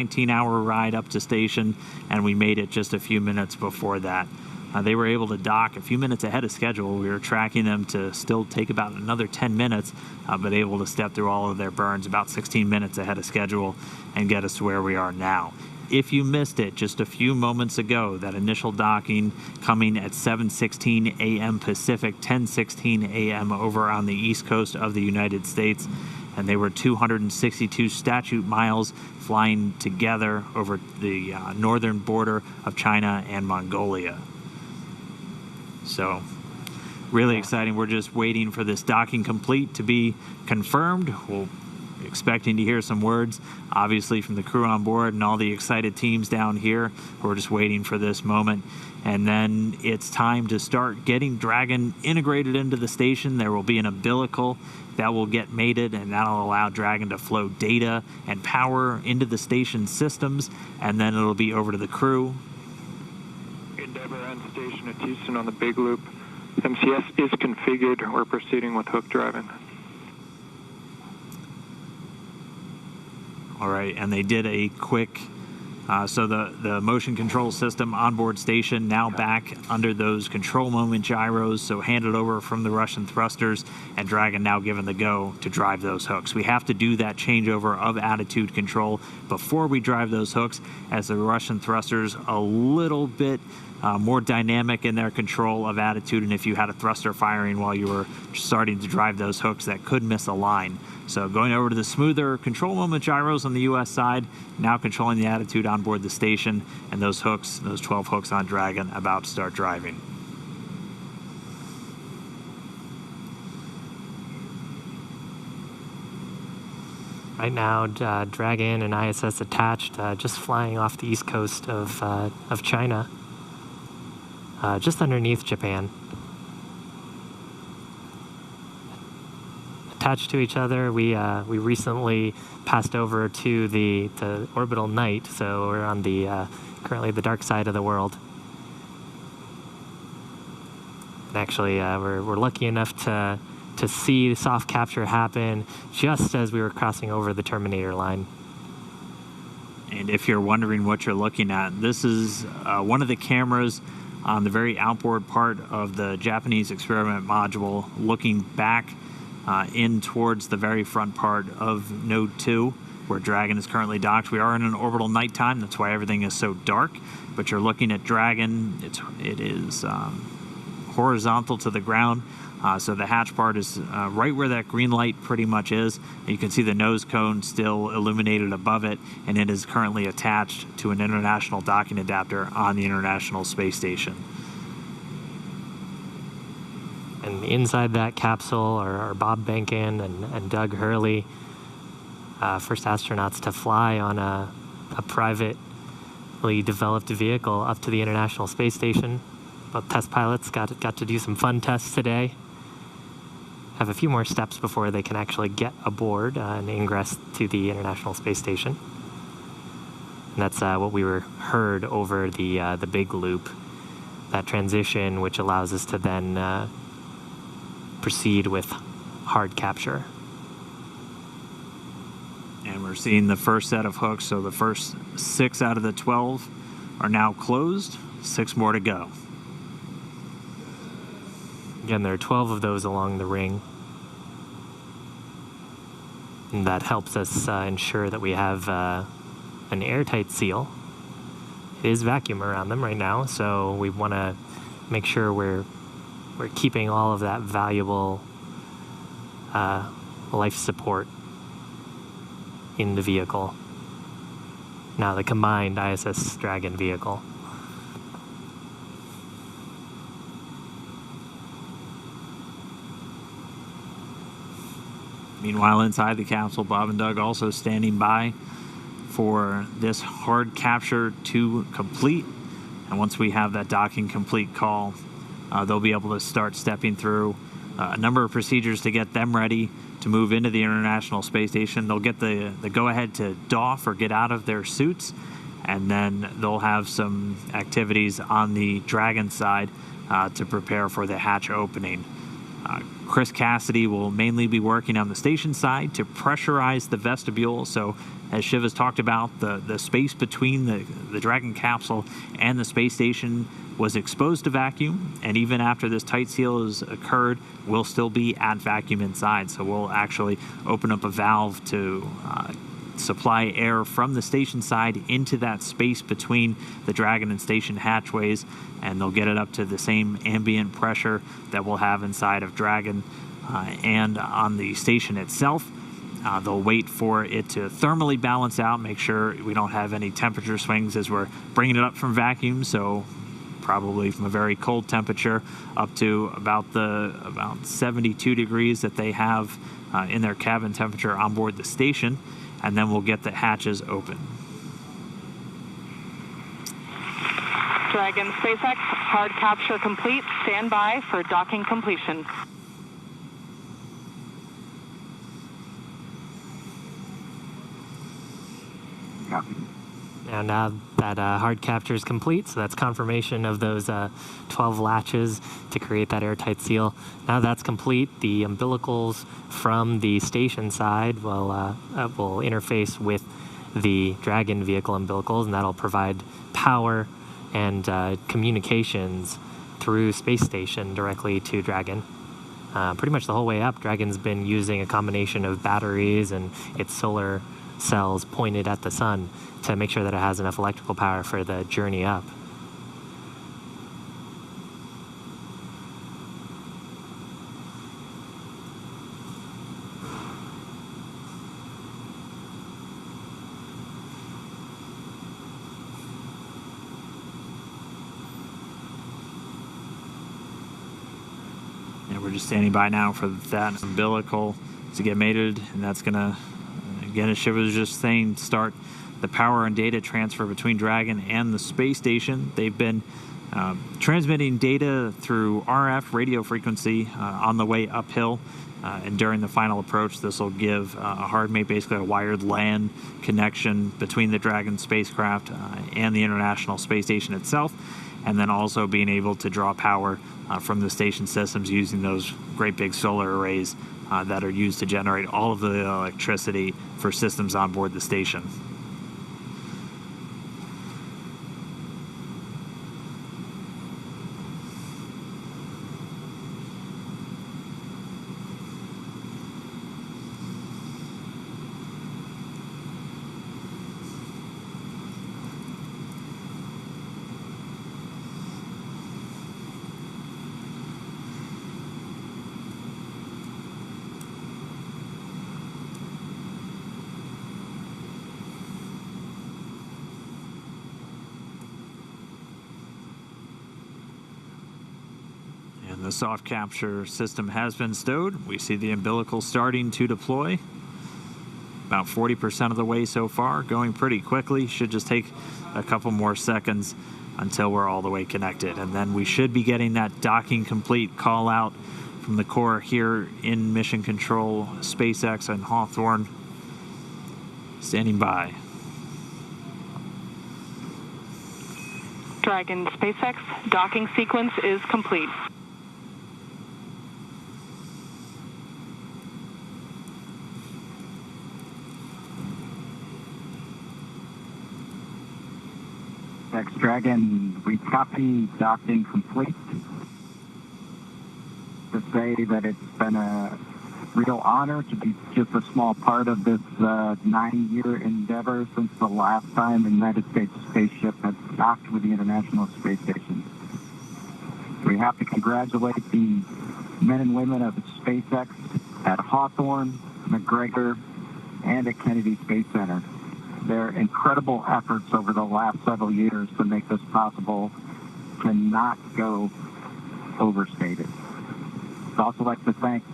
19-hour ride up to station, and we made it just a few minutes before that. They were able to dock a few minutes ahead of schedule. We were tracking them to still take about another 10 minutes, but able to step through all of their burns about 16 minutes ahead of schedule and get us to where we are now. If you missed it just a few moments ago, that initial docking coming at 7:16 a.m. Pacific, 10:16 a.m. over on the east coast of the United States, and they were 262 statute miles flying together over the northern border of China and Mongolia. So really exciting. We're just waiting for this docking complete to be confirmed. We're expecting to hear some words, obviously, from the crew on board and all the excited teams down here. We're just waiting for this moment. And then it's time to start getting Dragon integrated into the station. There will be an umbilical that will get mated, and that'll allow Dragon to flow data and power into the station systems, and then it'll be over to the crew. Endeavour end station at Houston on the Big Loop. MCS is configured. We're proceeding with hook driving. All right, and they did a quick, so the motion control system onboard station now back under those control moment gyros, so handed over from the Russian thrusters, and Dragon now given the go to drive those hooks. We have to do that changeover of attitude control before we drive those hooks, as the Russian thrusters a little bit more dynamic in their control of attitude, and if you had a thruster firing while you were starting to drive those hooks, that could miss a line. So going over to the smoother control moment gyros on the US side, now controlling the attitude on board the station, and those hooks, those 12 hooks on Dragon, about to start driving. Right now, Dragon and ISS attached, just flying off the east coast of China, just underneath Japan. Attached to each other, we recently passed over to the orbital night, so we're on the currently the dark side of the world. And actually, we're lucky enough to see soft capture happen just as we were crossing over the Terminator line. And if you're wondering what you're looking at, this is one of the cameras on the very outboard part of the Japanese experiment module, looking back in towards the very front part of Node 2, where Dragon is currently docked. We are in an orbital nighttime, that's why everything is so dark, but you're looking at Dragon. It is horizontal to the ground, so the hatch part is right where that green light pretty much is. You can see the nose cone still illuminated above it, and it is currently attached to an international docking adapter on the International Space Station. And inside that capsule are Bob Behnken and Doug Hurley, first astronauts to fly on a privately developed vehicle up to the International Space Station. Both test pilots got to do some fun tests today. Have a few more steps before they can actually get aboard and ingress to the International Space Station. And that's what we heard over the Big Loop, that transition, which allows us to then proceed with hard capture. And we're seeing the first set of hooks, so the first 6 out of the 12 are now closed, 6 more to go. Again, there are 12 of those along the ring. And that helps us ensure that we have an airtight seal. It is vacuum around them right now, so we want to make sure we're keeping all of that valuable life support in the vehicle. Now the combined ISS Dragon vehicle. Meanwhile, inside the capsule, Bob and Doug also standing by for this hard capture to complete. And once we have that docking complete call, they'll be able to start stepping through a number of procedures to get them ready to move into the International Space Station. They'll get the go-ahead to doff or get out of their suits, and then they'll have some activities on the Dragon side to prepare for the hatch opening. Chris Cassidy will mainly be working on the station side to pressurize the vestibule, so As Shiv has talked about, the space between the Dragon capsule and the space station was exposed to vacuum, and even after this tight seal has occurred, we'll still be at vacuum inside. So we'll actually open up a valve to supply air from the station side into that space between the Dragon and station hatchways, and they'll get it up to the same ambient pressure that we'll have inside of Dragon and on the station itself. They'll wait for it to thermally balance out, make sure we don't have any temperature swings as we're bringing it up from vacuum, so probably from a very cold temperature up to about 72 degrees that they have in their cabin temperature on board the station, and then we'll get the hatches open. Dragon SpaceX, hard capture complete. Stand by for docking completion. And now that hard capture is complete, so that's confirmation of those 12 latches to create that airtight seal. Now that's complete, the umbilicals from the station side will interface with the Dragon vehicle umbilicals, and that'll provide power and communications through space station directly to Dragon. Pretty much the whole way up, Dragon's been using a combination of batteries and its solar cells pointed at the sun to make sure that it has enough electrical power for the journey up. And we're just standing by now for that umbilical to get mated, and that's gonna, again, as Shiv was just saying, start the power and data transfer between Dragon and the space station. They've been transmitting data through RF radio frequency on the way uphill, and during the final approach, this will give a hard mate, basically a wired LAN connection between the Dragon spacecraft and the International Space Station itself, and then also being able to draw power from the station systems using those great big solar arrays that are used to generate all of the electricity for systems on board the station. The soft capture system has been stowed. We see the umbilical starting to deploy. About 40% of the way so far, going pretty quickly. Should just take a couple more seconds until we're all the way connected. And then we should be getting that docking complete call out from the core here in Mission Control, SpaceX and Hawthorne. Standing by. Dragon SpaceX, docking sequence is complete. Dragon, we copy docking complete. To say that it's been a real honor to be just a small part of this 9-year endeavor since the last time the United States spaceship has docked with the International Space Station. We have to congratulate the men and women of SpaceX at Hawthorne, McGregor, and at Kennedy Space Center. Their incredible efforts over the last several years to make this possible cannot go overstated. I'd also like to thank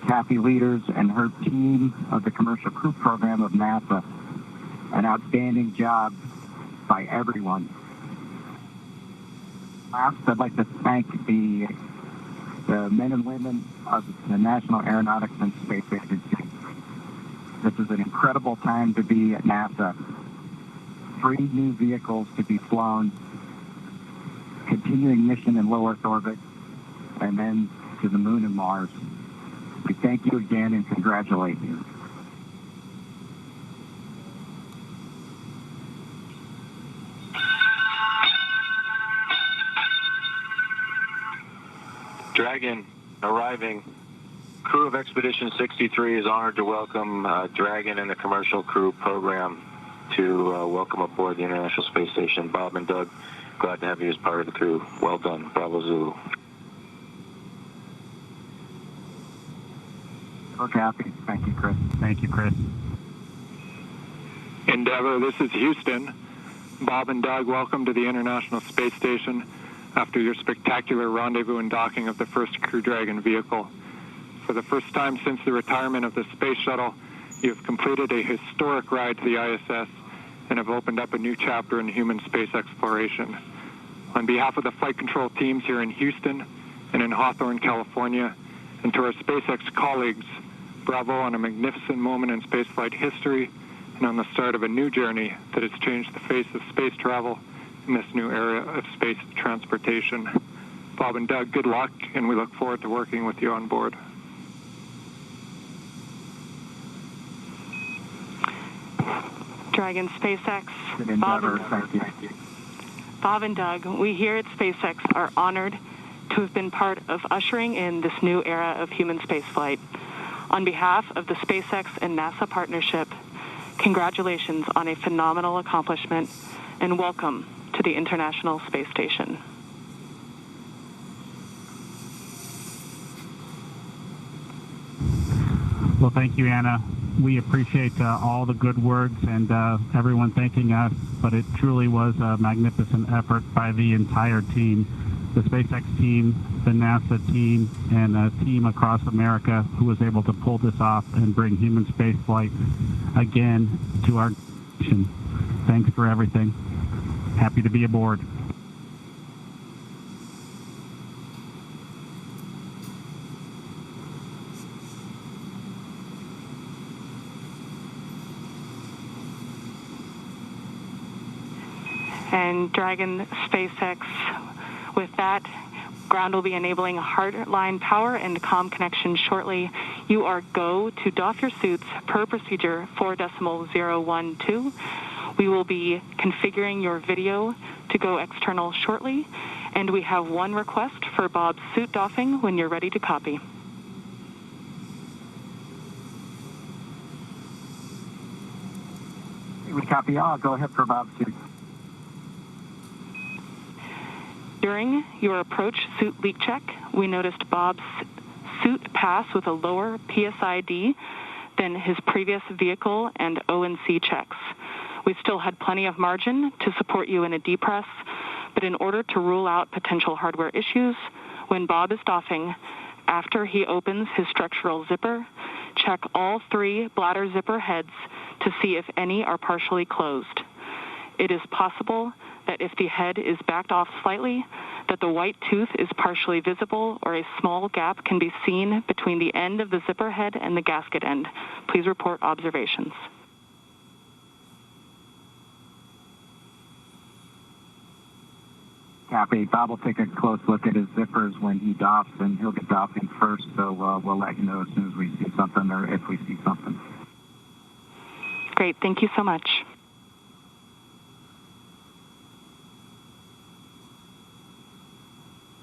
Kathy Leaders and her team of the Commercial Crew Program of NASA. An outstanding job by everyone. Last, I'd like to thank the men and women of the National Aeronautics and Space Agency. This is an incredible time to be at NASA. 3 new vehicles to be flown, continuing mission in low Earth orbit, and then to the moon and Mars. We thank you again and congratulate you. Dragon arriving. Crew of Expedition 63 is honored to welcome Dragon and the Commercial Crew program to welcome aboard the International Space Station. Bob and Doug, glad to have you as part of the crew. Well done. Bravo Zulu. Okay, happy. Thank you, Chris. Thank you, Chris. Endeavour, this is Houston. Bob and Doug, welcome to the International Space Station after your spectacular rendezvous and docking of the first Crew Dragon vehicle. For the first time since the retirement of the Space Shuttle, you have completed a historic ride to the ISS and have opened up a new chapter in human space exploration. On behalf of the flight control teams here in Houston and in Hawthorne, California, and to our SpaceX colleagues, bravo on a magnificent moment in spaceflight history and on the start of a new journey that has changed the face of space travel in this new era of space transportation. Bob and Doug, good luck, and we look forward to working with you on board. Dragon SpaceX, Bob and Doug, we here at SpaceX are honored to have been part of ushering in this new era of human spaceflight. On behalf of the SpaceX and NASA partnership, congratulations on a phenomenal accomplishment and welcome to the International Space Station. Well, thank you, Anna. We appreciate all the good words and everyone thanking us, but it truly was a magnificent effort by the entire team, the SpaceX team, the NASA team, and a team across America who was able to pull this off and bring human spaceflight again to our nation. Thanks for everything. Happy to be aboard. And Dragon SpaceX, with that, ground will be enabling hardline power and comm connection shortly. You are go to doff your suits per procedure 4.012. We will be configuring your video to go external shortly, and we have one request for Bob's suit doffing when you're ready to copy. We copy all. Go ahead for Bob's suit. During your approach suit leak check, we noticed Bob's suit pass with a lower PSID than his previous vehicle and O&C checks. We still had plenty of margin to support you in a depress, but in order to rule out potential hardware issues, when Bob is doffing, after he opens his structural zipper, check all 3 bladder zipper heads to see if any are partially closed. It is possible that if the head is backed off slightly, that the white tooth is partially visible or a small gap can be seen between the end of the zipper head and the gasket end. Please report observations. Copy. Bob will take a close look at his zippers when he doffs, and he'll get doffing first, so we'll let you know as soon as we see something or if we see something. Great. Thank you so much.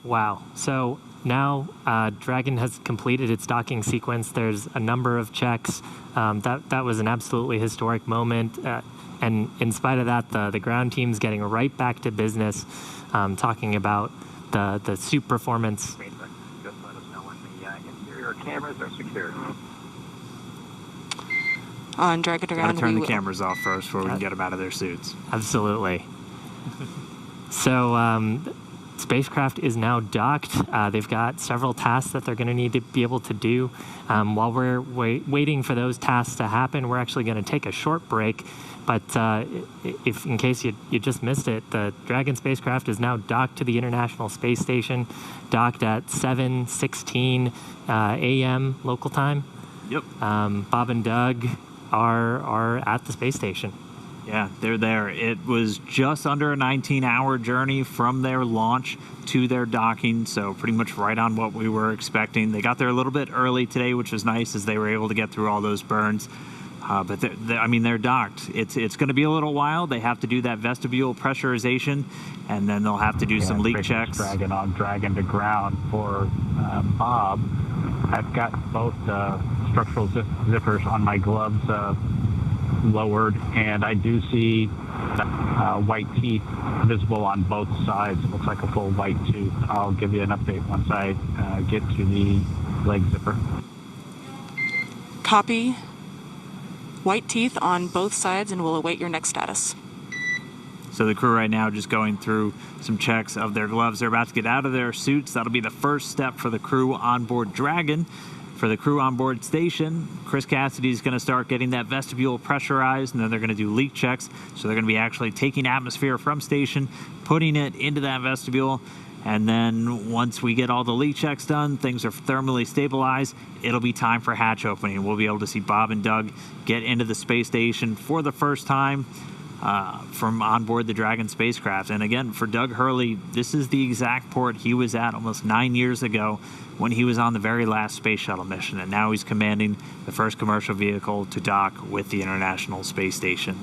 Wow. So now Dragon has completed its docking sequence. There's a number of checks. That was an absolutely historic moment. And in spite of that, the ground team's getting right back to business, talking about the suit performance. Just let us know when the interior cameras are secure. On Dragon to ground, Gotta turn the cameras off first before we can get them out of their suits. Absolutely. So spacecraft is now docked. They've got several tasks that they're going to need to be able to do. While we're waiting for those tasks to happen, we're actually going to take a short break. But if, in case you just missed it, the Dragon spacecraft is now docked to the International Space Station, docked at 7:16 a.m. local time. Yep. Bob and Doug are at the space station. Yeah, they're there. It was just under a 19-hour journey from their launch to their docking, so pretty much right on what we were expecting. They got there a little bit early today, which was nice, as they were able to get through all those burns. But they're docked. It's going to be a little while. They have to do that vestibule pressurization, and then they'll have to do some leak checks. Dragon on Dragon to ground for Bob. I've got both structural zippers on my gloves lowered, and I do see white teeth visible on both sides. It looks like a full white tooth. I'll give you an update once I get to the leg zipper. Copy. White teeth on both sides, and we'll await your next status. So the crew right now just going through some checks of their gloves. They're about to get out of their suits. That'll be the first step for the crew on board Dragon. For the crew on board station, Chris Cassidy is going to start getting that vestibule pressurized, and then they're going to do leak checks. So they're going to be actually taking atmosphere from station, putting it into that vestibule, and then once we get all the leak checks done, things are thermally stabilized, it'll be time for hatch opening. We'll be able to see Bob and Doug get into the space station for the first time from on board the Dragon spacecraft. And again, for Doug Hurley, this is the exact port he was at almost 9 years ago when he was on the very last space shuttle mission, and now he's commanding the first commercial vehicle to dock with the International Space Station.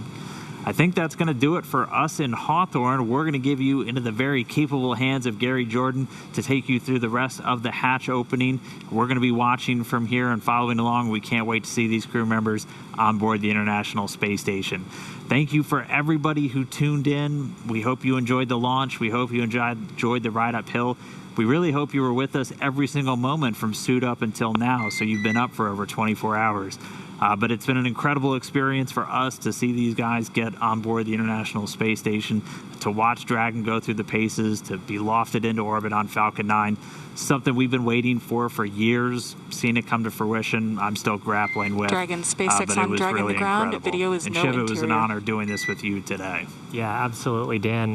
I think that's going to do it for us in Hawthorne. We're going to give you into the very capable hands of Gary Jordan to take you through the rest of the hatch opening. We're going to be watching from here and following along. We can't wait to see these crew members on board the International Space Station. Thank you for everybody who tuned in. We hope you enjoyed the launch. We hope you enjoyed the ride uphill. We really hope you were with us every single moment from suit up until now, so you've been up for over 24 hours. But it's been an incredible experience for us to see these guys get on board the International Space Station, to watch Dragon go through the paces, to be lofted into orbit on Falcon 9. Something we've been waiting for years, seeing it come to fruition. I'm still grappling with. Dragon, SpaceX on Dragon really to ground. Incredible. Video is and no Shiv, interior. It was an honor doing this with you today. Yeah, absolutely, Dan.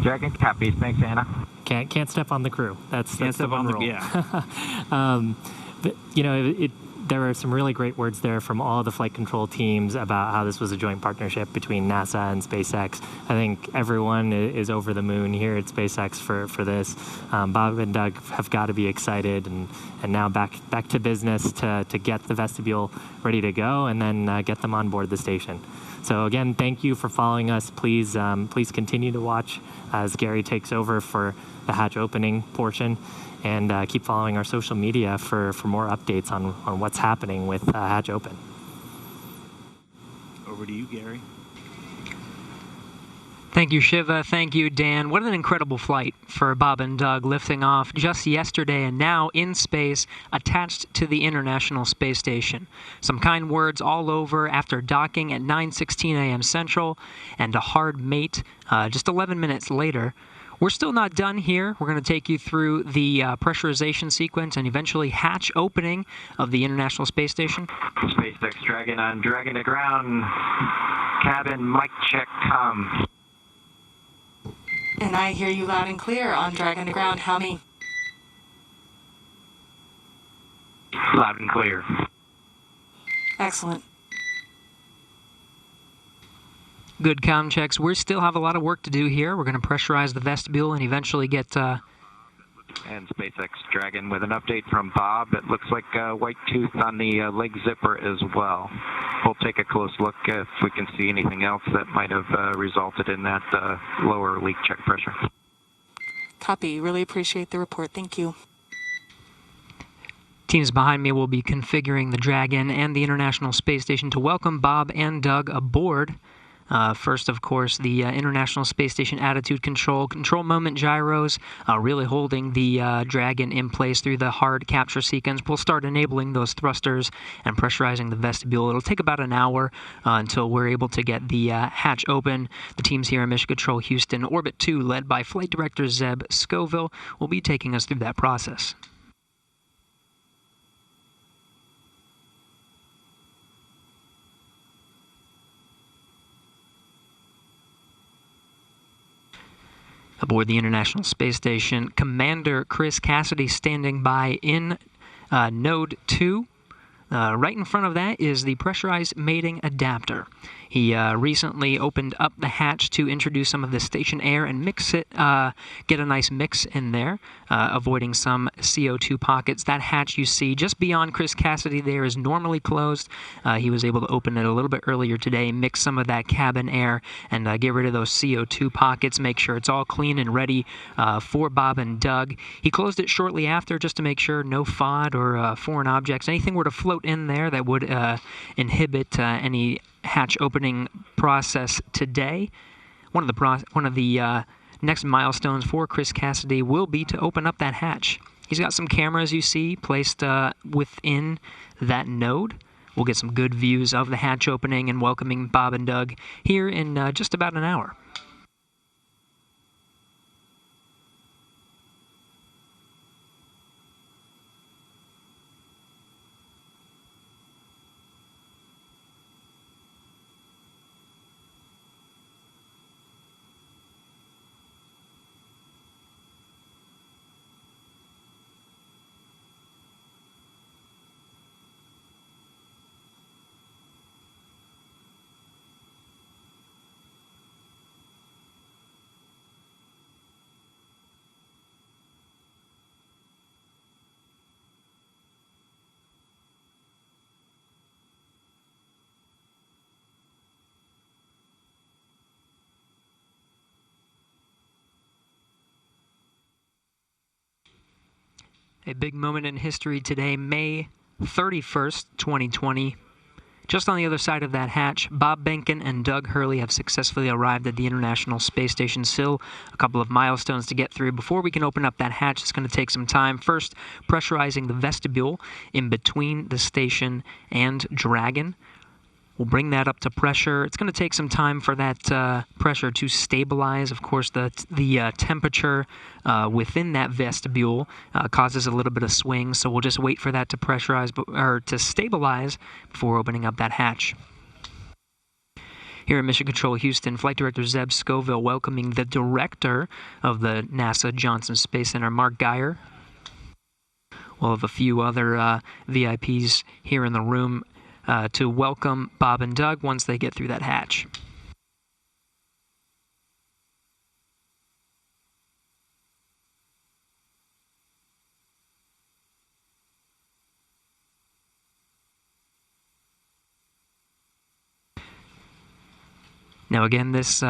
Dragon copies. Thanks, Anna. Can't step on the crew. That's step the one on the rule. yeah. But there were some really great words there from all the flight control teams about how this was a joint partnership between NASA and SpaceX. I think everyone is over the moon here at SpaceX for this. Bob and Doug have got to be excited, and now back to business to get the vestibule ready to go, and then get them on board the station. So again, thank you for following us. Please continue to watch as Gary takes over for the hatch opening portion, and keep following our social media for more updates on what's happening with hatch open. Over to you, Gary. Thank you, Shiva. Thank you, Dan. What an incredible flight for Bob and Doug, lifting off just yesterday and now in space, attached to the International Space Station. Some kind words all over after docking at 9:16 a.m. Central, and a hard mate just 11 minutes later. We're still not done here. We're going to take you through the pressurization sequence and eventually hatch opening of the International Space Station. SpaceX Dragon on Dragon to ground. Cabin mic check, come. And I hear you loud and clear on Dragon to ground. How many? Loud and clear. Excellent. Good comm checks. We still have a lot of work to do here. We're going to pressurize the vestibule and eventually get... And SpaceX Dragon with an update from Bob. It looks like white tooth on the leg zipper as well. We'll take a close look if we can see anything else that might have resulted in that lower leak check pressure. Copy. Really appreciate the report. Thank you. Teams behind me will be configuring the Dragon and the International Space Station to welcome Bob and Doug aboard. First, of course, the International Space Station attitude control moment gyros, really holding the Dragon in place through the hard capture sequence. We'll start enabling those thrusters and pressurizing the vestibule. It'll take about an hour until we're able to get the hatch open. The teams here in Mission Control Houston, Orbit 2, led by Flight Director Zeb Scoville, will be taking us through that process. Aboard the International Space Station, Commander Chris Cassidy standing by in Node 2. Right in front of that is the pressurized mating adapter. He recently opened up the hatch to introduce some of the station air and mix it, get a nice mix in there, avoiding some CO2 pockets. That hatch you see just beyond Chris Cassidy there is normally closed. He was able to open it a little bit earlier today, mix some of that cabin air, and get rid of those CO2 pockets, make sure it's all clean and ready for Bob and Doug. He closed it shortly after just to make sure no FOD or foreign objects, anything were to float in there that would inhibit any hatch opening process today. One of the next milestones for Chris Cassidy will be to open up that hatch. He's got some cameras you see placed within that node. We'll get some good views of the hatch opening and welcoming Bob and Doug here in just about an hour. A big moment in history today, May 31st, 2020. Just on the other side of that hatch, Bob Behnken and Doug Hurley have successfully arrived at the International Space Station. Still a couple of milestones to get through before we can open up that hatch. It's going to take some time. First, pressurizing the vestibule in between the station and Dragon. We'll bring that up to pressure. It's going to take some time for that pressure to stabilize. Of course, the temperature within that vestibule causes a little bit of swing, so we'll just wait for that to pressurize or to stabilize before opening up that hatch. Here in Mission Control Houston, Flight Director Zeb Scoville welcoming the director of the NASA Johnson Space Center, Mark Geyer. We'll have a few other VIPs here in the room to welcome Bob and Doug once they get through that hatch. Now again, this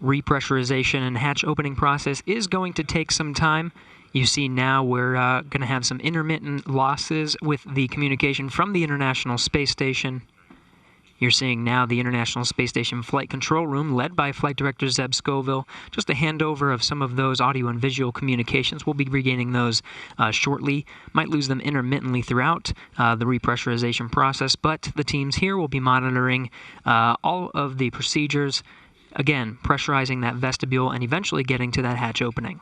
repressurization and hatch opening process is going to take some time. You see now we're going to have some intermittent losses with the communication from the International Space Station. You're seeing now the International Space Station Flight Control Room led by Flight Director Zeb Scoville. Just a handover of some of those audio and visual communications. We'll be regaining those shortly. Might lose them intermittently throughout the repressurization process, but the teams here will be monitoring all of the procedures, again, pressurizing that vestibule and eventually getting to that hatch opening.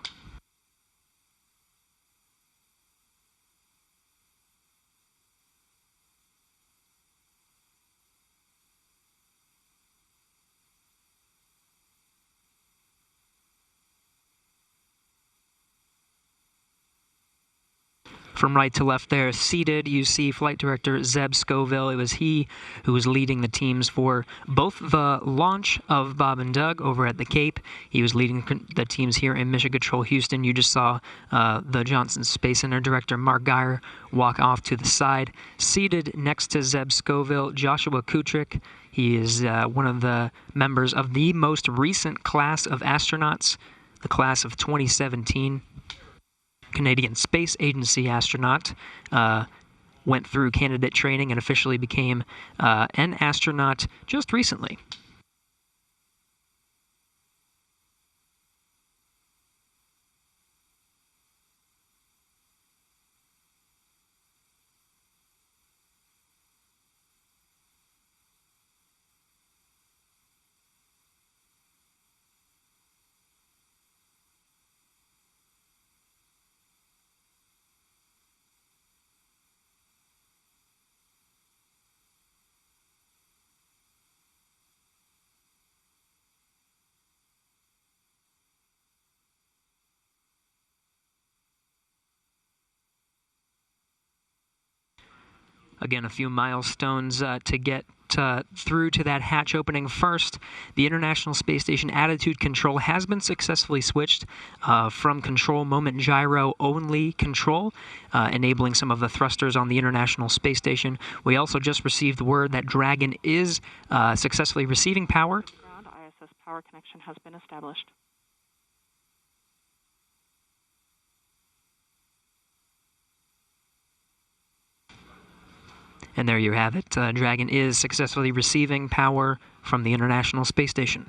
From right to left there, seated, you see Flight Director Zeb Scoville. It was he who was leading the teams for both the launch of Bob and Doug over at the Cape. He was leading the teams here in Mission Control Houston. You just saw the Johnson Space Center Director Mark Geyer walk off to the side. Seated next to Zeb Scoville, Joshua Kutrick. He is one of the members of the most recent class of astronauts, the class of 2017. Canadian Space Agency astronaut, went through candidate training and officially became an astronaut just recently. Again, a few milestones to get through to that hatch opening first. The International Space Station attitude control has been successfully switched from control moment gyro only control, enabling some of the thrusters on the International Space Station. We also just received word that Dragon is successfully receiving power. Ground ISS power connection has been established. And there you have it. Dragon is successfully receiving power from the International Space Station.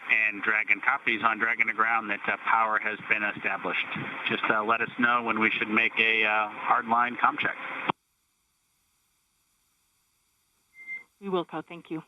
And Dragon copies on Dragon to ground that power has been established. Just let us know when we should make a hardline comm check. We will, Co. Thank you.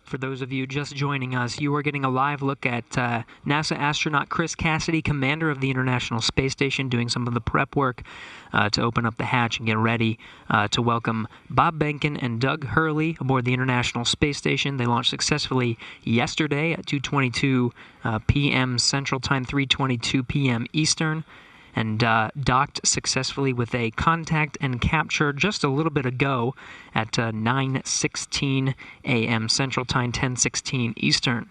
For those of you just joining us, you are getting a live look at NASA astronaut Chris Cassidy, commander of the International Space Station, doing some of the prep work to open up the hatch and get ready to welcome Bob Behnken and Doug Hurley aboard the International Space Station. They launched successfully yesterday at 2:22 p.m. Central Time, 3:22 p.m. Eastern, and docked successfully with a contact and capture just a little bit ago at 9:16 a.m. Central Time, 10:16 Eastern.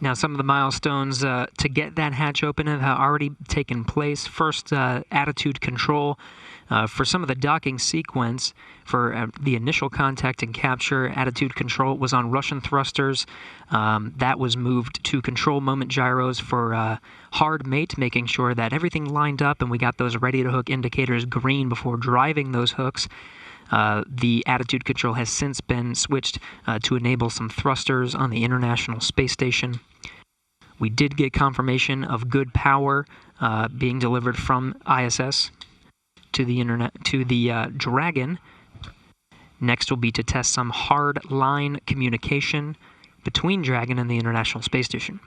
Now, some of the milestones to get that hatch open have already taken place. First, attitude control. For some of the docking sequence, for the initial contact and capture, attitude control was on Russian thrusters. That was moved to control moment gyros for hard mate, making sure that everything lined up and we got those ready-to-hook indicators green before driving those hooks. The attitude control has since been switched to enable some thrusters on the International Space Station. We did get confirmation of good power being delivered from ISS to the Dragon. Next will be to test some hard line communication between Dragon and the International Space Station.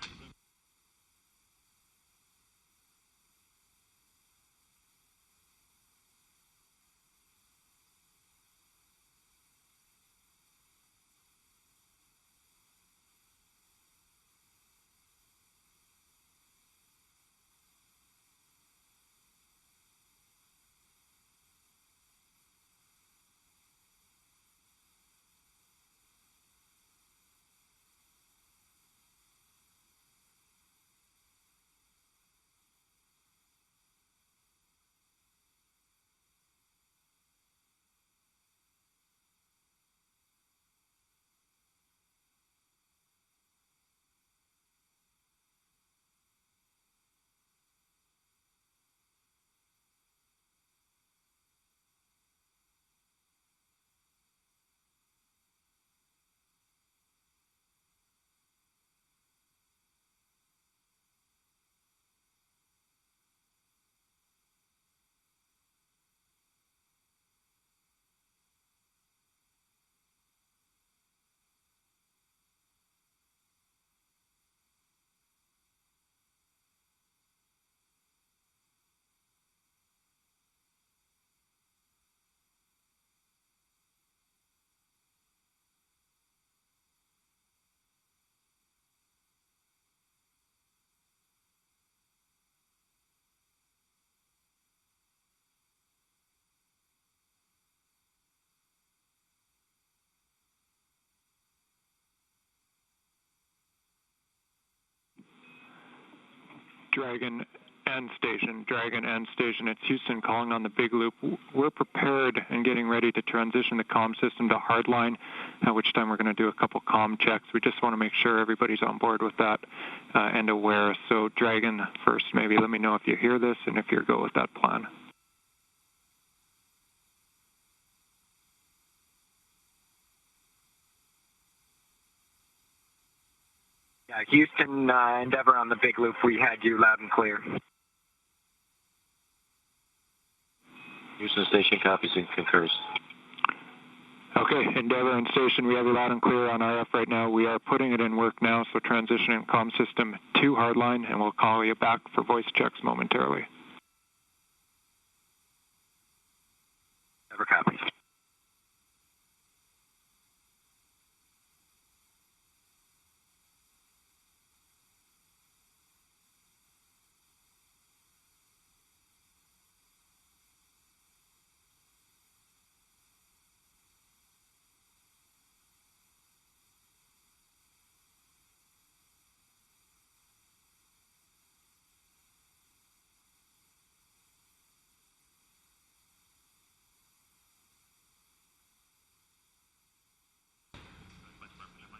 Dragon and station. It's Houston calling on the big loop. We're prepared and getting ready to transition the comm system to hardline, at which time we're going to do a couple comm checks. We just want to make sure everybody's on board with that and aware. So Dragon, first, maybe let me know if you hear this and if you're go with that plan. Yeah, Houston, Endeavor on the big loop. We had you loud and clear. Houston station copies and concurs. Okay, Endeavor and station, we have it loud and clear on RF right now. We are putting it in work now, so transitioning comm system to hardline, and we'll call you back for voice checks momentarily. Endeavor copies.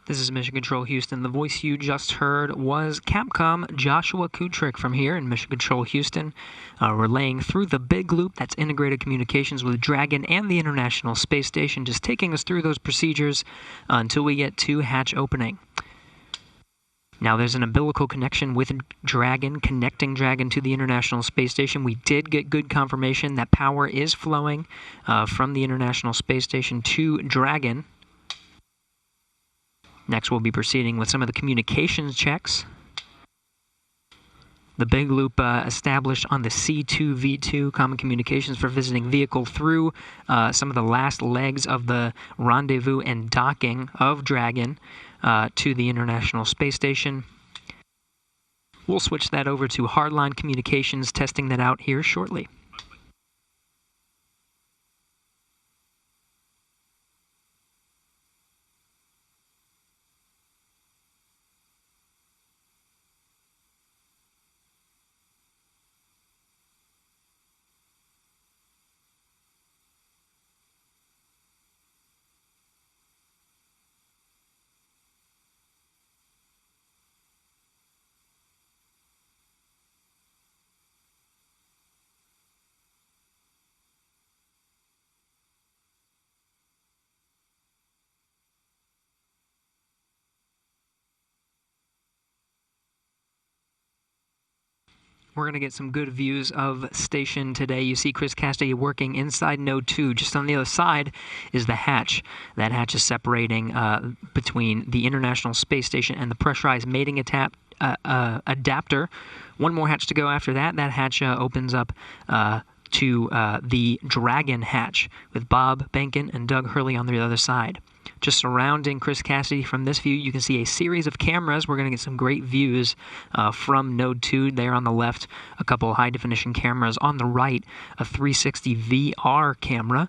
This is Mission Control Houston. The voice you just heard was Capcom Joshua Kutrick from here in Mission Control Houston, relaying through the big loop that's integrated communications with Dragon and the International Space Station, just taking us through those procedures until we get to hatch opening. Now there's an umbilical connection with Dragon, connecting Dragon to the International Space Station. We did get good confirmation that power is flowing from the International Space Station to Dragon. Next, we'll be proceeding with some of the communications checks. The big loop established on the C2V2 Common Communications for Visiting Vehicle through some of the last legs of the rendezvous and docking of Dragon to the International Space Station. We'll switch that over to hardline communications, testing that out here shortly. We're going to get some good views of station today. You see Chris Cassidy working inside Node 2. Just on the other side is the hatch. That hatch is separating between the International Space Station and the pressurized mating adapter. One more hatch to go after that. That hatch opens up to the Dragon hatch with Bob Benkin and Doug Hurley on the other side. Just surrounding Chris Cassidy from this view, you can see a series of cameras. We're going to get some great views from Node 2 there on the left, a couple of high-definition cameras. On the right, a 360 VR camera.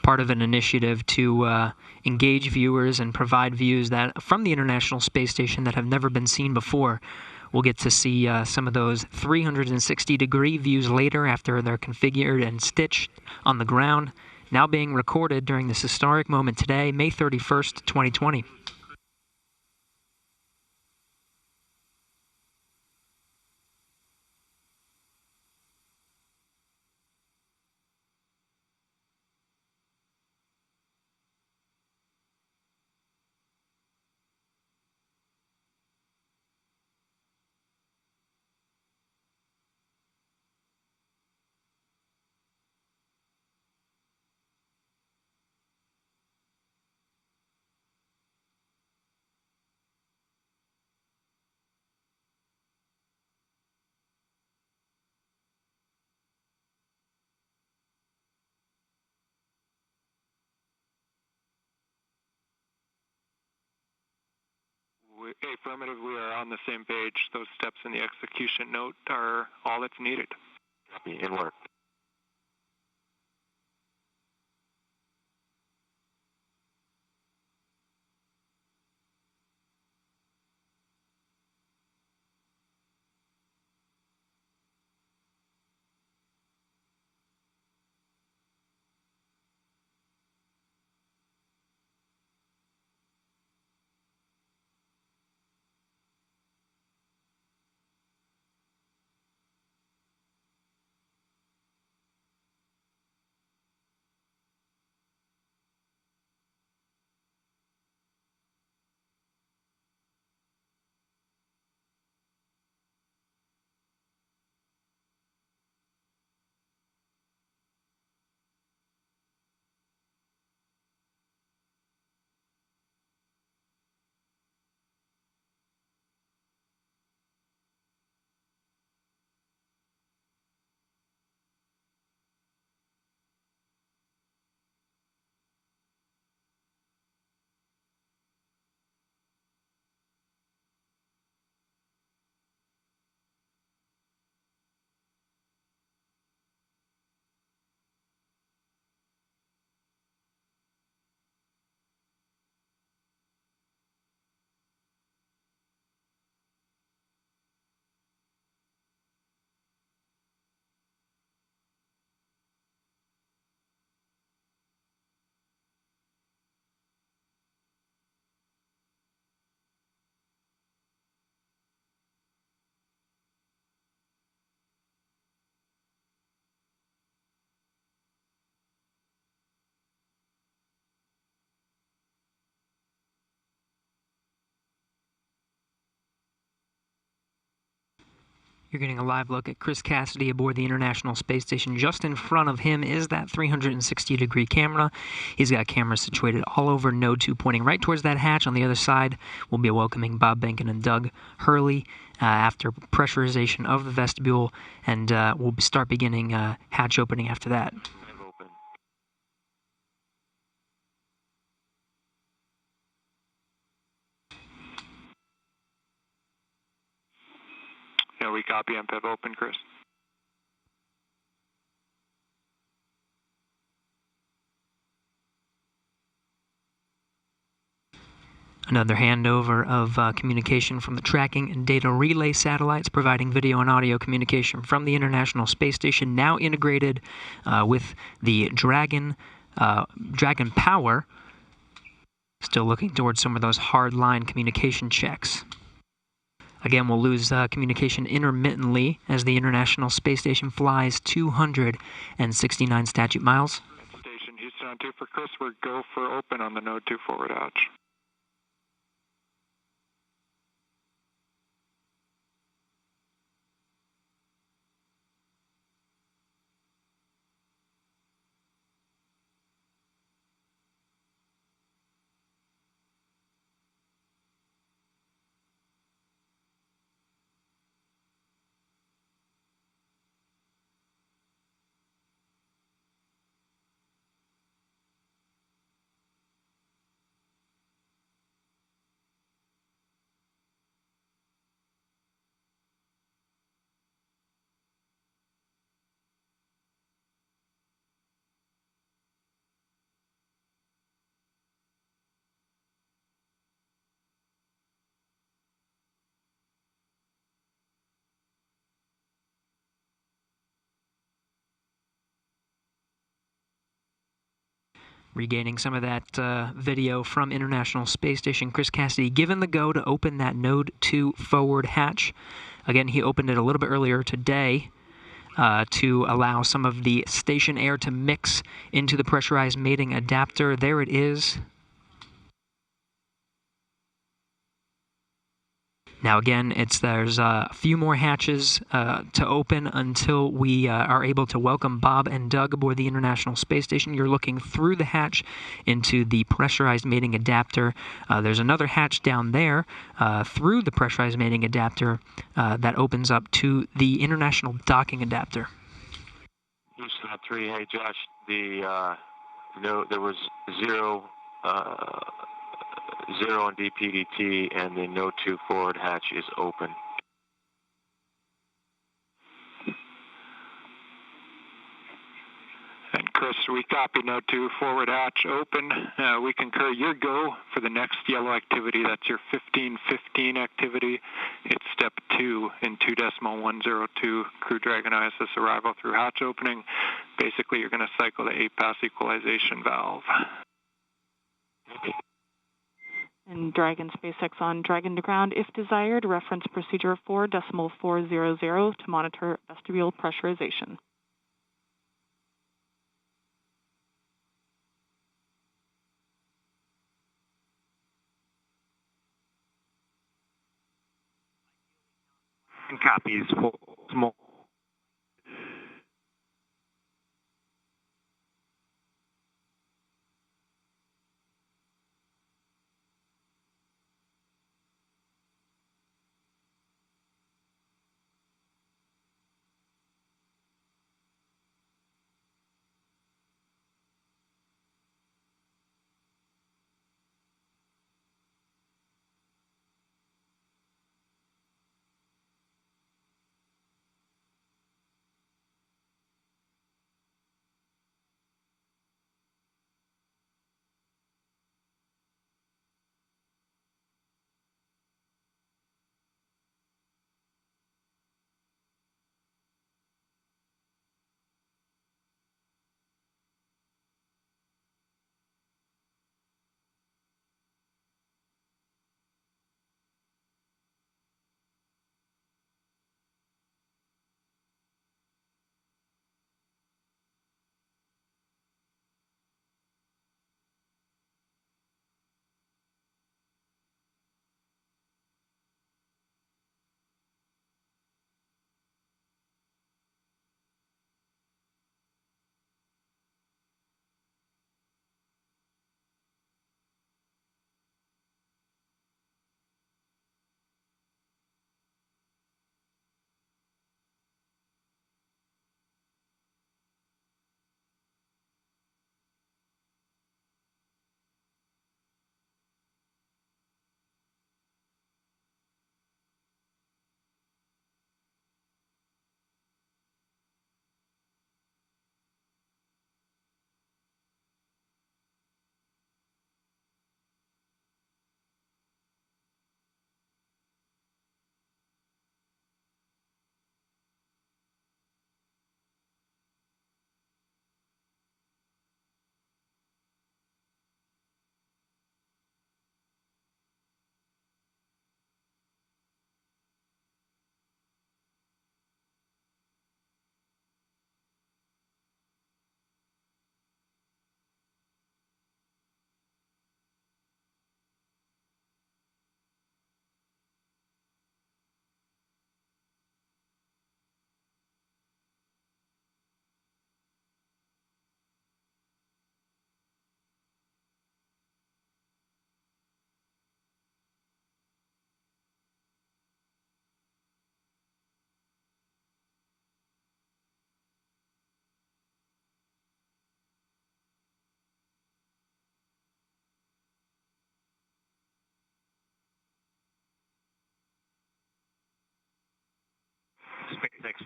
Part of an initiative to engage viewers and provide views that from the International Space Station that have never been seen before. We'll get to see some of those 360-degree views later after they're configured and stitched on the ground, now being recorded during this historic moment today, May 31st, 2020. Affirmative, we are on the same page. Those steps in the execution note are all that's needed. Copy, in work. You're getting a live look at Chris Cassidy aboard the International Space Station. Just in front of him is that 360-degree camera. He's got cameras situated all over Node 2, pointing right towards that hatch. On the other side, we'll be welcoming Bob Behnken and Doug Hurley after pressurization of the vestibule, and we'll start beginning hatch opening after that. Yeah, we copy MPEV open, Chris. Another handover of communication from the tracking and data relay satellites, providing video and audio communication from the International Space Station, now integrated with the Dragon Power. Still looking towards some of those hard-line communication checks. Again, we'll lose communication intermittently as the International Space Station flies 269 statute miles. Station Houston on 2 for Chris. We're go for open on the Node 2 forward hatch. Regaining some of that video from International Space Station, Chris Cassidy given the go to open that Node 2 forward hatch. Again, he opened it a little bit earlier today to allow some of the station air to mix into the pressurized mating adapter. There it is. Now again, there's a few more hatches to open until we are able to welcome Bob and Doug aboard the International Space Station. You're looking through the hatch into the pressurized mating adapter. There's another hatch down there through the pressurized mating adapter that opens up to the international docking adapter. Houston at 3. Hey, Josh, there was zero on DPDT, and the Node 2 forward hatch is open. And Chris, we copy Node 2 forward hatch open. We concur your go for the next yellow activity. That's your 1515 activity. It's step 2 in 2.102 Crew Dragon ISS arrival through hatch opening. Basically, you're going to cycle the 8-pass equalization valve. And Dragon SpaceX on Dragon to ground. If desired, reference procedure 4.400 to monitor vestibule pressurization. Copies. Small.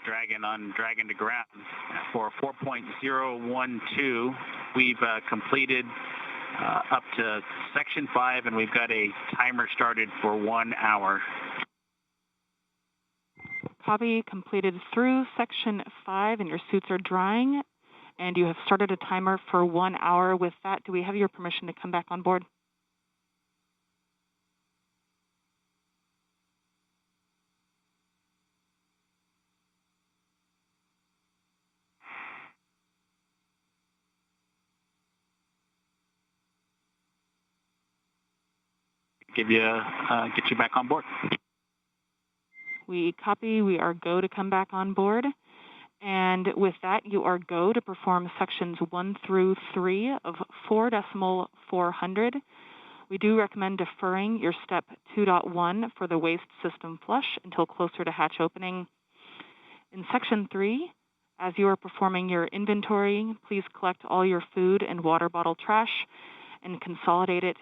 Dragon on Dragon to ground. For 4.012, we've completed up to Section 5, and we've got a timer started for 1 hour. Copy, completed through Section 5, and your suits are drying, and you have started a timer for 1 hour. With that, do we have your permission to come back on board? Get you back on board. We copy. We are go to come back on board. And with that, you are go to perform sections 1 through 3 of 4.400. We do recommend deferring your step 2.1 for the waste system flush until closer to hatch opening. In section 3, as you are performing your inventory, please collect all your food and water bottle trash and consolidate it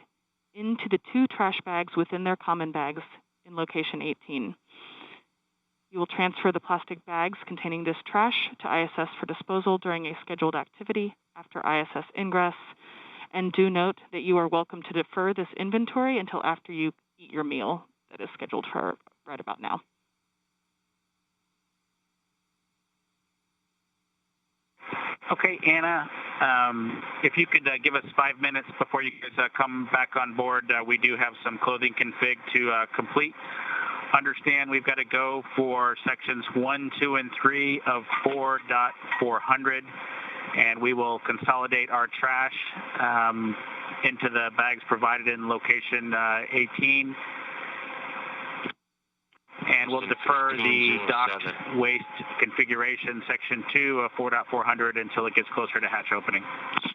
into the 2 trash bags within their common bags in location 18. You will transfer the plastic bags containing this trash to ISS for disposal during a scheduled activity after ISS ingress. And do note that you are welcome to defer this inventory until after you eat your meal that is scheduled for right about now. Okay, Anna, if you could give us 5 minutes before you guys come back on board, we do have some clothing config to complete. Understand we've got to go for sections 1, 2, and 3 of 4.400, and we will consolidate our trash into the bags provided in location 18. And we'll defer the docked waste configuration, section 2 of 4.400, until it gets closer to hatch opening.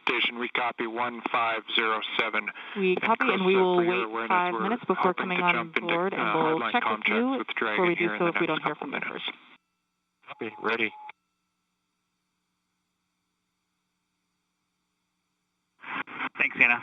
Station, we copy 1507. We copy, and we will wait 5 minutes before coming on board, and we'll check with you before we do so if we don't hear from you first. Copy, ready. Thanks, Anna.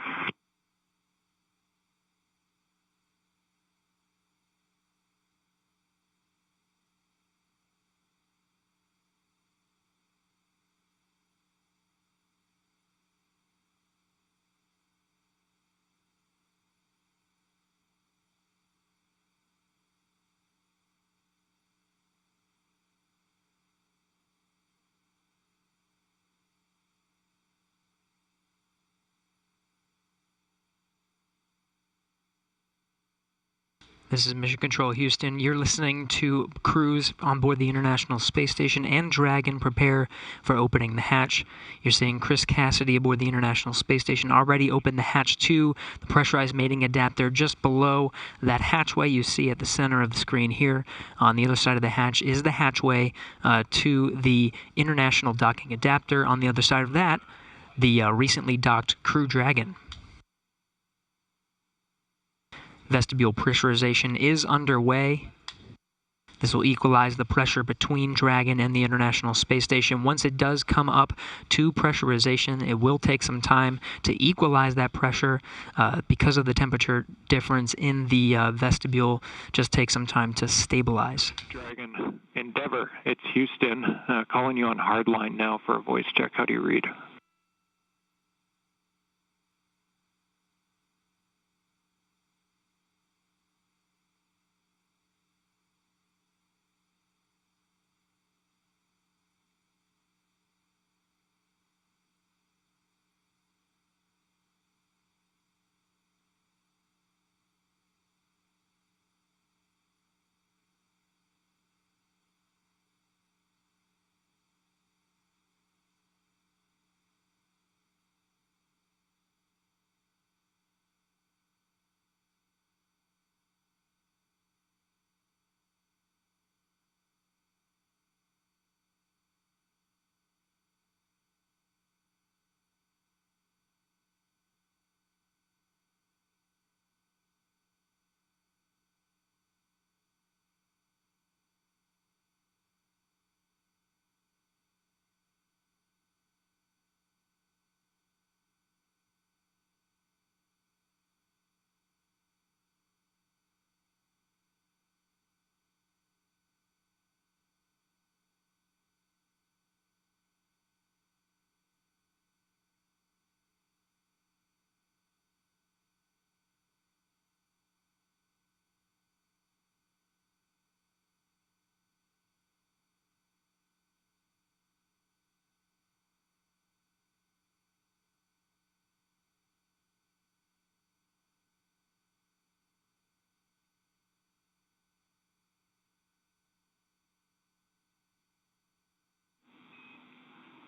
This is Mission Control Houston. You're listening to crews on board the International Space Station and Dragon prepare for opening the hatch. You're seeing Chris Cassidy aboard the International Space Station already opened the hatch to the pressurized mating adapter just below that hatchway you see at the center of the screen here. On the other side of the hatch is the hatchway to the International docking adapter. On the other side of that, the recently docked Crew Dragon. Vestibule pressurization is underway. This will equalize the pressure between Dragon and the International Space Station. Once it does come up to pressurization, it will take some time to equalize that pressure because of the temperature difference in the vestibule. Just take some time to stabilize. Dragon, Endeavor, it's Houston. Calling you on hardline now for a voice check. How do you read?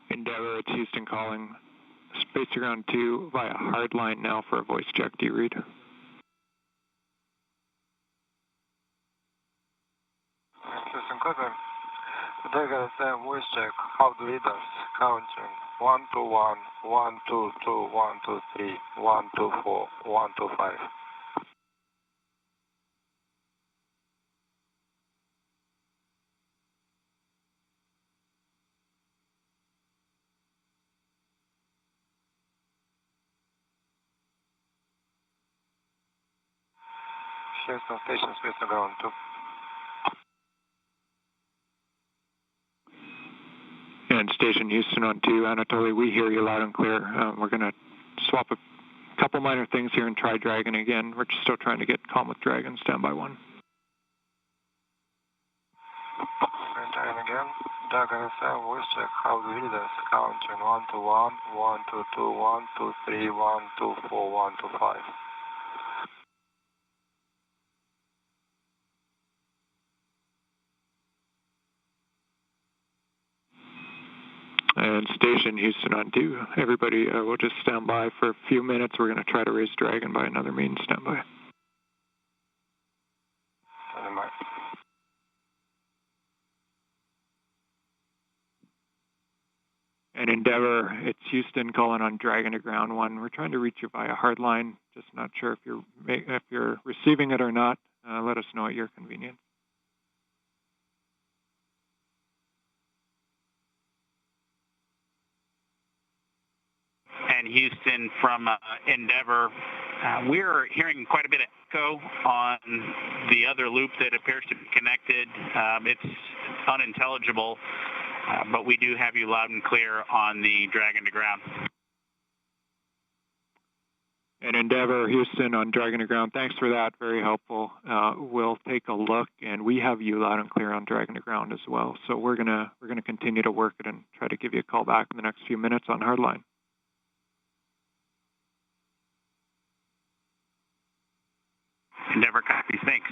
Endeavor, it's Houston calling. Space to ground 2 via hardline now for a voice check. Do you read? Houston Cotton. Today got voice check. How do lead us? Counting 121, 122, 123, 124, 125. Houston Station, space to ground 2. And Station Houston on 2. Anatoly, we hear you loud and clear. We're going to swap a couple minor things here and try Dragon again. We're just still trying to get calm with Dragon. Stand by 1. Dragon again. Dragon FM, voice check. How do lead us? Counting 121, 122, 123, 124, 125. And Station Houston on 2. Everybody, we'll just stand by for a few minutes. We're going to try to raise Dragon by another means. Stand by. And Endeavor, it's Houston calling on Dragon to ground 1. We're trying to reach you via hardline. Just not sure if you're receiving it or not. Let us know at your convenience. And Houston from Endeavor, we're hearing quite a bit of echo on the other loop that appears to be connected. It's unintelligible, but we do have you loud and clear on the Dragon to ground. And Endeavor, Houston on Dragon to ground. Thanks for that. Very helpful. We'll take a look, and we have you loud and clear on Dragon to ground as well. So we're gonna continue to work it and try to give you a call back in the next few minutes on hardline. Endeavor copies. Thanks.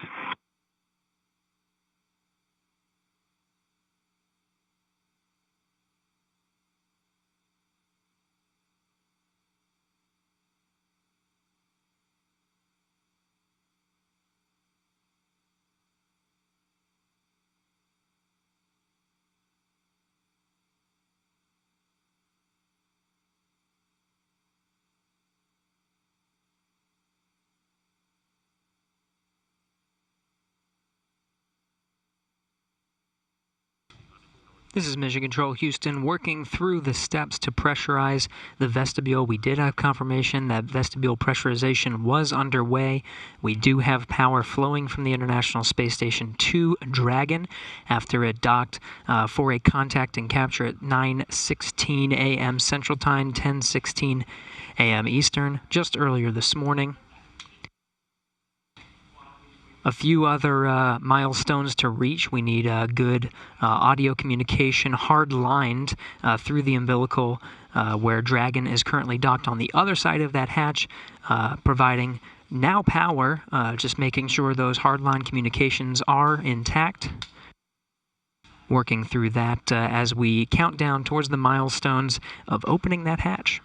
This is Mission Control Houston working through the steps to pressurize the vestibule. We did have confirmation that vestibule pressurization was underway. We do have power flowing from the International Space Station to Dragon after it docked for a contact and capture at 9:16 a.m. Central Time, 10:16 a.m. Eastern, just earlier this morning. A few other milestones to reach. We need good audio communication hard-lined through the umbilical where Dragon is currently docked on the other side of that hatch, providing now power, just making sure those hard-line communications are intact. Working through that as we count down towards the milestones of opening that hatch.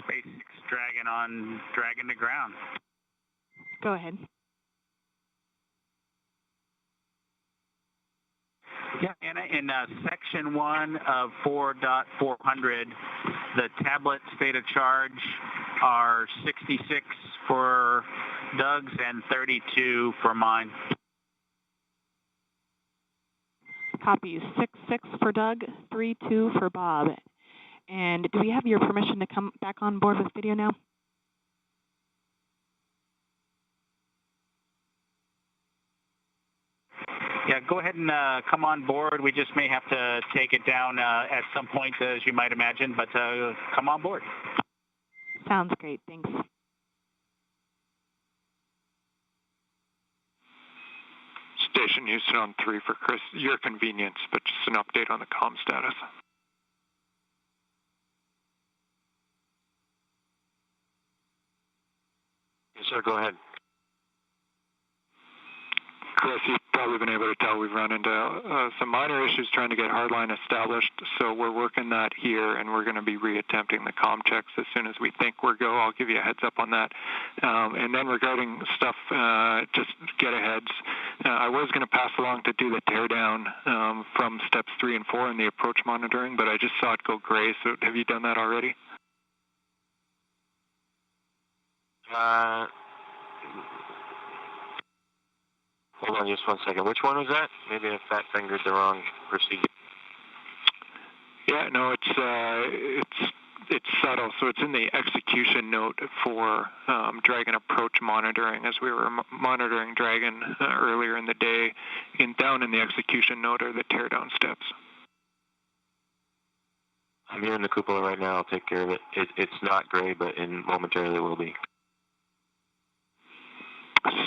SpaceX Dragon on Dragon to ground. Go ahead. Yeah, Anna, in section 1 of 4.400, the tablet state of charge are 66 for Doug's, and 32 for mine. Copy. 6-6 for Doug, 3-2 for Bob. And do we have your permission to come back on board with video now? Yeah, go ahead and come on board. We just may have to take it down at some point, as you might imagine, but come on board. Sounds great. Thanks. Station Houston on 3 for Chris. Your convenience, but just an update on the comm status. Yes, sir. Go ahead. Chris, you've probably been able to tell we've run into some minor issues trying to get hardline established, so we're working that here, and we're going to be reattempting the comm checks as soon as we think we're go. I'll give you a heads up on that. And then regarding stuff, just get aheads. I was going to pass along to do the teardown from steps 3 and 4 in the approach monitoring, but I just saw it go gray, so have you done that already? Hold on just 1 second. Which one was that? Maybe I fat fingered the wrong procedure. Yeah, no, it's subtle. So it's in the execution note for Dragon approach monitoring, as we were monitoring Dragon earlier in the day. Down in the execution note are the teardown steps. I'm here in the cupola right now. I'll take care of it. It's not gray, but momentarily will be.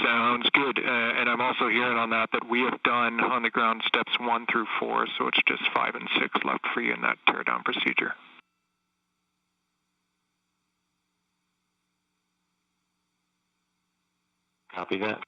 Sounds good. And I'm also hearing on that we have done on the ground steps 1 through 4, so it's just 5 and 6 left for you in that teardown procedure. Copy that.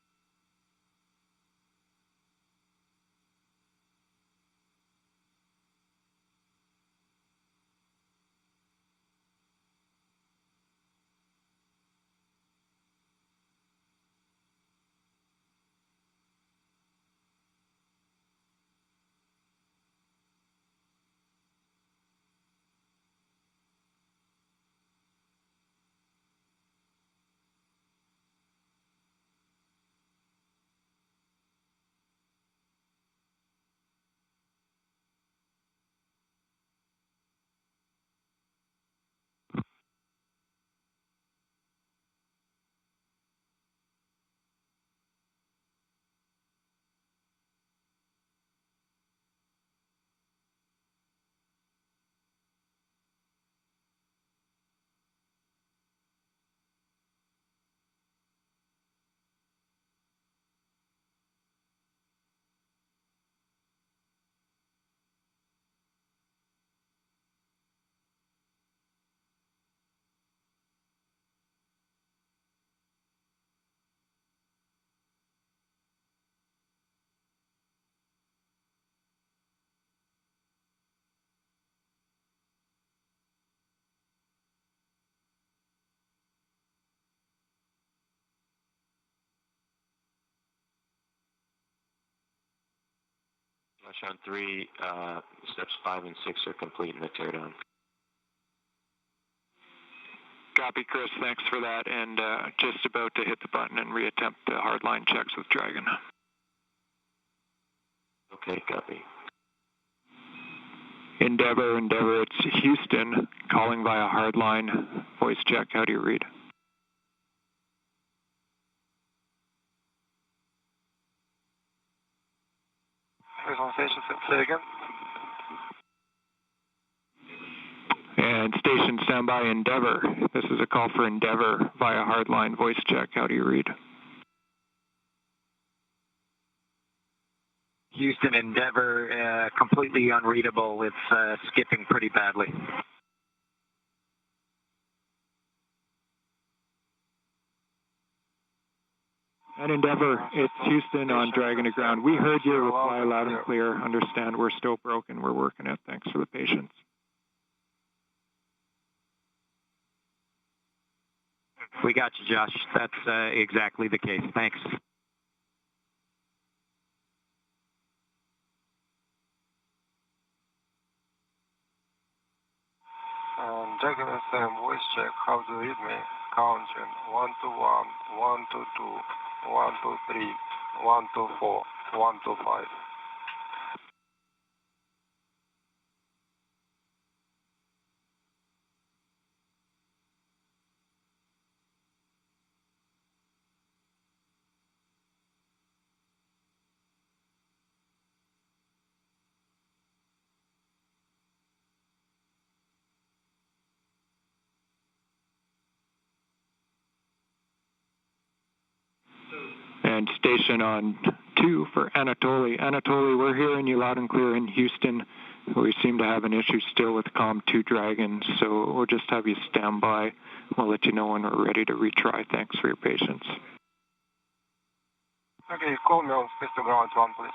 On 3, steps 5 and 6 are complete in the teardown. Copy, Chris. Thanks for that. And just about to hit the button and reattempt the hardline checks with Dragon. Okay, copy. Endeavor, it's Houston calling via hardline voice check. How do you read? On station, say again. And station standby Endeavor. This is a call for Endeavor via hardline voice check. How do you read? Houston Endeavor, completely unreadable. It's skipping pretty badly. And Endeavor, it's Houston on Dragon to ground. We heard your reply loud and clear. Understand we're still broken. We're working it. Thanks for the patience. We got you, Josh. That's exactly the case. Thanks. Dragon FM voice check. How do you read me? countdown. 121, 122, 123, 124, 125. And station on 2 for Anatoly. Anatoly, we're hearing you loud and clear in Houston. We seem to have an issue still with COM2 Dragon, so we'll just have you stand by. We'll let you know when we're ready to retry. Thanks for your patience. Okay, call me on space to ground 1, please.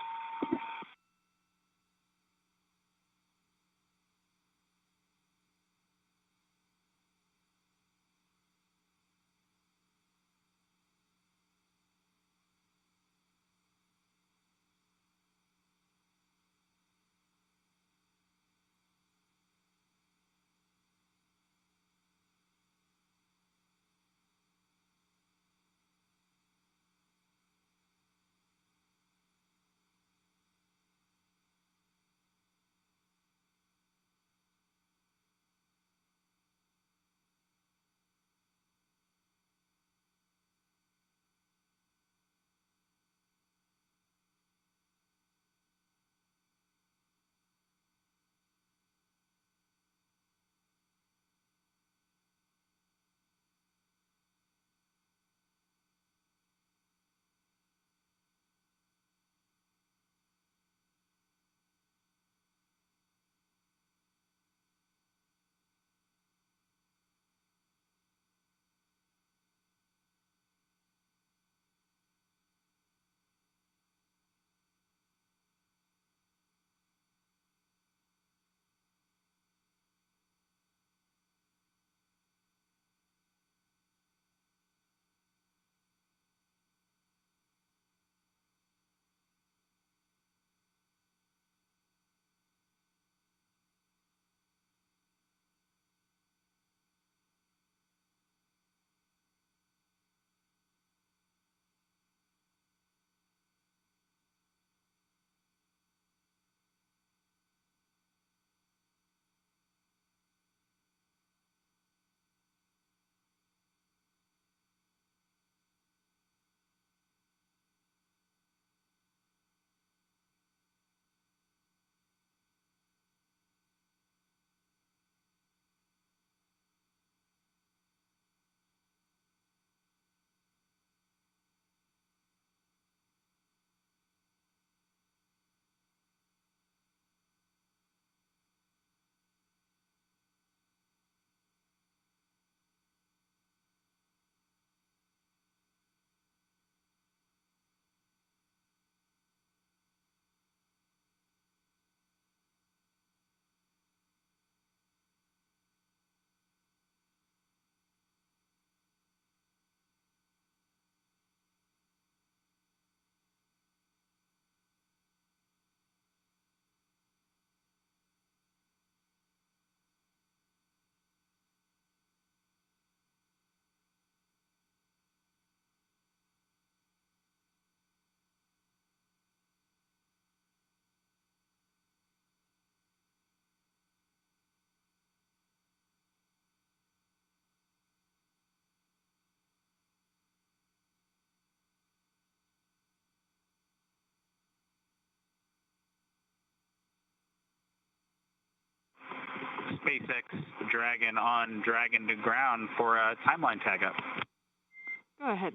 SpaceX Dragon on Dragon to ground for a timeline tag up. Go ahead.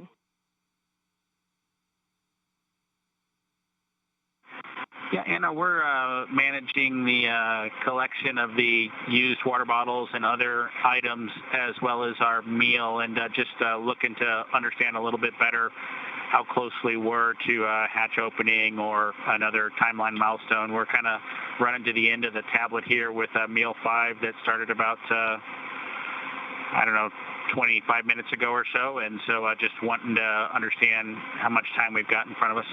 Yeah, Anna, we're managing the collection of the used water bottles and other items as well as our meal, and just looking to understand a little bit better how closely we're to hatch opening or another timeline milestone. We're kind of running to the end of the tablet here with meal 5 that started about, 25 minutes ago or so, and so just wanting to understand how much time we've got in front of us.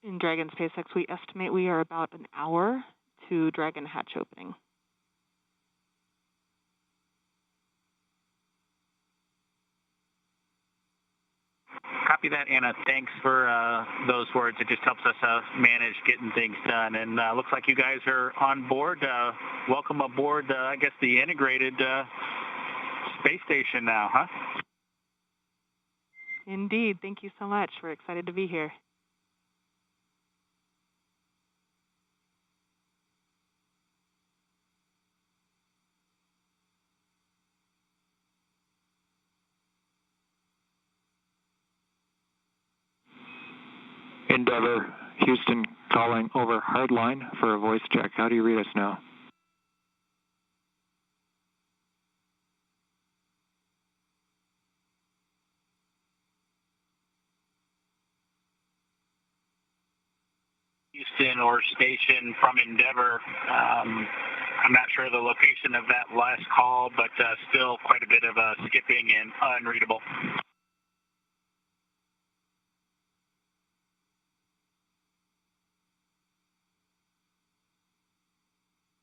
In Dragon SpaceX, we estimate we are about an hour to Dragon hatch opening. Copy that, Anna. Thanks for those words. It just helps us manage getting things done. And looks like you guys are on board. Welcome aboard, I guess, the integrated space station now, huh? Indeed. Thank you so much. We're excited to be here. Endeavor, Houston calling over hardline for a voice check. How do you read us now? Houston or station from Endeavor. I'm not sure the location of that last call, but still quite a bit of skipping and unreadable.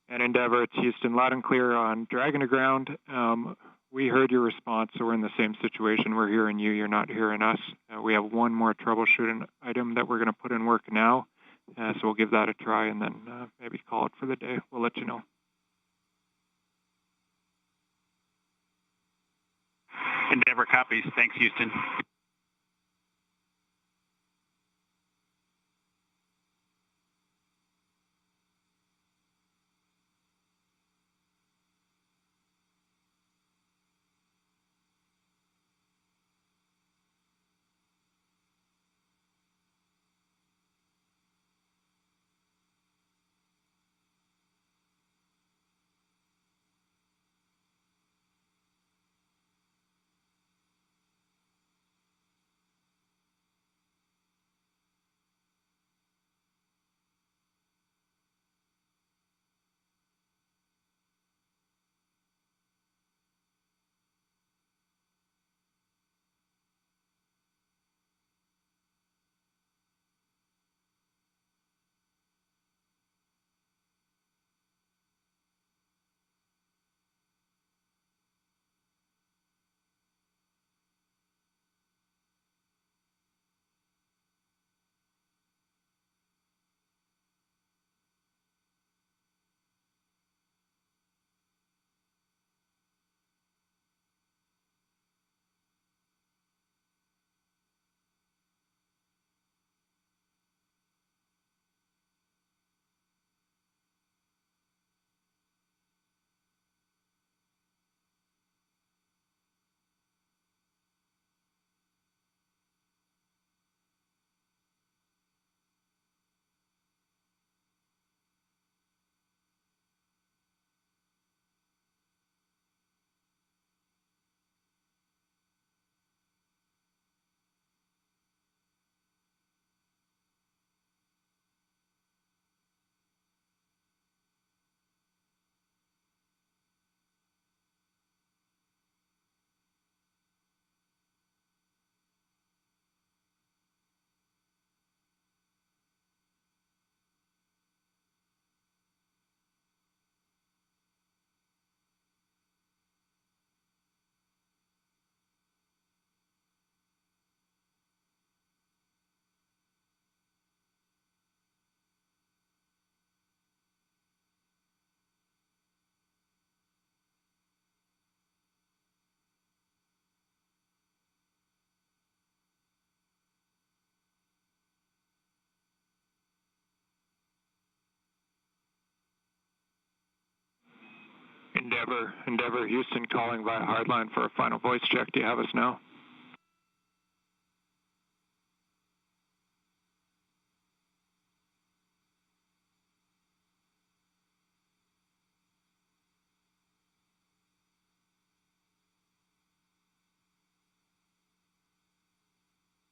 And Endeavor, it's Houston, loud and clear on Dragon to ground. We heard your response, so we're in the same situation. We're hearing you, you're not hearing us. We have one more troubleshooting item that we're going to put in work now, so we'll give that a try and then maybe call it for the day. We'll let you know. Endeavor copies. Thanks, Houston. Endeavor, Houston calling via hardline for a final voice check. Do you have us now?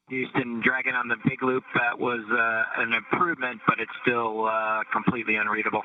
Houston, Dragon on the big loop. That was an improvement, but it's still completely unreadable.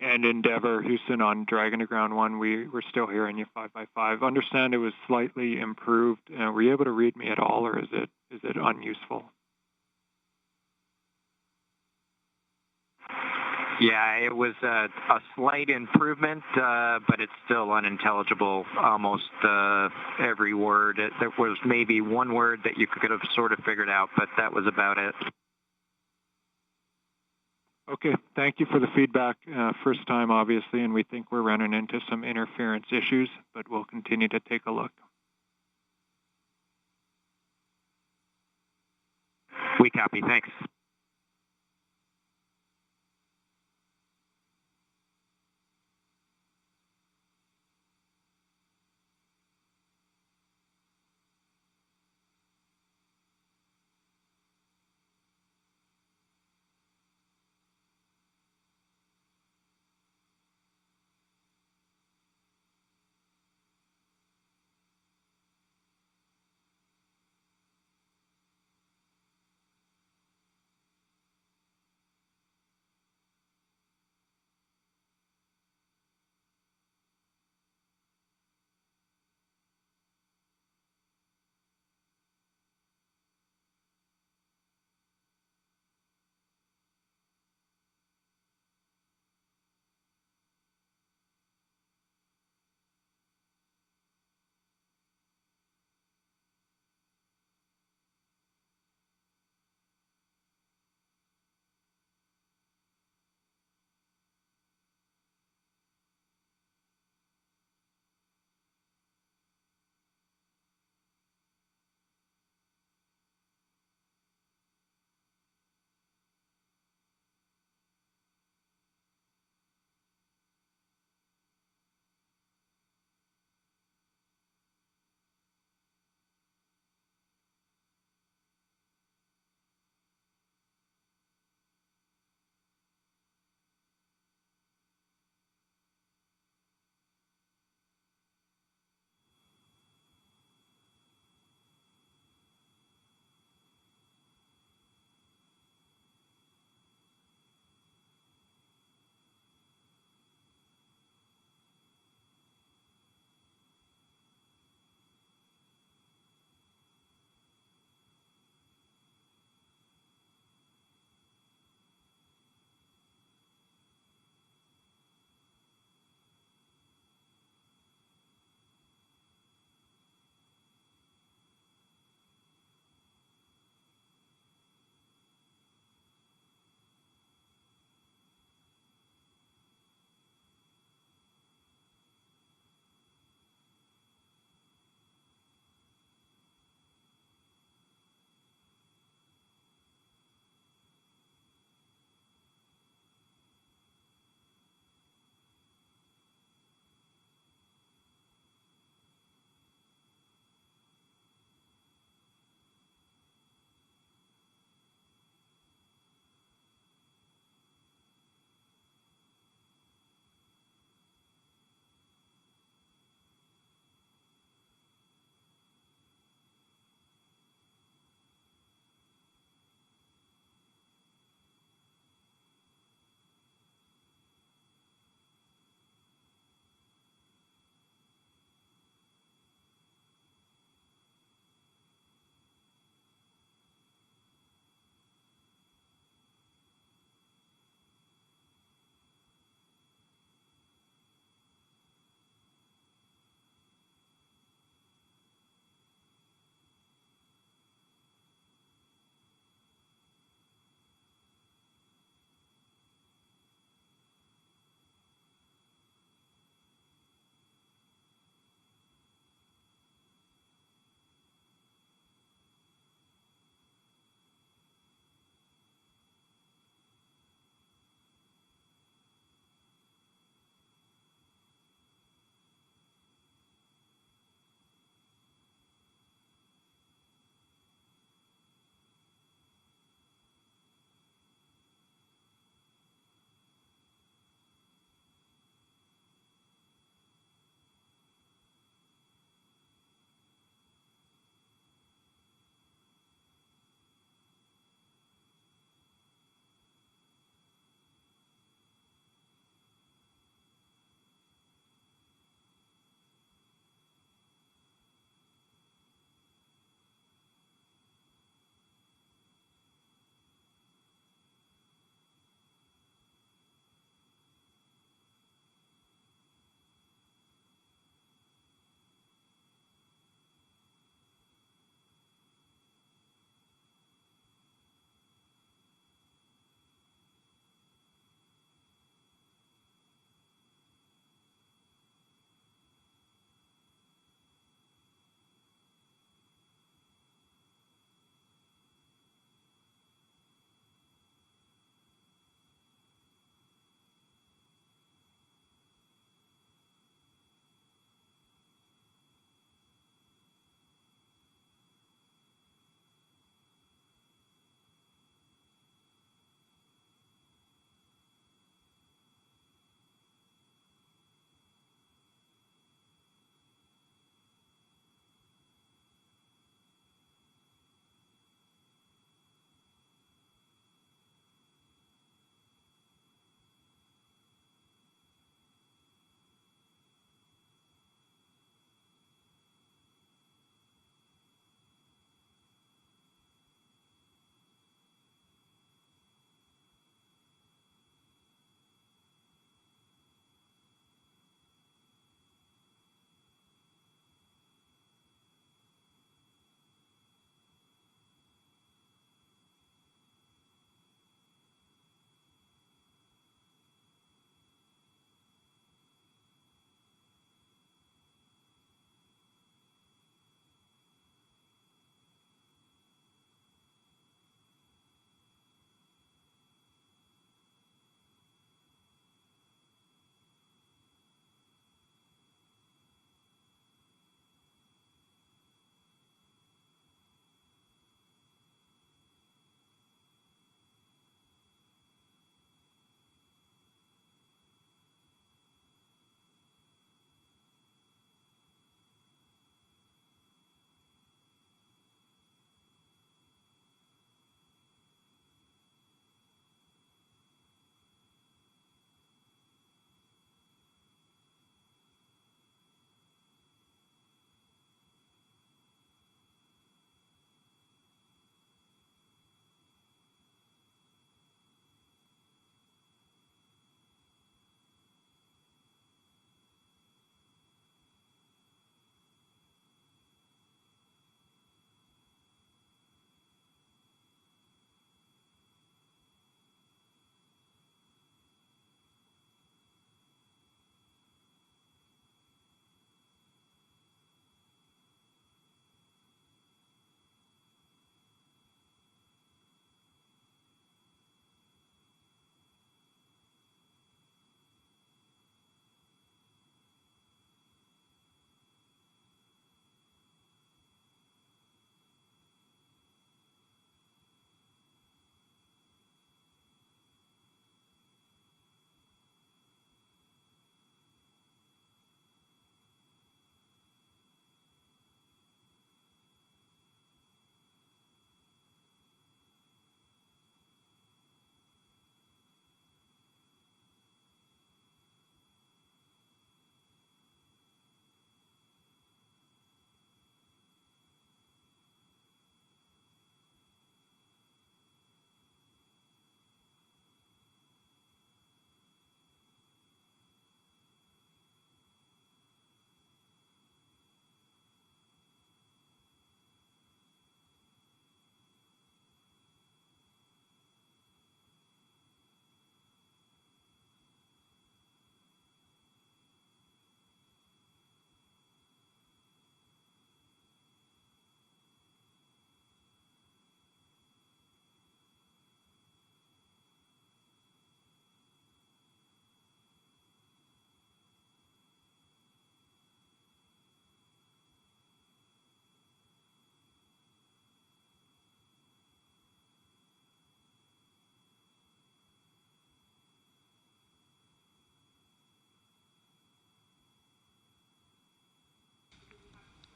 and Endeavor, Houston on Dragon to Ground 1, we're still hearing you 5x5. Understand it was slightly improved. Were you able to read me at all, or is it unuseful? Yeah, it was a slight improvement, but it's still unintelligible, almost every word. There was maybe one word that you could have sort of figured out, but that was about it. Okay, thank you for the feedback. First time, obviously, and we think we're running into some interference issues, but we'll continue to take a look. We copy, thanks.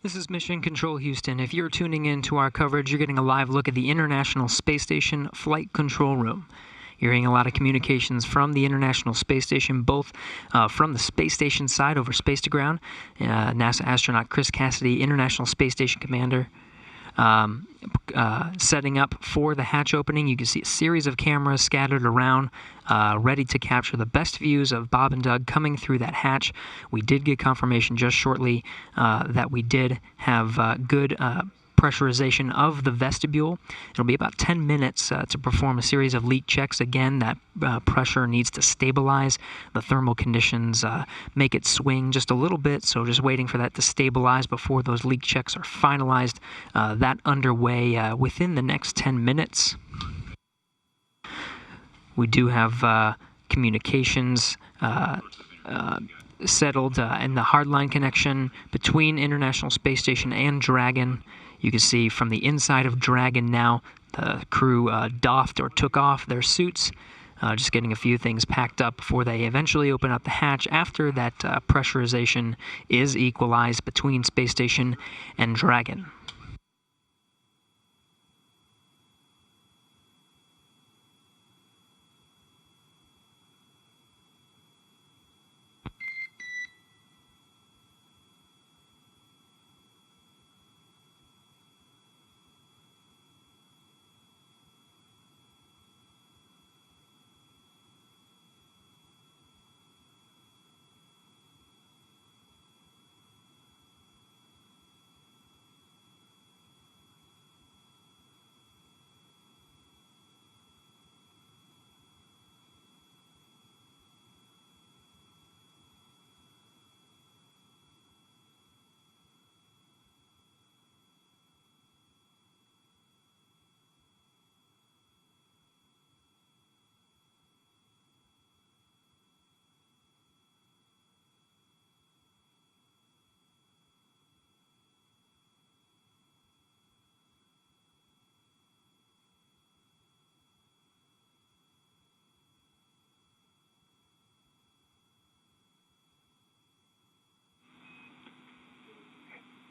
This is Mission Control Houston. If you're tuning in to our coverage, you're getting a live look at the International Space Station Flight Control Room. You're hearing a lot of communications from the International Space Station, both from the space station side over space to ground. NASA astronaut Chris Cassidy, International Space Station Commander, setting up for the hatch opening. You can see a series of cameras scattered around, ready to capture the best views of Bob and Doug coming through that hatch. We did get confirmation just shortly that we did have good pressurization of the vestibule. It'll be about 10 minutes to perform a series of leak checks. Again, that pressure needs to stabilize. The thermal conditions make it swing just a little bit, so just waiting for that to stabilize before those leak checks are finalized. That underway within the next 10 minutes. We do have communications settled in the hardline connection between International Space Station and Dragon. You can see from the inside of Dragon now, the crew doffed or took off their suits, just getting a few things packed up before they eventually open up the hatch after that pressurization is equalized between Space Station and Dragon.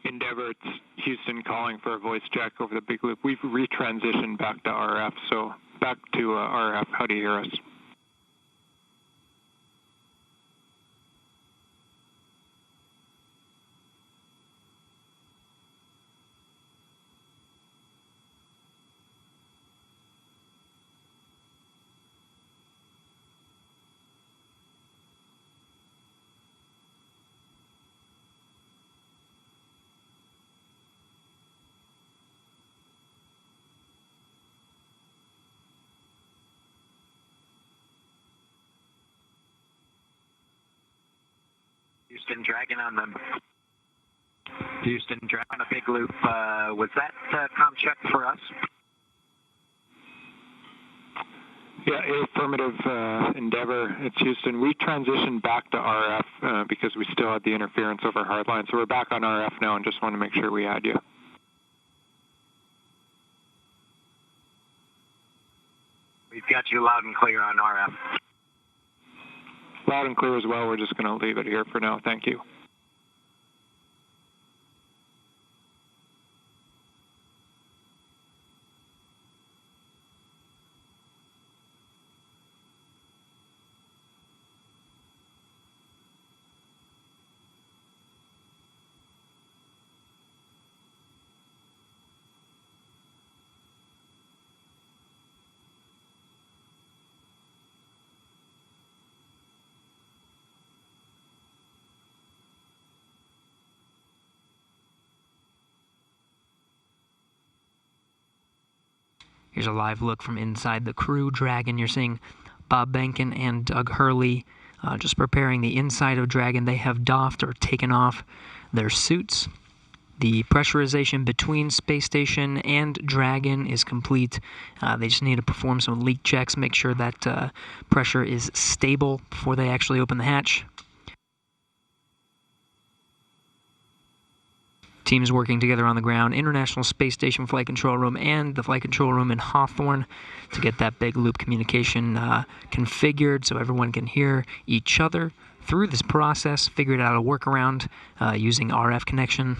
Endeavor, it's Houston calling for a voice check over the big loop. We've retransitioned back to RF, so back to RF. How do you hear us? Houston Dragon on the Houston Dragon on a big loop. Was that comm check for us? Yeah, affirmative, Endeavor. It's Houston. We transitioned back to RF because we still had the interference over hardline. So we're back on RF now and just want to make sure we had you. We've got you loud and clear on RF. Loud and clear as well. We're just going to leave it here for now. Thank you. Here's a live look from inside the Crew Dragon. You're seeing Bob Behnken and Doug Hurley just preparing the inside of Dragon. They have doffed or taken off their suits. The pressurization between Space Station and Dragon is complete. They just need to perform some leak checks, make sure that pressure is stable before they actually open the hatch. Teams working together on the ground, International Space Station Flight Control Room and the Flight Control Room in Hawthorne to get that big loop communication configured so everyone can hear each other through this process, figured out a workaround using RF connection.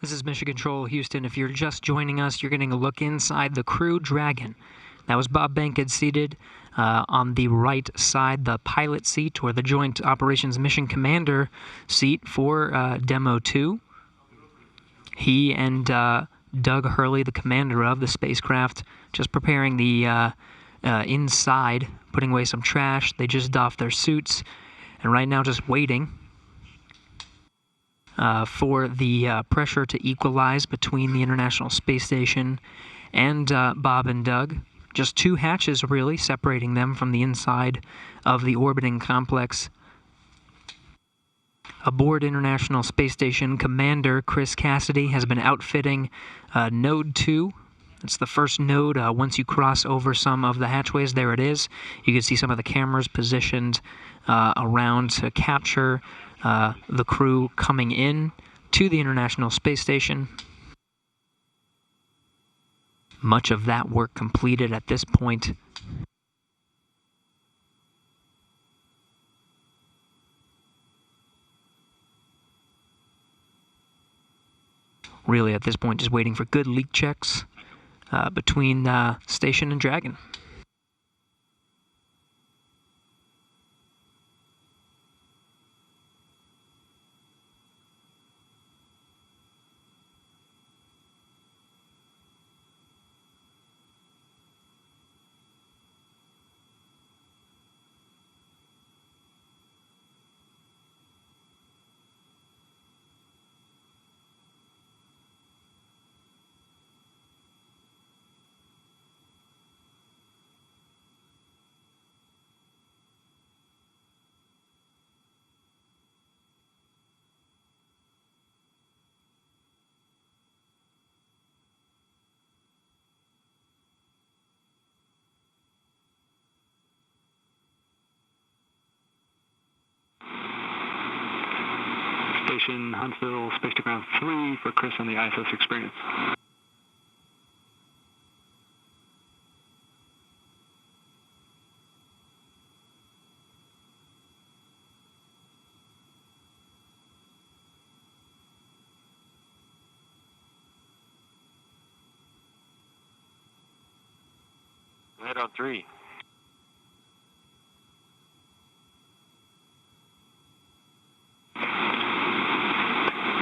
This is Mission Control Houston. If you're just joining us, you're getting a look inside the Crew Dragon. That was Bob Bankhead seated on the right side, the pilot seat, or the Joint Operations Mission Commander seat for Demo 2. He and Doug Hurley, the commander of the spacecraft, just preparing the inside, putting away some trash. They just doffed their suits, and right now just waiting for the pressure to equalize between the International Space Station and Bob and Doug. Just two hatches, really, separating them from the inside of the orbiting complex. Aboard International Space Station, Commander Chris Cassidy has been outfitting Node 2. It's the first node. Once you cross over some of the hatchways, there it is. You can see some of the cameras positioned around to capture the crew coming in to the International Space Station. Much of that work completed at this point. Really, at this point, just waiting for good leak checks between Station and Dragon. Station Huntsville, Space to Ground 3 for Chris on the ISS experience. Head on 3.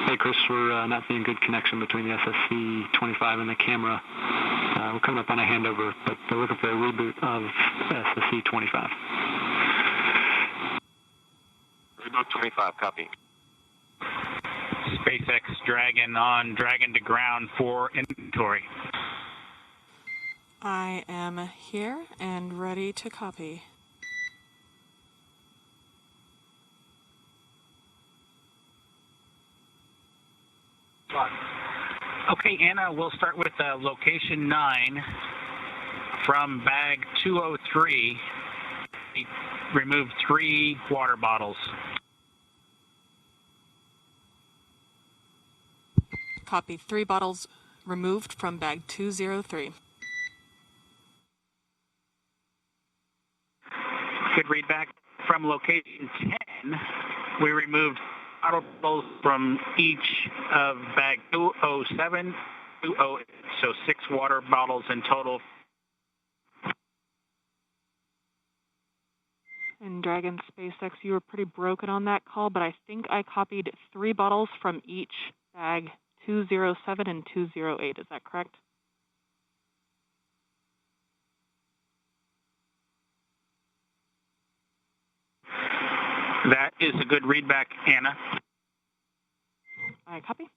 Hey Chris, we're not seeing good connection between the SSC-25 and the camera. We're coming up on a handover, but they're looking for a reboot of SSC-25. Reboot 25, copy. SpaceX Dragon on Dragon to ground for inventory. I am here and ready to copy. Okay, Anna, we'll start with location 9 from bag 203. We removed 3 water bottles. Copy. 3 bottles removed from bag 203. Good readback. From location 10, we removed bottles from each of bag 207, 208, so 6 water bottles in total. And Dragon SpaceX, you were pretty broken on that call, but I think I copied 3 bottles from each bag 207 and 208. Is that correct? That is a good readback, Anna. I copy.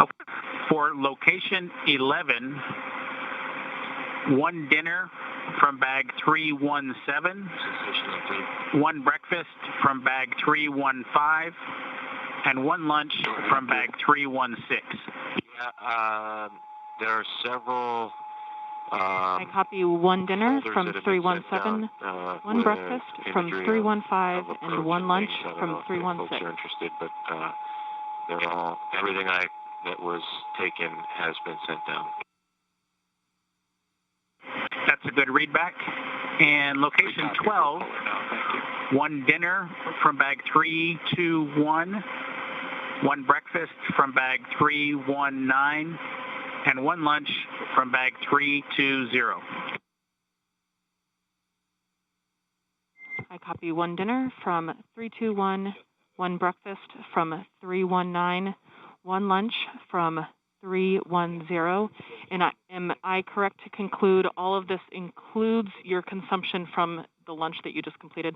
Okay. For location 11, 1 dinner from bag 317, 1 breakfast from bag 315, and 1 lunch from bag 316. Yeah, there are several... I copy 1 dinner from 317, 1 breakfast from 315, and 1 lunch from 316. Folks are interested, but they're all everything that was taken has been sent down. That's a good readback. And location 12, one dinner from bag 321, one breakfast from bag 319, and one lunch from bag 320. I copy one dinner from 321, one breakfast from 319, one lunch from 310. And am I correct to conclude all of this includes your consumption from the lunch that you just completed?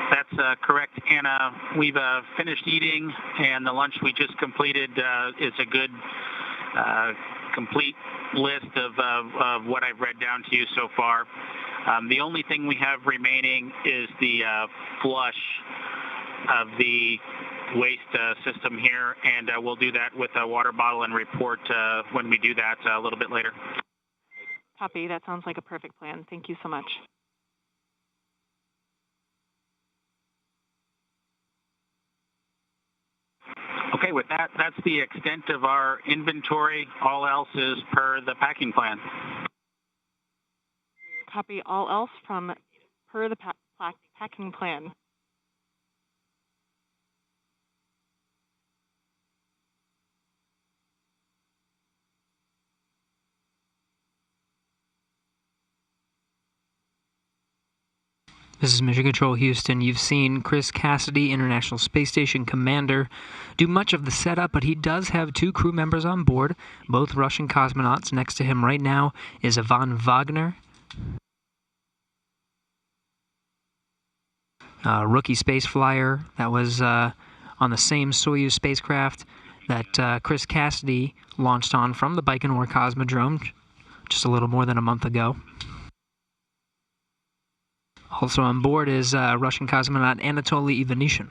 That's correct, Anna. We've finished eating, and the lunch we just completed is a good, complete list of what I've read down to you so far. The only thing we have remaining is the flush of the waste system here, and we'll do that with a water bottle and report when we do that a little bit later. Copy. That sounds like a perfect plan. Thank you so much. Okay, with that, that's the extent of our inventory. All else is per the packing plan. Copy all else from per the packing plan. This is Mission Control Houston. You've seen Chris Cassidy, International Space Station Commander, do much of the setup, but he does have two crew members on board, both Russian cosmonauts. Next to him right now is Ivan Wagner, rookie space flyer that was on the same Soyuz spacecraft that Chris Cassidy launched on from the Baikonur Cosmodrome just a little more than a month ago. Also on board is Russian cosmonaut Anatoly Ivanishin.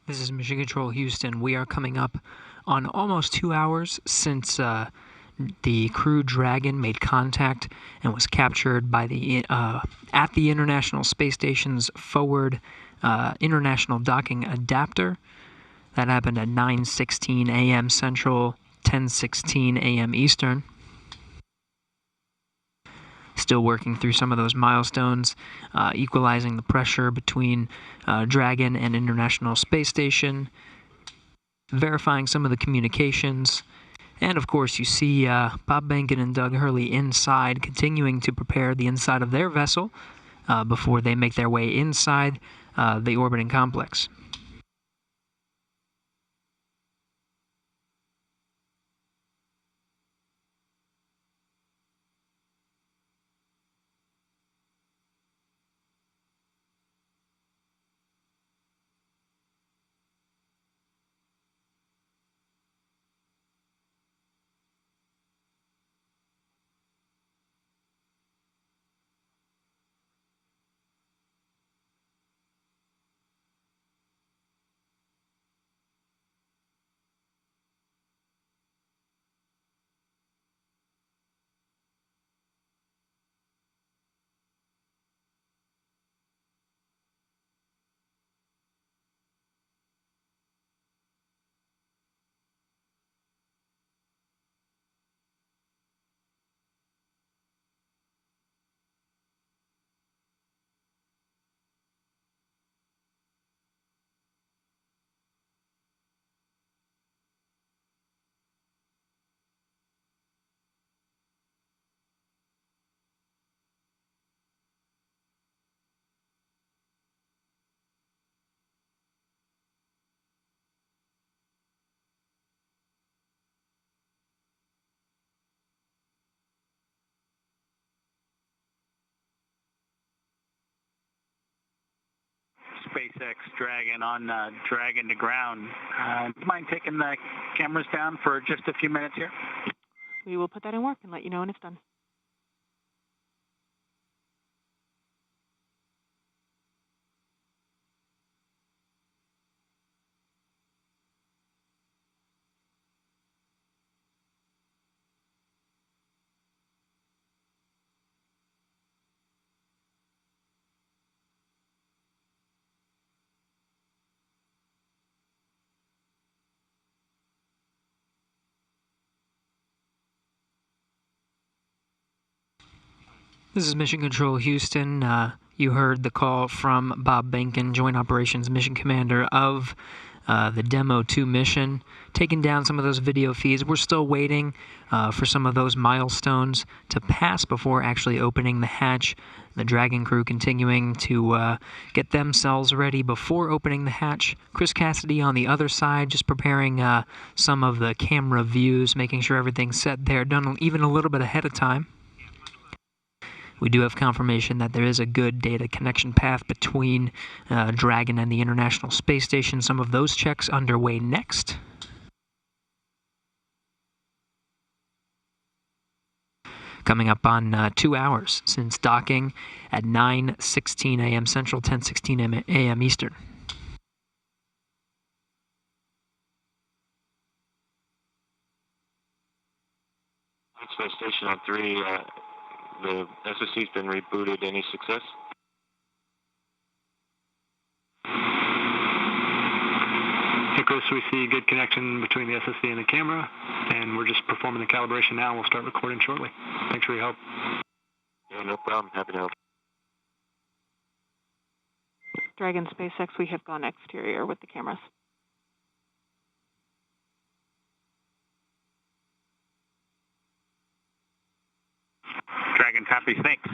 This is Mission Control Houston. We are coming up on almost 2 hours since the Crew Dragon made contact and was captured by at the International Space Station's forward international docking adapter. That happened at 9:16 a.m. Central, 10:16 a.m. Eastern. Still working through some of those milestones, equalizing the pressure between Dragon and International Space Station, verifying some of the communications, and of course you see Bob Behnken and Doug Hurley inside, continuing to prepare the inside of their vessel before they make their way inside the orbiting complex. SpaceX Dragon on Dragon to ground. Do you mind taking the cameras down for just a few minutes here? We will put that in work and let you know when it's done. This is Mission Control Houston. You heard the call from Bob Behnken, Joint Operations Mission Commander of the Demo 2 mission, taking down some of those video feeds. We're still waiting for some of those milestones to pass before actually opening the hatch. The Dragon crew continuing to get themselves ready before opening the hatch. Chris Cassidy on the other side, just preparing some of the camera views, making sure everything's set there, done even a little bit ahead of time. We do have confirmation that there is a good data connection path between Dragon and the International Space Station. Some of those checks underway next. Coming up on 2 hours since docking at 9:16 a.m. Central, 10:16 a.m. Eastern. Space Station on 3. The SSC's been rebooted. Any success? Hey Chris, we see good connection between the SSC and the camera, and we're just performing the calibration now. We'll start recording shortly. Thanks for your help. Yeah, no problem. Happy to help. Dragon SpaceX, we have gone exterior with the cameras. Dragon copy, thanks.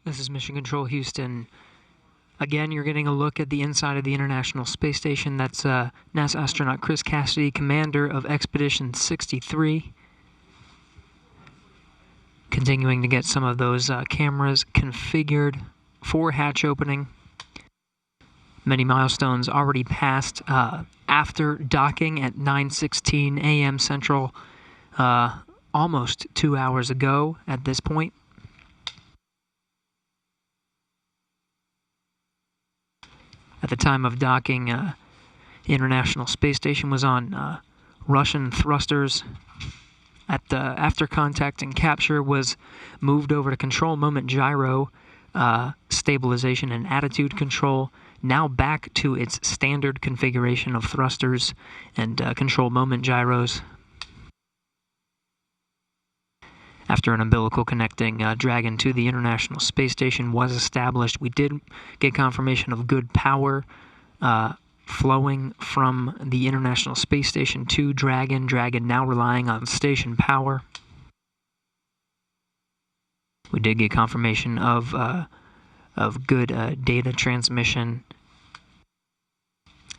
This is Mission Control Houston. Again, you're getting a look at the inside of the International Space Station. That's NASA astronaut Chris Cassidy, commander of Expedition 63. Continuing to get some of those cameras configured for hatch opening. Many milestones already passed after docking at 9:16 a.m. Central, almost 2 hours ago at this point. At the time of docking, the International Space Station was on Russian thrusters. After contact and capture, was moved over to control moment gyro, stabilization and attitude control. Now back to its standard configuration of thrusters and control moment gyros. After an umbilical connecting Dragon to the International Space Station was established, we did get confirmation of good power flowing from the International Space Station to Dragon. Dragon now relying on station power. We did get confirmation of good data transmission.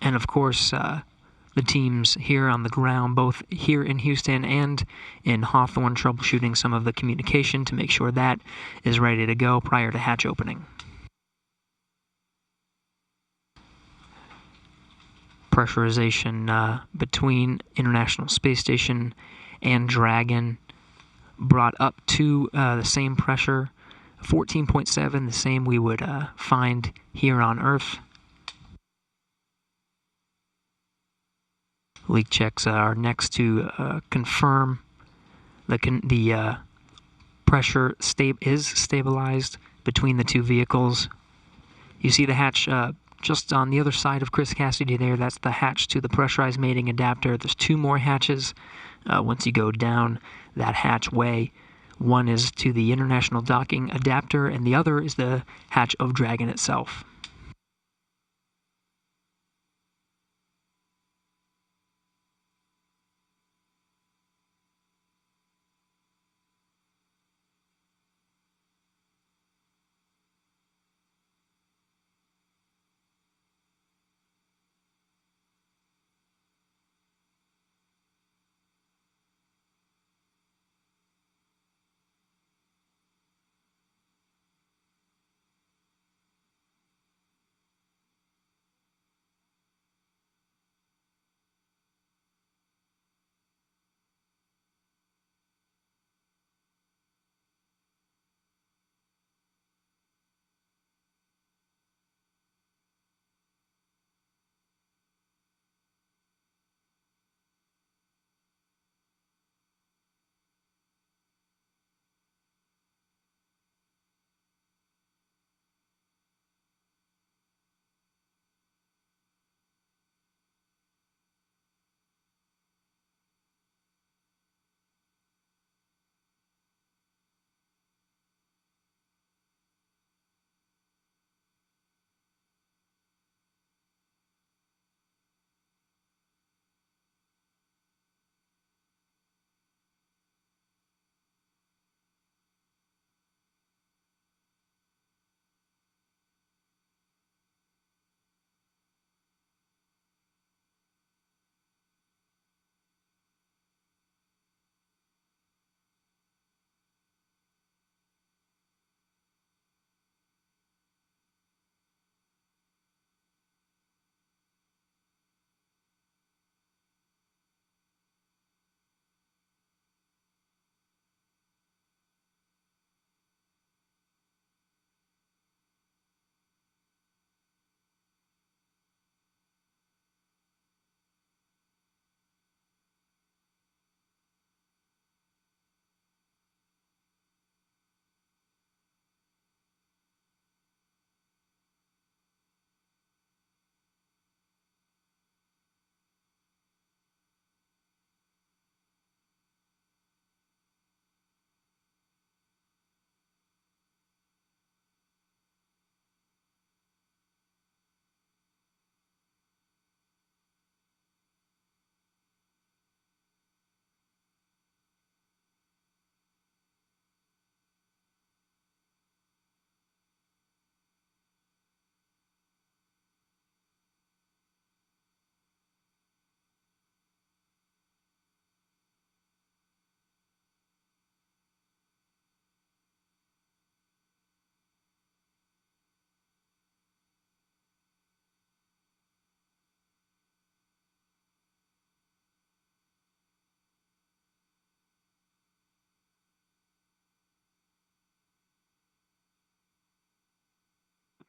And of course, the teams here on the ground, both here in Houston and in Hawthorne, troubleshooting some of the communication to make sure that is ready to go prior to hatch opening. Pressurization between International Space Station and Dragon brought up to the same pressure, 14.7, the same we would find here on Earth. Leak checks are next to confirm the pressure is stabilized between the two vehicles. You see the hatch just on the other side of Chris Cassidy there. That's the hatch to the pressurized mating adapter. There's two more hatches once you go down that hatchway. One is to the international docking adapter, and the other is the hatch of Dragon itself.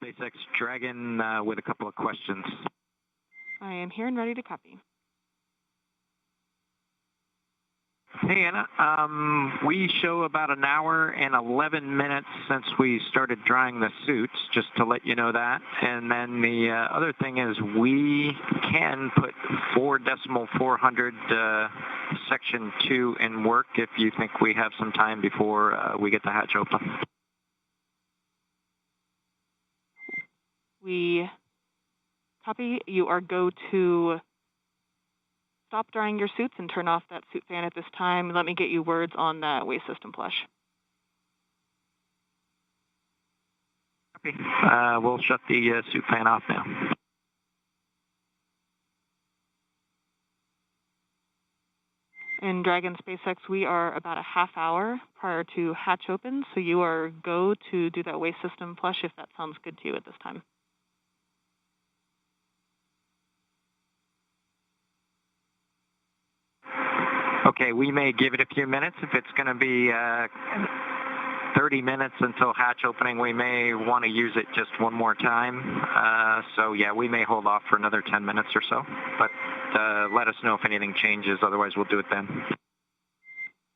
SpaceX Dragon with a couple of questions. I am here and ready to copy. Hey, Anna. We show about an hour and 11 minutes since we started drying the suits, just to let you know that. And then the other thing is we can put 4.400 section 2 in work if you think we have some time before we get the hatch open. We copy. You are go to stop drying your suits and turn off that suit fan at this time. Let me get you words on the waste system flush. Copy. We'll shut the suit fan off now. In Dragon SpaceX, we are about a half hour prior to hatch open, so you are go to do that waste system flush if that sounds good to you at this time. Okay, we may give it a few minutes. If it's going to be 30 minutes until hatch opening, we may want to use it just one more time. So yeah, we may hold off for another 10 minutes or so. But let us know if anything changes. Otherwise, we'll do it then.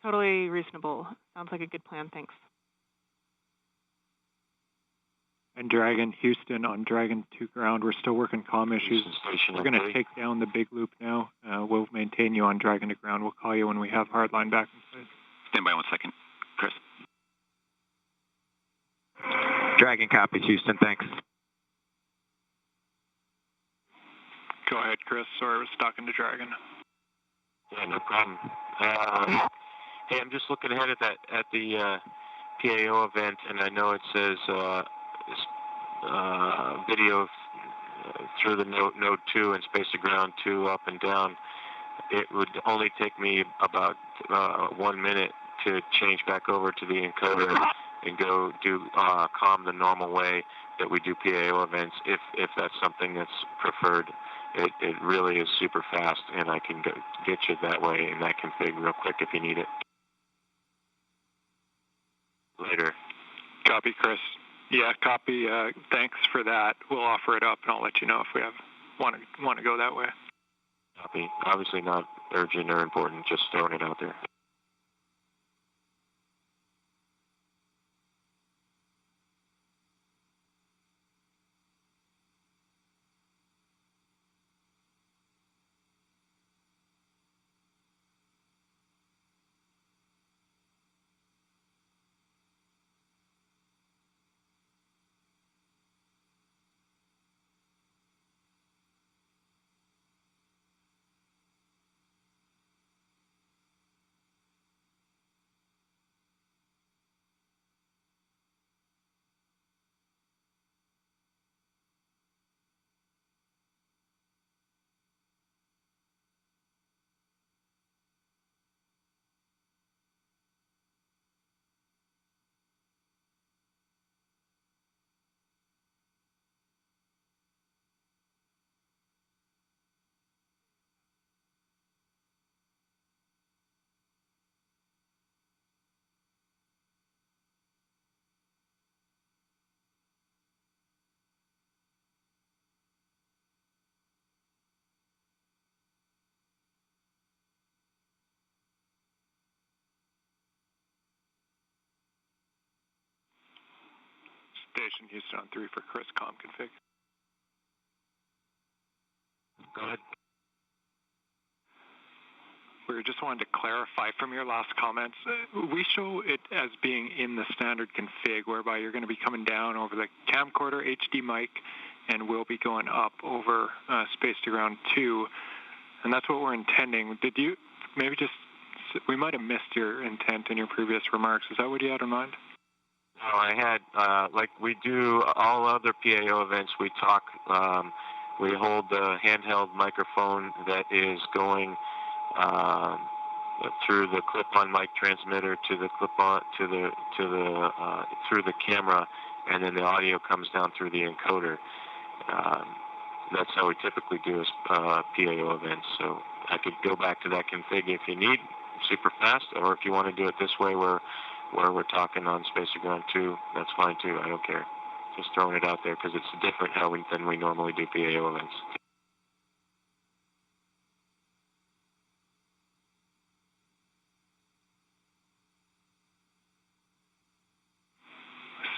Totally reasonable. Sounds like a good plan. Thanks. And Dragon Houston on Dragon 2 ground. We're still working comm issues. We're going to take down the big loop now. We'll maintain you on Dragon to ground. We'll call you when we have hardline back in place. Stand by 1 second. Chris. Dragon copies, Houston. Thanks. Go ahead, Chris. Sorry, I was talking to Dragon. Yeah, no problem. Hey, I'm just looking ahead at the PAO event, and I know it says video through the node 2 and space to ground 2 up and down. It would only take me about 1 minute to change back over to the encoder and go do comm the normal way that we do PAO events, if that's something that's preferred. It really is super fast, and I can get you that way in that config real quick if you need it. Later. Copy, Chris. Yeah, copy. Thanks for that. We'll offer it up, and I'll let you know if we want to go that way. Copy. Obviously not urgent or important, just throwing it out there. Station Houston on 3 for Chris comm config. Go ahead. We just wanted to clarify from your last comments. We show it as being in the standard config, whereby you're going to be coming down over the camcorder HD mic, and we'll be going up over space to ground 2, and that's what we're intending. Did you maybe just? We might have missed your intent in your previous remarks. Is that what you had in mind? No, I had, like we do all other PAO events, we talk, we hold the handheld microphone that is going through the clip-on mic transmitter to the clip-on, through the camera, and then the audio comes down through the encoder. That's how we typically do PAO events. So I could go back to that config if you need, super fast, or if you want to do it this way where we're talking on space to ground 2, that's fine too. I don't care. Just throwing it out there because it's different than we normally do PAO events.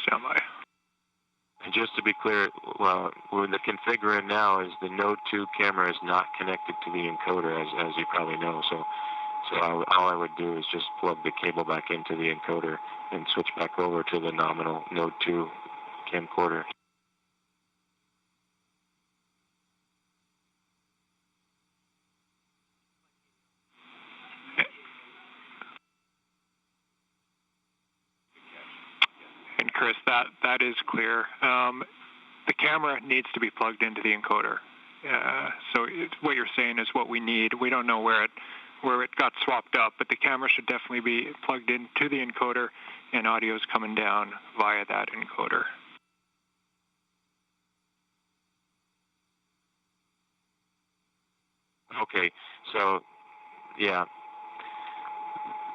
Standby. And just to be clear, well, the config we're in now is the Node 2 camera is not connected to the encoder, as you probably know. So all I would do is just plug the cable back into the encoder and switch back over to the nominal Node 2 camcorder. And Chris, that is clear. The camera needs to be plugged into the encoder. So what you're saying is what we need. We don't know where it got swapped up, but the camera should definitely be plugged into the encoder, and audio is coming down via that encoder. Okay, so yeah,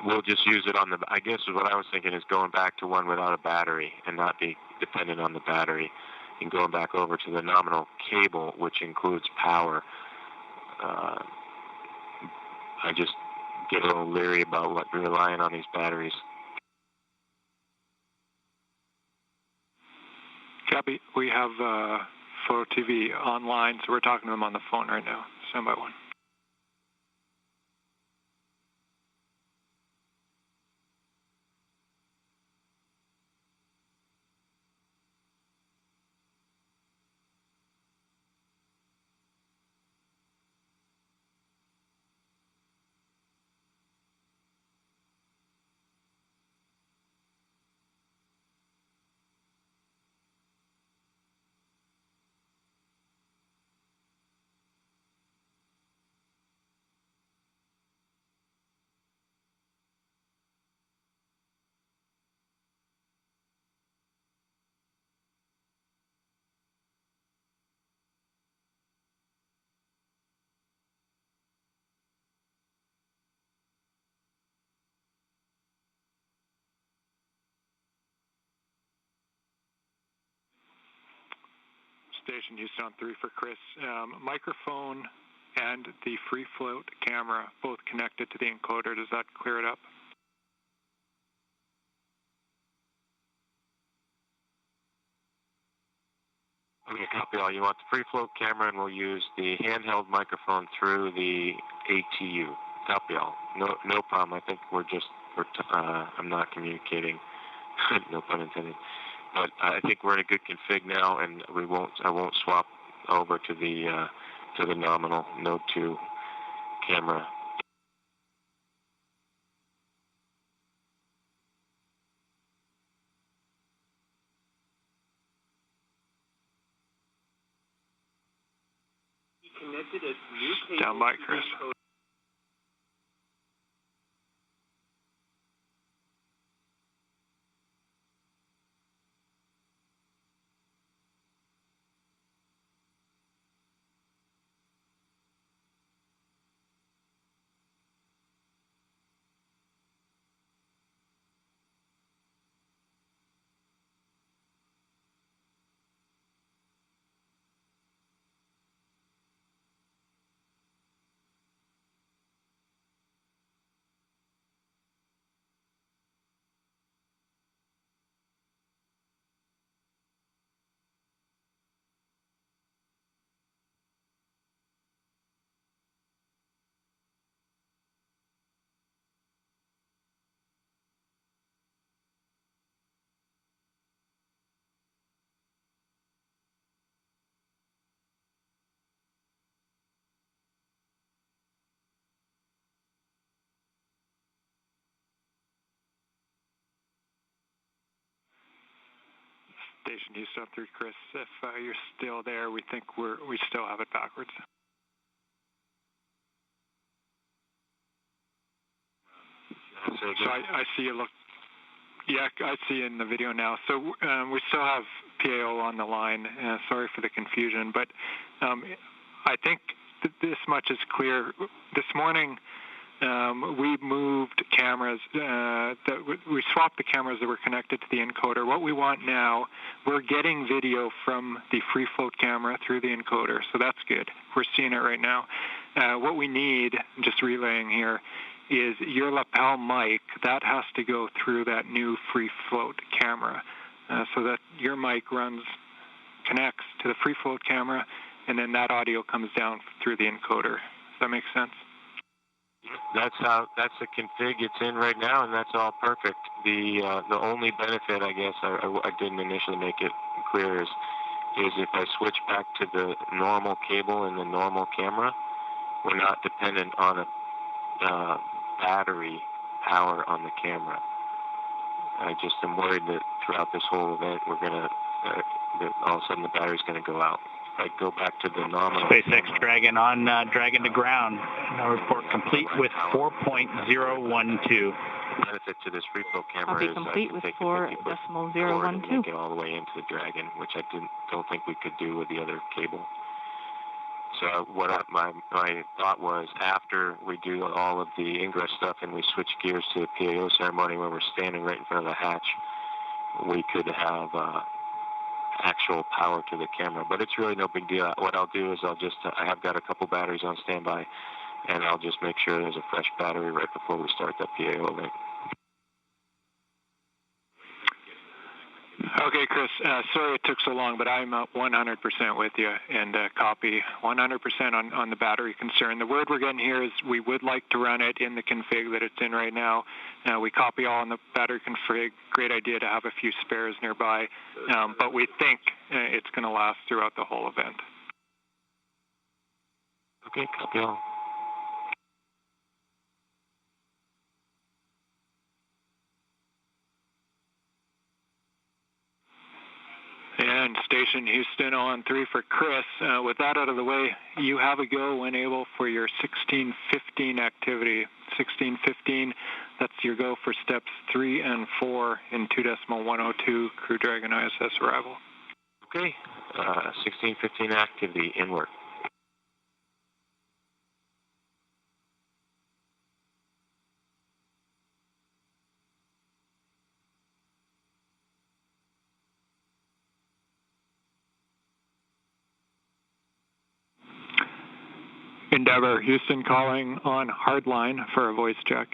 we'll just use it on the, I guess what I was thinking is going back to one without a battery and not be dependent on the battery, and going back over to the nominal cable, which includes power. I just get a little leery about relying on these batteries. Copy. We have Photo TV online, so we're talking to them on the phone right now. Standby one. Station Houston on 3 for Chris. Microphone and the free float camera both connected to the encoder. Does that clear it up? Okay, copy all. You want the free float camera, and we'll use the handheld microphone through the ATU. Copy all. No problem. I think I'm not communicating. No pun intended. But I think we're in a good config now, and I won't swap over to the nominal Node 2 camera. Down by Chris. Station Houston 3, Chris. If you're still there, we think we still have it backwards. So I see you look. Yeah, I see in the video now. So we still have PAO on the line. Sorry for the confusion, but I think this much is clear. This morning, we moved cameras, we swapped the cameras that were connected to the encoder. What we want now, we're getting video from the free float camera through the encoder, so that's good. We're seeing it right now. What we need, just relaying here, is your lapel mic. That has to go through that new free float camera, so that your mic connects to the free float camera, and then that audio comes down through the encoder. Does that make sense? That's the config it's in right now, and that's all perfect. The only benefit, I guess, I didn't initially make it clear is if I switch back to the normal cable and the normal camera, we're not dependent on a battery power on the camera. I just am worried that throughout this whole event, we're gonna that all of a sudden the battery's gonna go out. I go back to the nominal. SpaceX Dragon on Dragon to ground. Now report complete with 4.012. The benefit to this free flow camera Copy is complete with 4.012. Make it all the way into the Dragon, which I don't think we could do with the other cable. So my thought was, after we do all of the ingress stuff and we switch gears to the PAO ceremony when we're standing right in front of the hatch, we could have actual power to the camera. But it's really no big deal. What I'll do is I have got a couple batteries on standby, and I'll just make sure there's a fresh battery right before we start that PAO event. Okay, Chris, sorry it took so long, but I'm 100% with you, and copy 100% on the battery concern. The word we're getting here is we would like to run it in the config that it's in right now. We copy all on the battery config. Great idea to have a few spares nearby, but we think it's going to last throughout the whole event. Okay, copy all. And Station Houston on 3 for Chris. With that out of the way, you have a go when able for your 1615 activity. 1615, that's your go for steps 3 and 4 in 2.102 Crew Dragon ISS arrival. Okay, 1615 activity, in work. Endeavor, Houston calling on hardline for a voice check.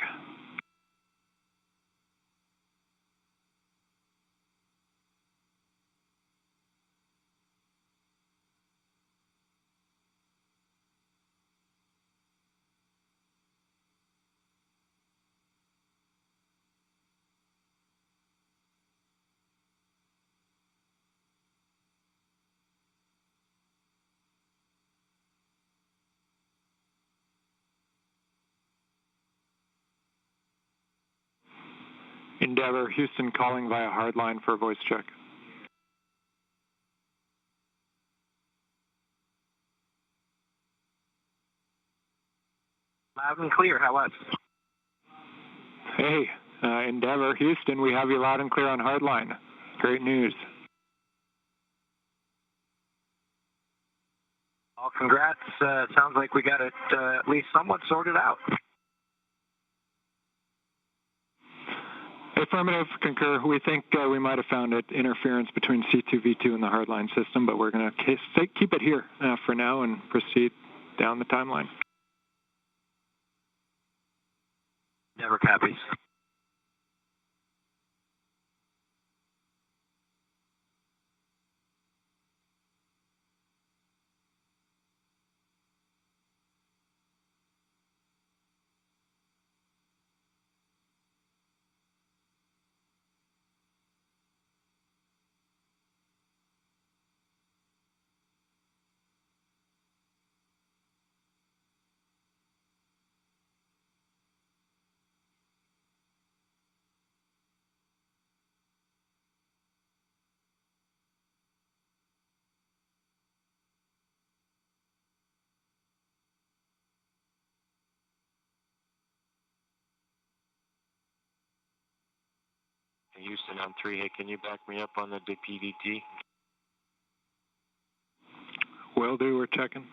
Endeavor, Houston calling via hardline for a voice check. Loud and clear, how was? Hey, Endeavor, Houston, we have you loud and clear on hardline. Great news. Well, congrats. Sounds like we got it at least somewhat sorted out. Affirmative, concur. We think we might have found it interference between C2V2 and the hardline system, but we're going to keep it here for now and proceed down the timeline. Never copies. Houston on 3, hey, can you back me up on the PDT? Will do, we're checking.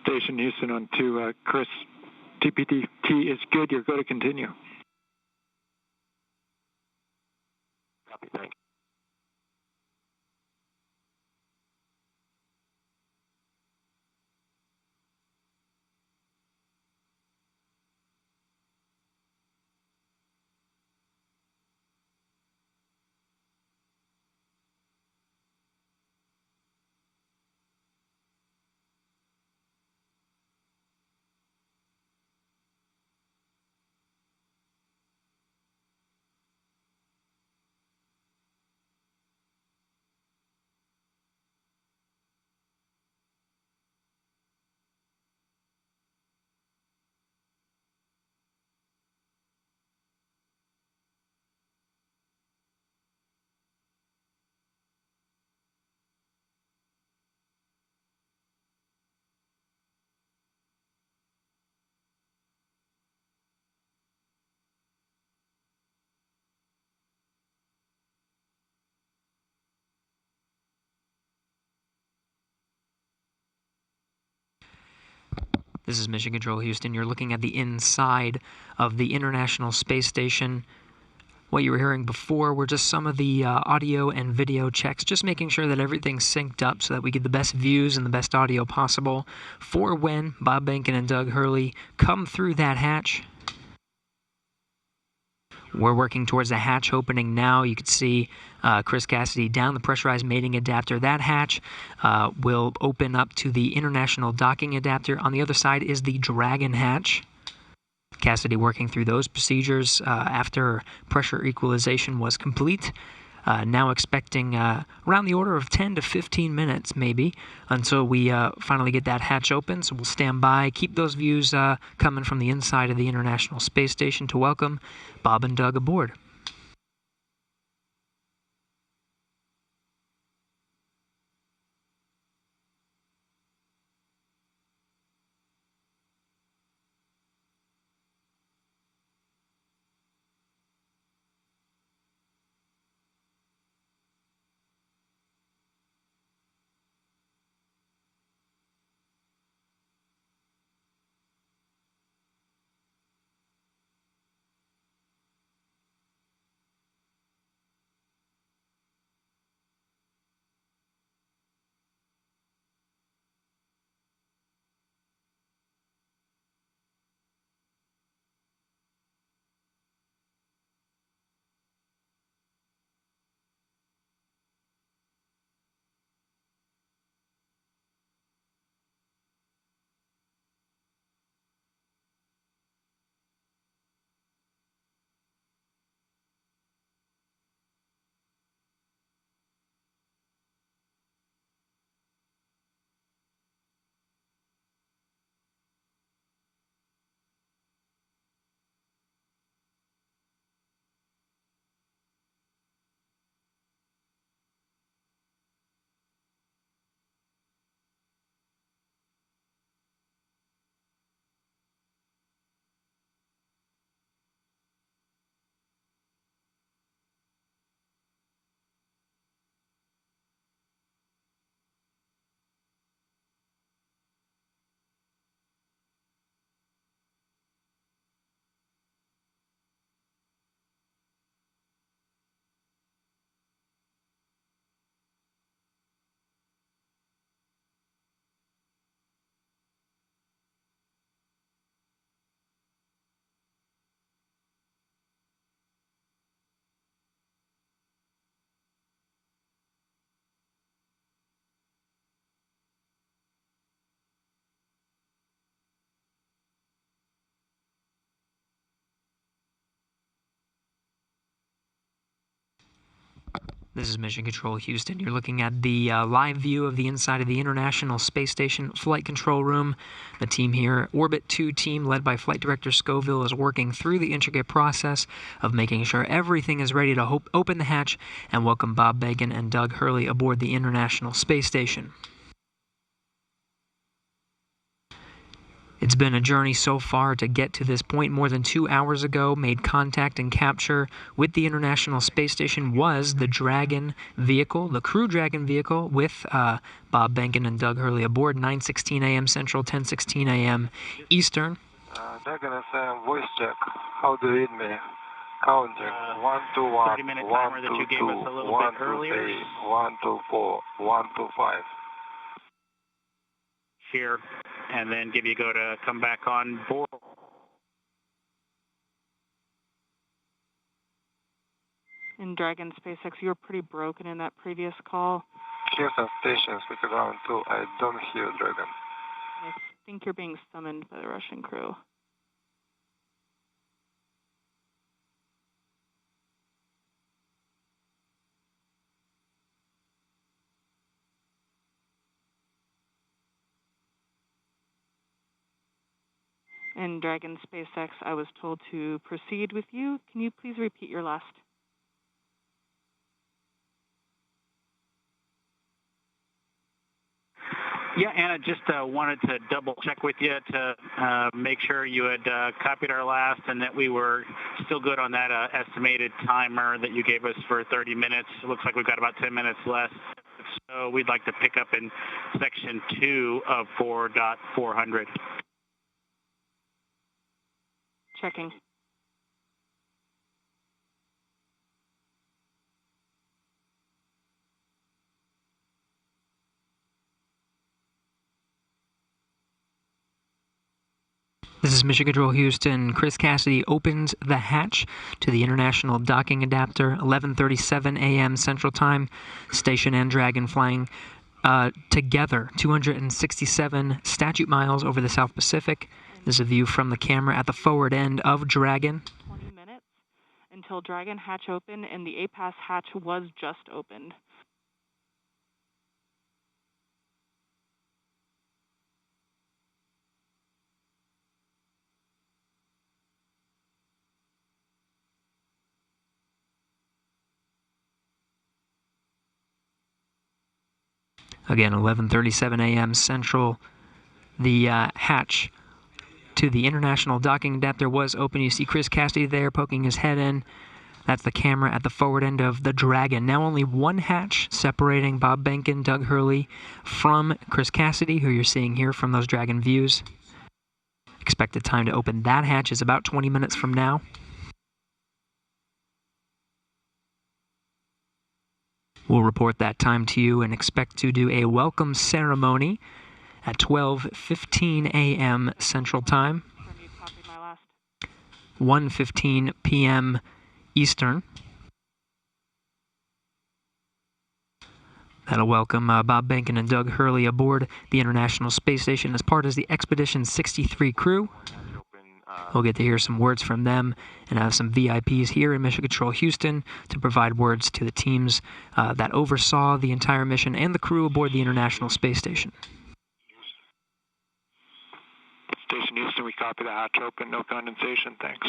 Station Houston on 2. Chris, TPT is good. You're good to continue. Copy, thanks. This is Mission Control Houston. You're looking at the inside of the International Space Station. What you were hearing before were just some of the audio and video checks, just making sure that everything's synced up so that we get the best views and the best audio possible for when Bob Behnken and Doug Hurley come through that hatch. We're working towards the hatch opening now. You can see Chris Cassidy down the pressurized mating adapter. That hatch will open up to the international docking adapter. On the other side is the Dragon hatch. Cassidy working through those procedures after pressure equalization was complete. Now expecting around the order of 10 to 15 minutes maybe until we finally get that hatch open. So we'll stand by, keep those views coming from the inside of the International Space Station to welcome Bob and Doug aboard. This is Mission Control Houston. You're looking at the live view of the inside of the International Space Station Flight Control Room. The team here, Orbit 2 team, led by Flight Director Scoville, is working through the intricate process of making sure everything is ready to open the hatch and welcome Bob Behnken and Doug Hurley aboard the International Space Station. It's been a journey so far to get to this point. More than 2 hours ago, made contact and capture with the International Space Station was the Dragon vehicle, the Crew Dragon vehicle, with Bob Behnken and Doug Hurley aboard, 9:16 a.m. Central, 10:16 a.m. Eastern. Dragon FM, voice check. How do you read me? Counting. 1, 2, 1, 30-minute 1, timer 2, that you gave 2, us a little 1, bit 2, earlier. 3, 1, 2, 4, 1, 2, 5. Here, and then give you go to come back on board. In Dragon SpaceX, you were pretty broken in that previous call. Houston stations with ground 2. I don't hear Dragon. I think you're being summoned by the Russian crew. In Dragon SpaceX, I was told to proceed with you. Can you please repeat your last? Yeah, Anna, just wanted to double check with you to make sure you had copied our last and that we were still good on that estimated timer that you gave us for 30 minutes. It looks like we've got about 10 minutes left. So we'd like to pick up in section 2 of 4.400. Checking. This is Mission Control Houston. Chris Cassidy opens the hatch to the International Docking Adapter, 11:37 a.m. Central Time. Station and Dragon flying together, 267 statute miles over the South Pacific. This is a view from the camera at the forward end of Dragon. 20 minutes until Dragon hatch opened, and the APAS hatch was just opened. Again, 11:37 a.m. Central. The hatch to the International Docking Adapter was open. You see Chris Cassidy there poking his head in. That's the camera at the forward end of the Dragon. Now only one hatch separating Bob Behnken, Doug Hurley from Chris Cassidy, who you're seeing here from those Dragon views. Expected time to open that hatch is about 20 minutes from now. We'll report that time to you and expect to do a welcome ceremony at 12:15 a.m. Central Time, 1:15 p.m. Eastern. That'll welcome Bob Behnken and Doug Hurley aboard the International Space Station as part of the Expedition 63 crew. We'll get to hear some words from them and have some VIPs here in Mission Control Houston to provide words to the teams that oversaw the entire mission and the crew aboard the International Space Station. Station Houston, we copy the hatch open, no condensation, thanks.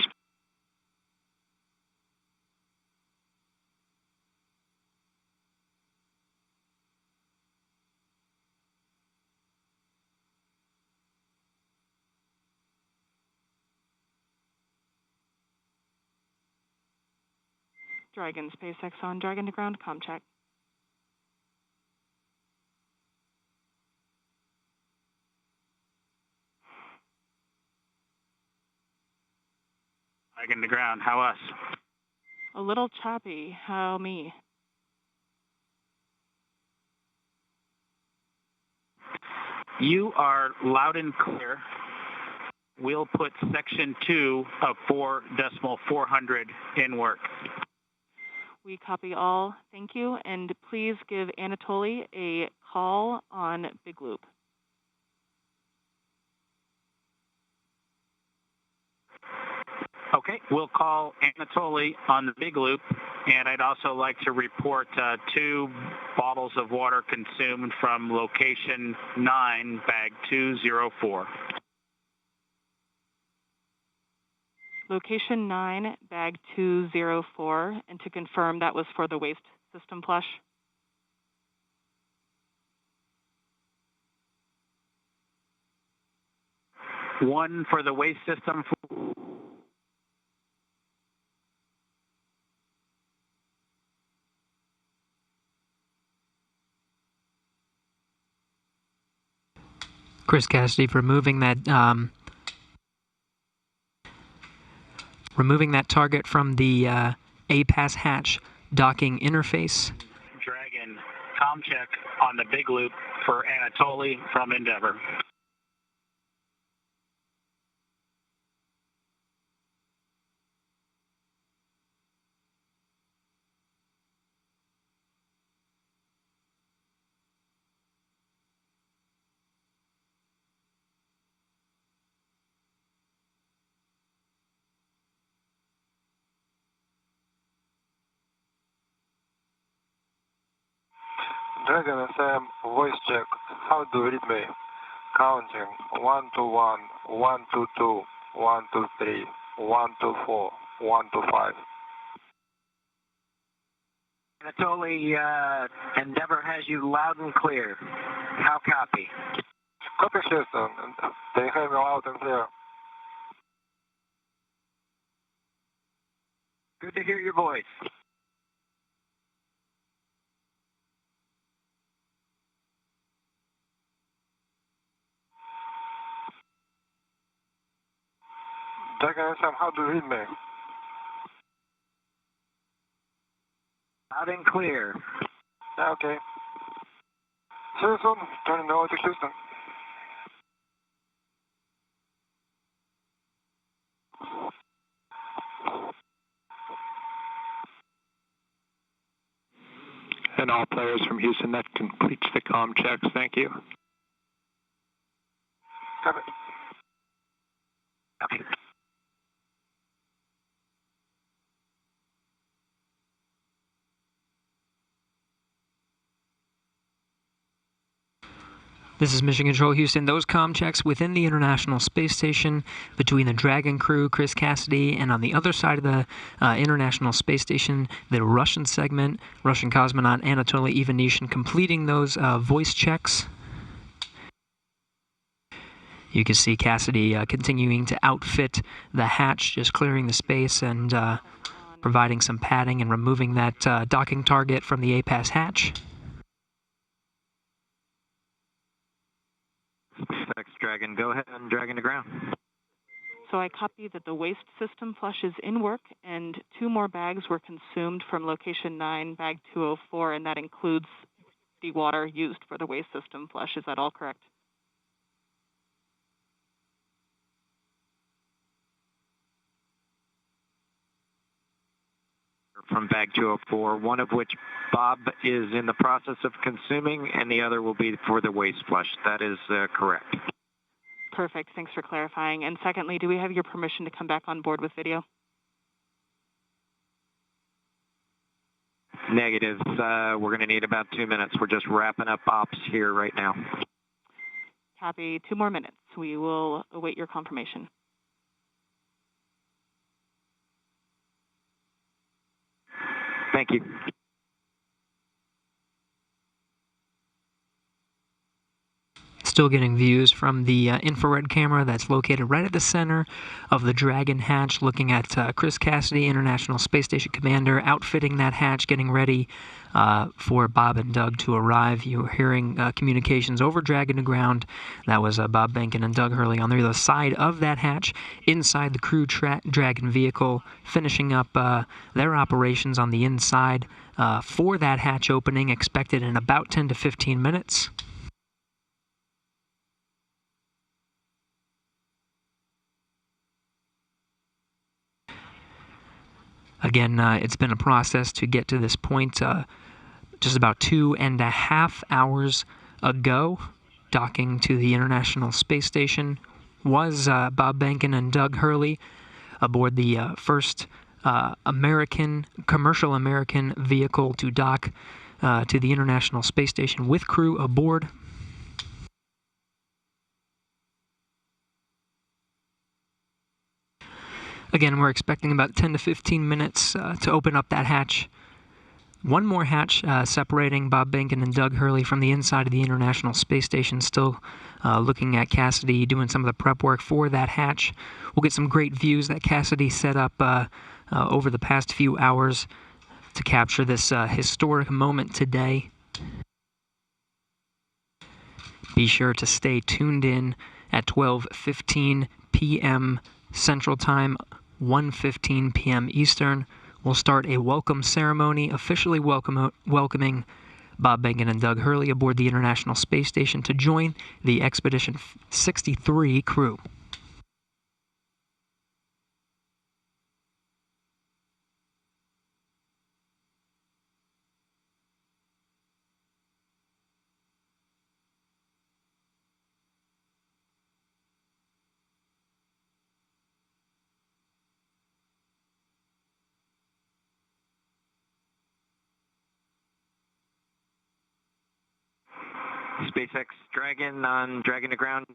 Dragon SpaceX on Dragon to ground, comm check. Dragon to ground, how us? A little choppy, how me? You are loud and clear. We'll put section 2 of 4.400 in work. We copy all, thank you, and please give Anatoly a call on Big Loop. Okay, we'll call Anatoly on the Big Loop, and I'd also like to report 2 bottles of water consumed from location 9, bag 204. Location 9, bag 204, and to confirm that was for the waste system flush. one for the waste system. Chris Cassidy removing that target from the APAS hatch docking interface. Dragon, com check on the big loop for Anatoly from Endeavour. Dragon FM, voice check. How do you read me? Counting 1 to 1, 1 to 2, 1 to 3, 1 to 4, 1 to 5. Anatoly, Endeavour has you loud and clear. How copy? Copy, Houston. They have you loud and clear. Good to hear your voice. Dragon FM, how do you read me? Loud and clear. Okay. See you soon. Turning over to Houston. And all players from Houston, that completes the comm checks. Thank you. Copy. Okay. This is Mission Control Houston. Those comm checks within the International Space Station between the Dragon crew, Chris Cassidy, and on the other side of the International Space Station, the Russian segment, Russian cosmonaut Anatoly Ivanishin completing those voice checks. You can see Cassidy continuing to outfit the hatch, just clearing the space and providing some padding and removing that docking target from the APAS hatch. SpaceX Dragon, go ahead and Dragon to ground. So I copy that the waste system flush is in work, and 2 more bags were consumed from location 9, bag 204, and that includes the water used for the waste system flush. Is that all correct? From bag 204, one of which Bob is in the process of consuming, and the other will be for the waste flush. That is correct. Perfect. Thanks for clarifying. And secondly, do we have your permission to come back on board with video? Negatives. We're going to need about 2 minutes. We're just wrapping up ops here right now. Copy. 2 more minutes. We will await your confirmation. Thank you. Still getting views from the infrared camera that's located right at the center of the Dragon hatch, looking at Chris Cassidy, International Space Station Commander, outfitting that hatch, getting ready for Bob and Doug to arrive. You were hearing communications over Dragon to ground. That was Bob Behnken and Doug Hurley on the other side of that hatch, inside the crew Dragon vehicle, finishing up their operations on the inside for that hatch opening, expected in about 10 to 15 minutes. Again, it's been a process to get to this point. Just about 2.5 hours ago, docking to the International Space Station was Bob Behnken and Doug Hurley aboard the first commercial American vehicle to dock to the International Space Station with crew aboard. Again, we're expecting about 10 to 15 minutes to open up that hatch One more hatch separating Bob Behnken and Doug Hurley from the inside of the International Space Station, still looking at Cassidy doing some of the prep work for that hatch. We'll get some great views that Cassidy set up over the past few hours to capture this historic moment today. Be sure to stay tuned in at 12:15 p.m. Central Time, 1:15 p.m. Eastern. We'll start a welcome ceremony officially welcoming Bob Behnken and Doug Hurley aboard the International Space Station to join the Expedition 63 crew. SpaceX Dragon on Dragon to ground.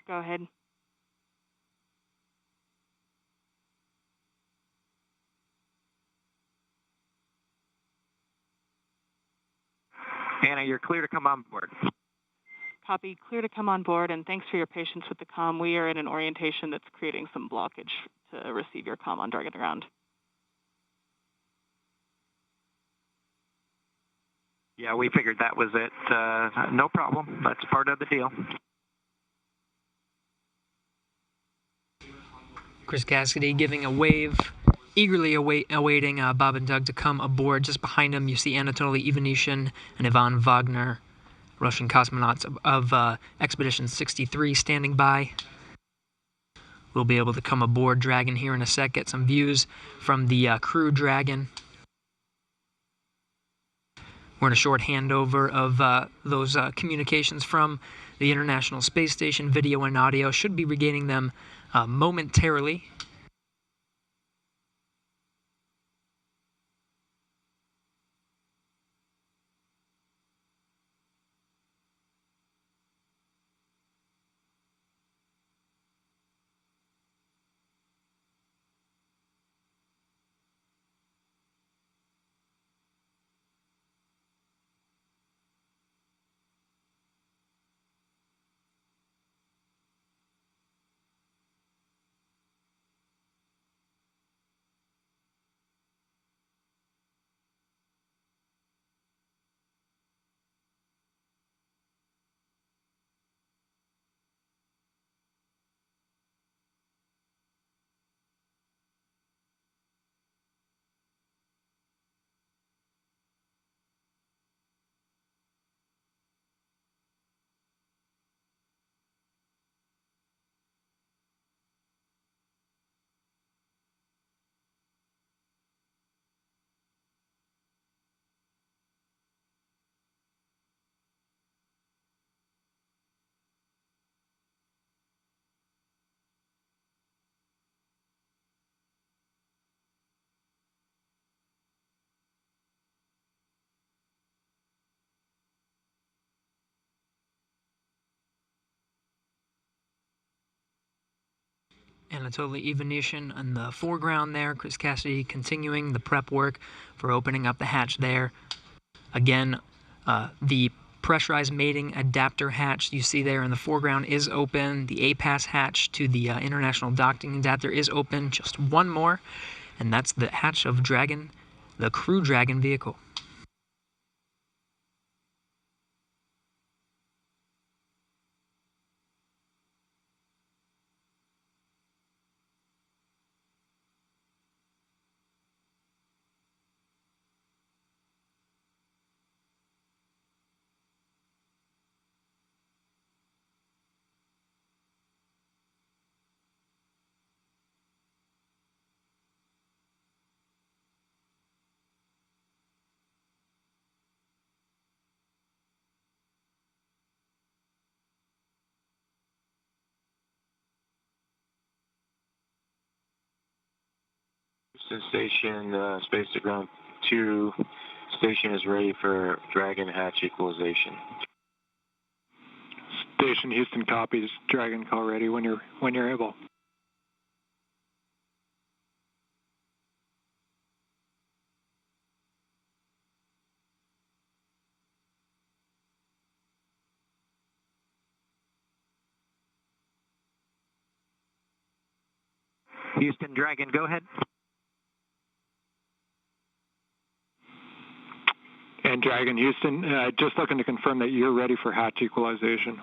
Go ahead. Anna, you're clear to come on board. Copy. Clear to come on board, and thanks for your patience with the comm. We are in an orientation that's creating some blockage to receive your comm on Dragon to ground. Yeah, we figured that was it. No problem. That's part of the deal. Chris Cassidy giving a wave, eagerly awaiting Bob and Doug to come aboard. Just behind him, you see Anatoly Ivanishin and Ivan Wagner, Russian cosmonauts of Expedition 63 standing by. We'll be able to come aboard Dragon here in a sec, get some views from the crew Dragon. We're in a short handover of those communications from the International Space Station. Video and audio should be regaining them momentarily. Anatoly Ivanishin in the foreground there. Chris Cassidy continuing the prep work for opening up the hatch there. Again, the pressurized mating adapter hatch you see there in the foreground is open. The APAS hatch to the International Docking Adapter is open. Just one more, and that's the hatch of Dragon, the Crew Dragon vehicle. Houston Station, space to ground 2. Station is ready for Dragon hatch equalization. Station Houston copies. Dragon call ready when you're able. Houston, Dragon, go ahead. And Dragon, Houston, just looking to confirm that you're ready for hatch equalization.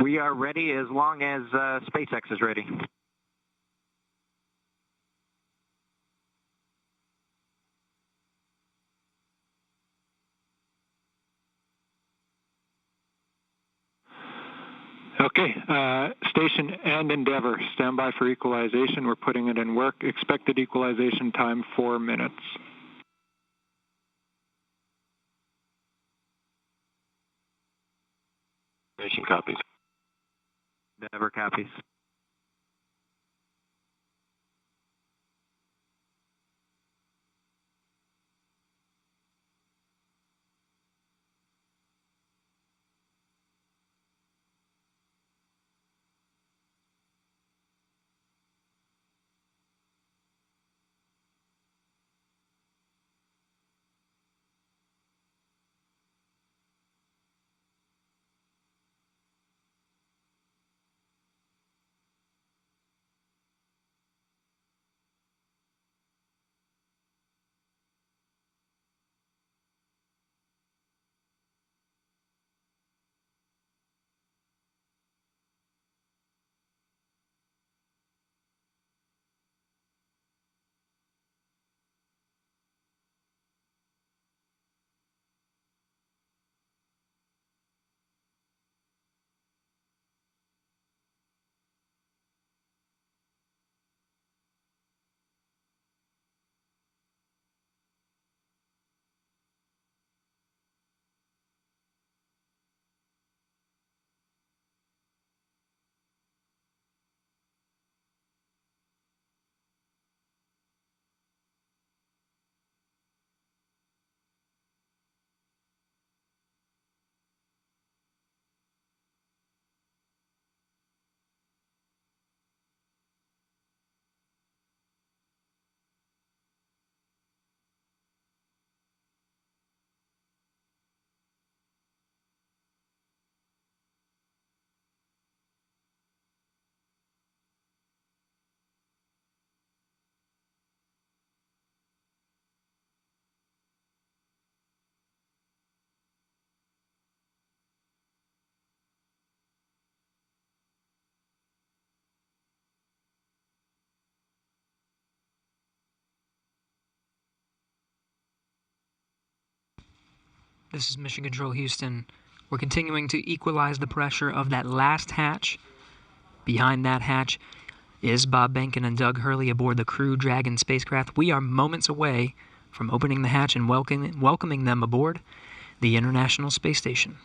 We are ready as long as SpaceX is ready. Okay, station and Endeavour, stand by for equalization. We're putting it in work. Expected equalization time, 4 minutes. Station copies. Endeavour copies. This is Mission Control Houston. We're continuing to equalize the pressure of that last hatch. Behind that hatch is Bob Behnken and Doug Hurley aboard the Crew Dragon spacecraft. We are moments away from opening the hatch and welcoming them aboard the International Space Station.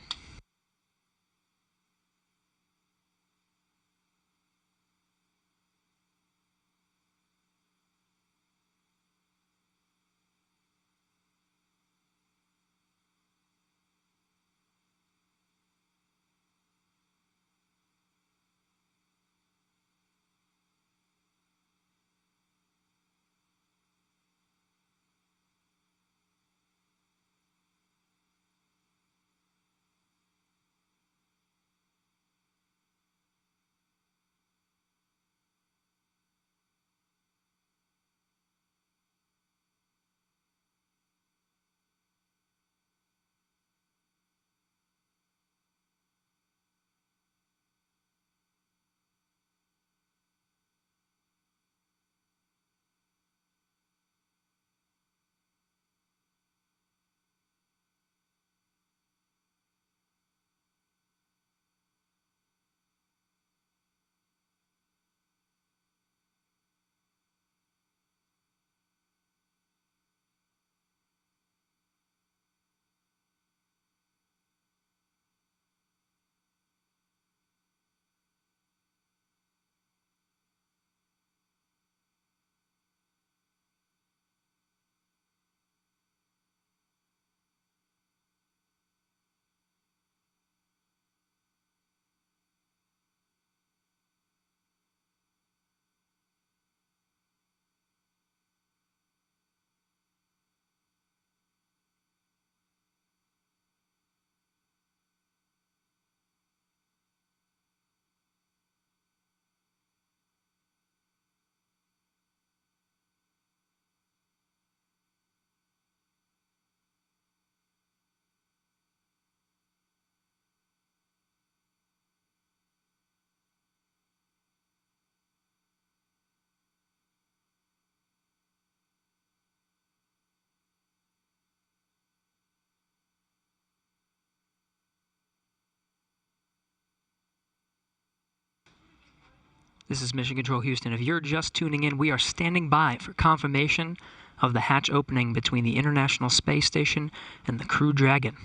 This is Mission Control Houston. If you're just tuning in, we are standing by for confirmation of the hatch opening between the International Space Station and the Crew Dragon.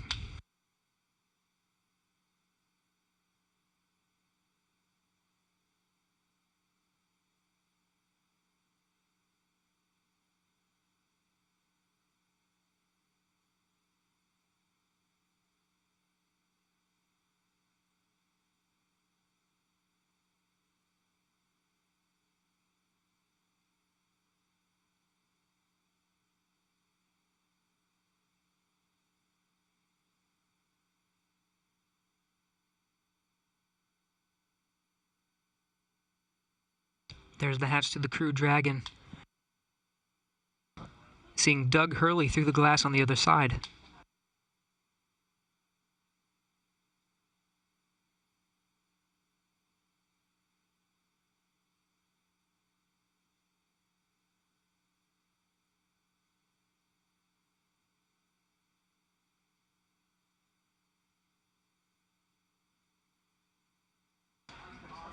There's the hatch to the Crew Dragon. Seeing Doug Hurley through the glass on the other side.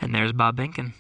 And there's Bob Benkin.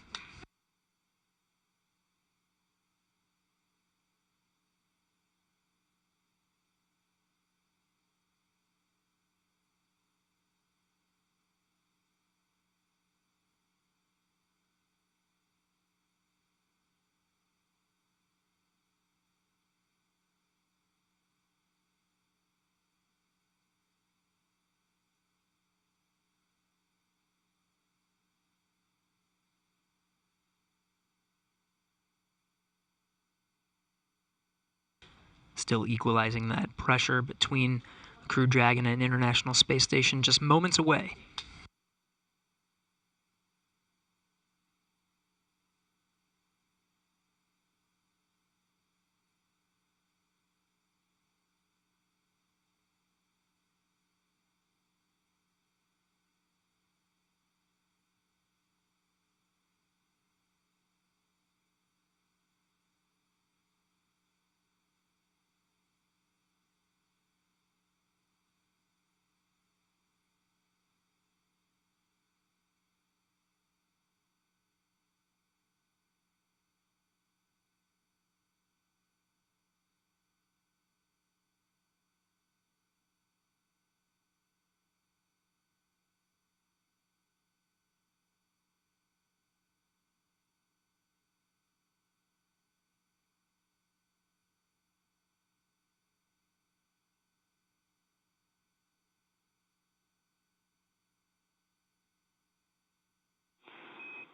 Still equalizing that pressure between the Crew Dragon and International Space Station, just moments away.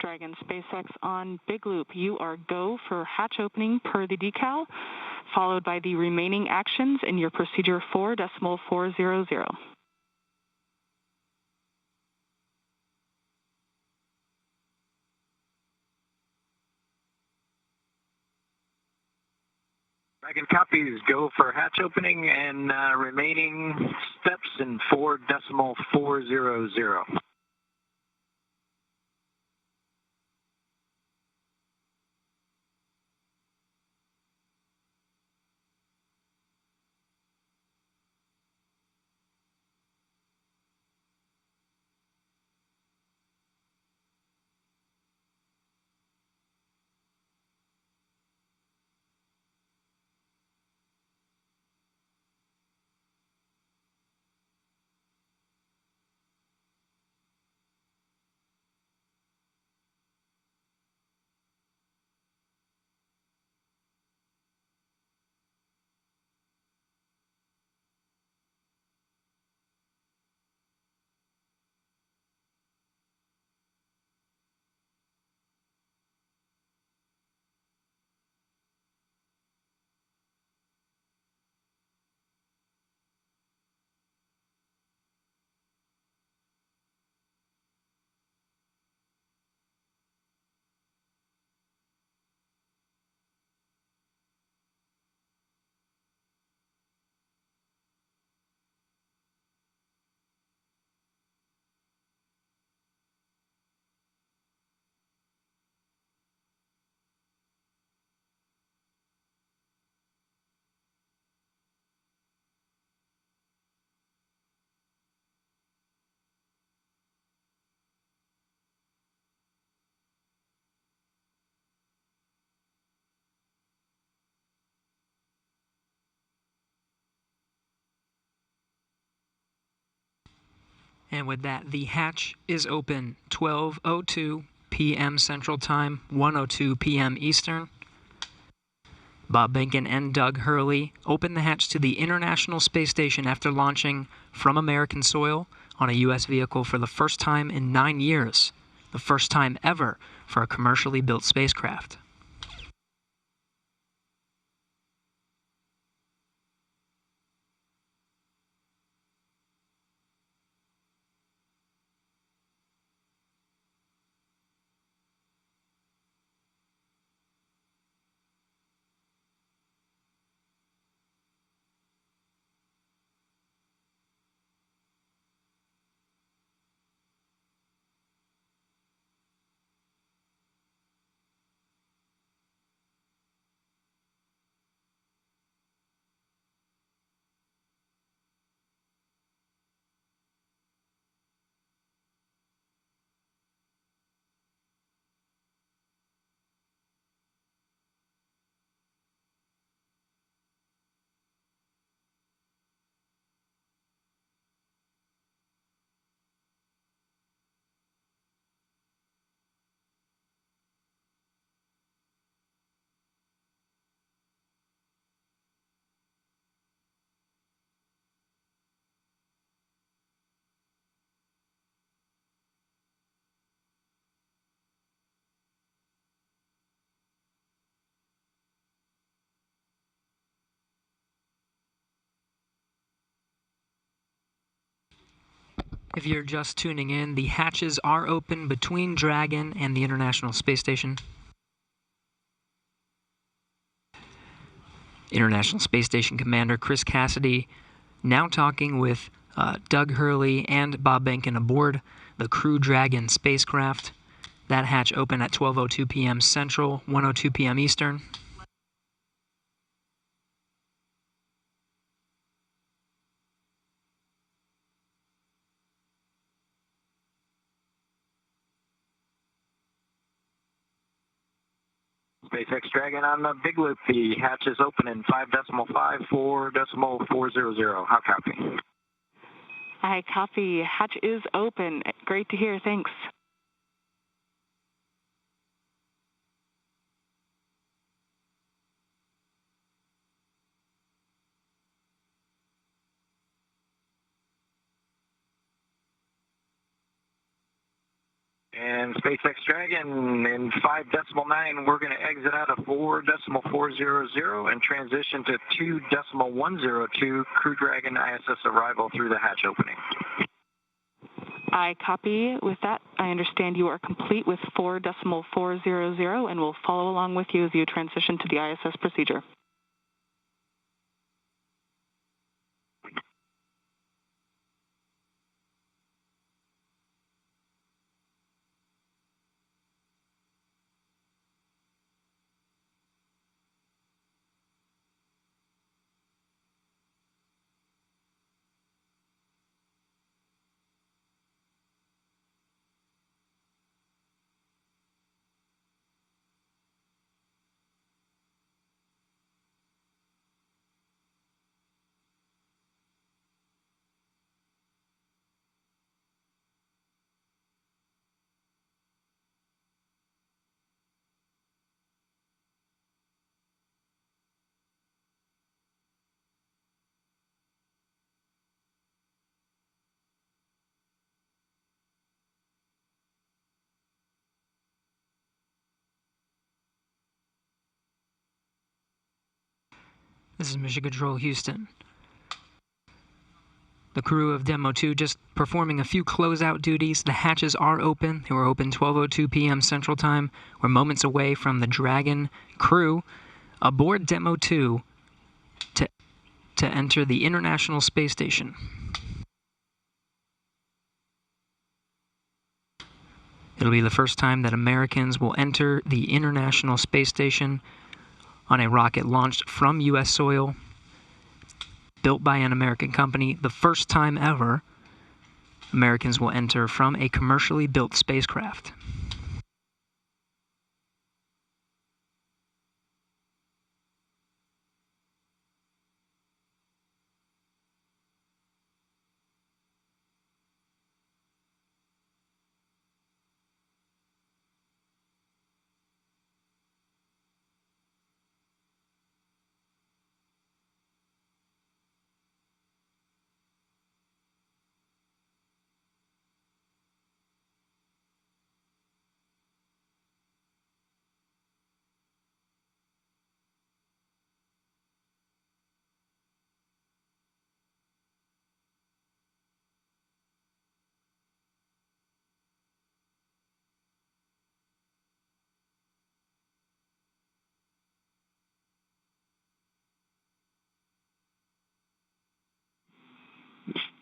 Dragon SpaceX on Big Loop. You are go for hatch opening per the decal, followed by the remaining actions in your procedure 4.400. Dragon copies, go for hatch opening and remaining steps in 4.400. And with that, the hatch is open. 12:02 p.m. Central Time, 1:02 p.m. Eastern. Bob Behnken and Doug Hurley opened the hatch to the International Space Station after launching from American soil on a U.S. vehicle for the first time in 9 years, the first time ever for a commercially built spacecraft. If you're just tuning in, the hatches are open between Dragon and the International Space Station. International Space Station Commander Chris Cassidy now talking with Doug Hurley and Bob Behnken aboard the Crew Dragon spacecraft. That hatch opened at 12:02 p.m. Central, 1:02 p.m. Eastern. SpaceX Dragon on the Big Loop. The hatch is open in 5.54.400. How copy? I copy. Hatch is open. Great to hear. Thanks. And SpaceX Dragon in 5.9, we're going to exit out of 4.400 and transition to 2.102 Crew Dragon ISS arrival through the hatch opening. I copy. With that, I understand you are complete with 4.400 and will follow along with you as you transition to the ISS procedure. This is Mission Control Houston. The crew of Demo 2 just performing a few closeout duties. The hatches are open. They were open 12:02 p.m. Central Time. We're moments away from the Dragon crew aboard Demo 2 to enter the International Space Station. It'll be the first time that Americans will enter the International Space Station on a rocket launched from U.S. soil, built by an American company. The first time ever Americans will enter from a commercially built spacecraft.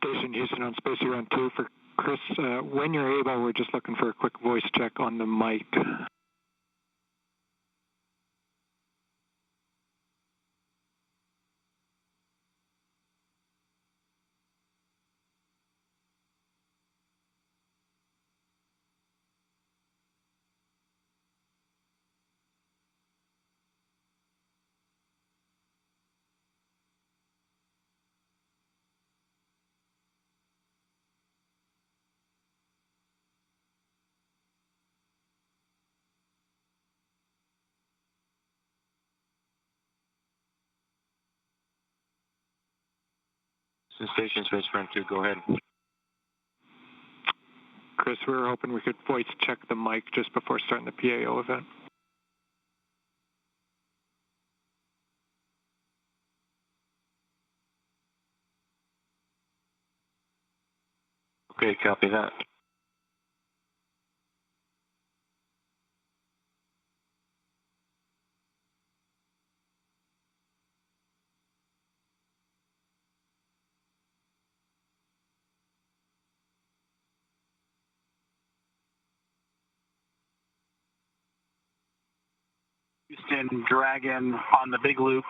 Station Houston on Space Run 2 for Chris. When you're able, we're just looking for a quick voice check on the mic. Station Space Run 2, go ahead. Chris, we were hoping we could voice check the mic just before starting the PAO event. Okay, copy that. Houston Dragon on the big loop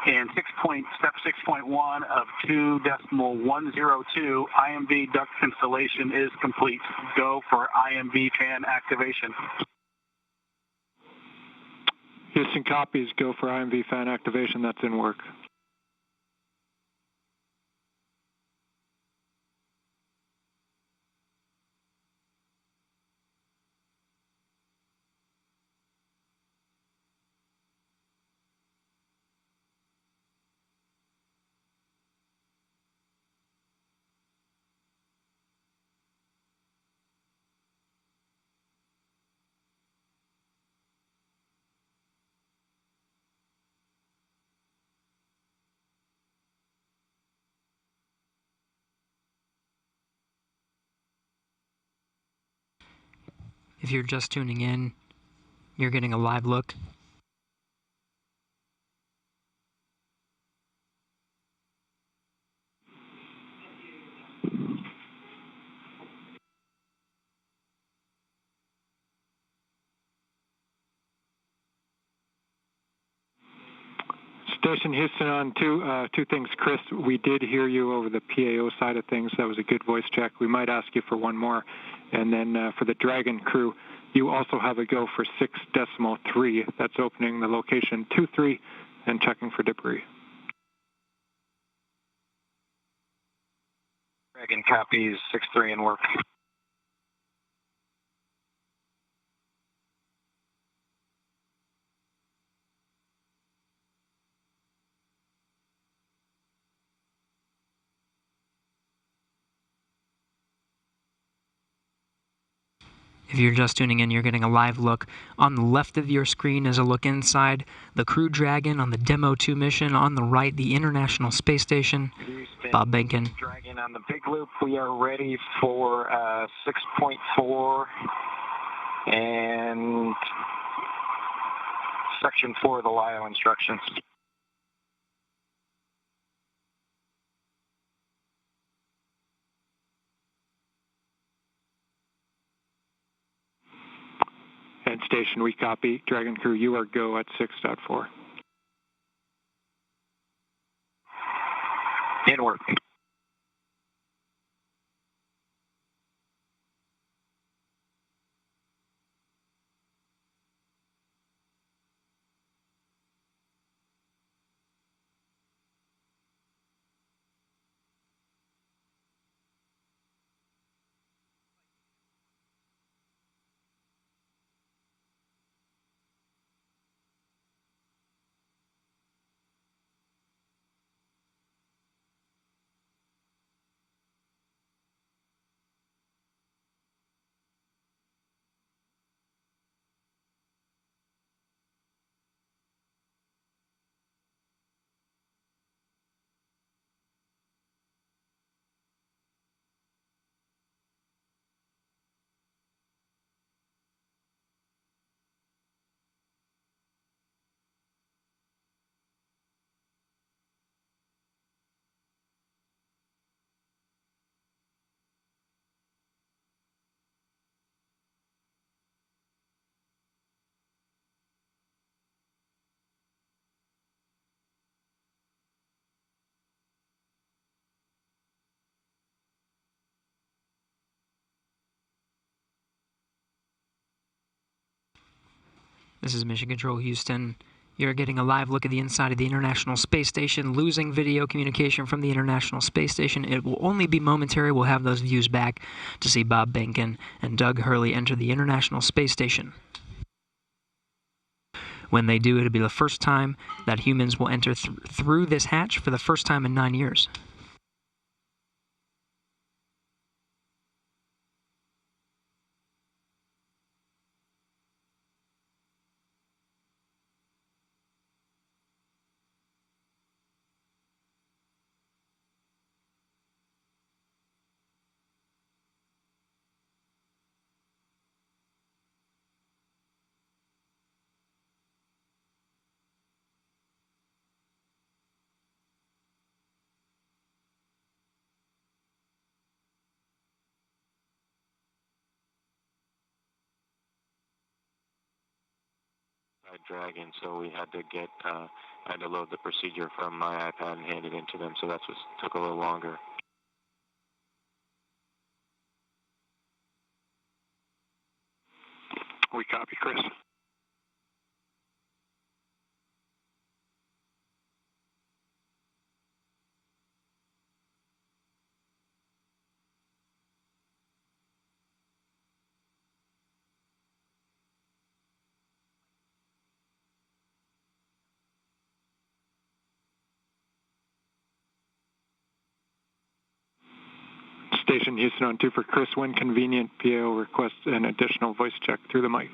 in step 6.1 of 2.102. IMV duct installation is complete. Go for IMV fan activation. Houston copies, go for IMV fan activation. That's in work. If you're just tuning in, you're getting a live look. Station Houston on two things. Chris, we did hear you over the PAO side of things. That was a good voice check. We might ask you for one more. And then for the Dragon crew, you also have a go for 6.3. That's opening the location 23 and checking for debris. Dragon copies 6.3 in work. If you're just tuning in, you're getting a live look. On the left of your screen is a look inside the Crew Dragon on the Demo 2 mission. On the right, the International Space Station. Houston, Bob Benkin. Dragon on the big loop. We are ready for 6.4 and section 4 of the LIO instructions. And Station, we copy. Dragon crew, you are go at 6.4. In work. This is Mission Control Houston. You're getting a live look at the inside of the International Space Station, losing video communication from the International Space Station. It will only be momentary. We'll have those views back to see Bob Behnken and Doug Hurley enter the International Space Station. When they do, it'll be the first time that humans will enter through this hatch for the first time in 9 years. Dragon, so we had to load the procedure from my iPad and hand it into them, so that's what took a little longer. We copy, Chris. Station Houston on 2 for Chris. When convenient, PAO requests an additional voice check through the mic.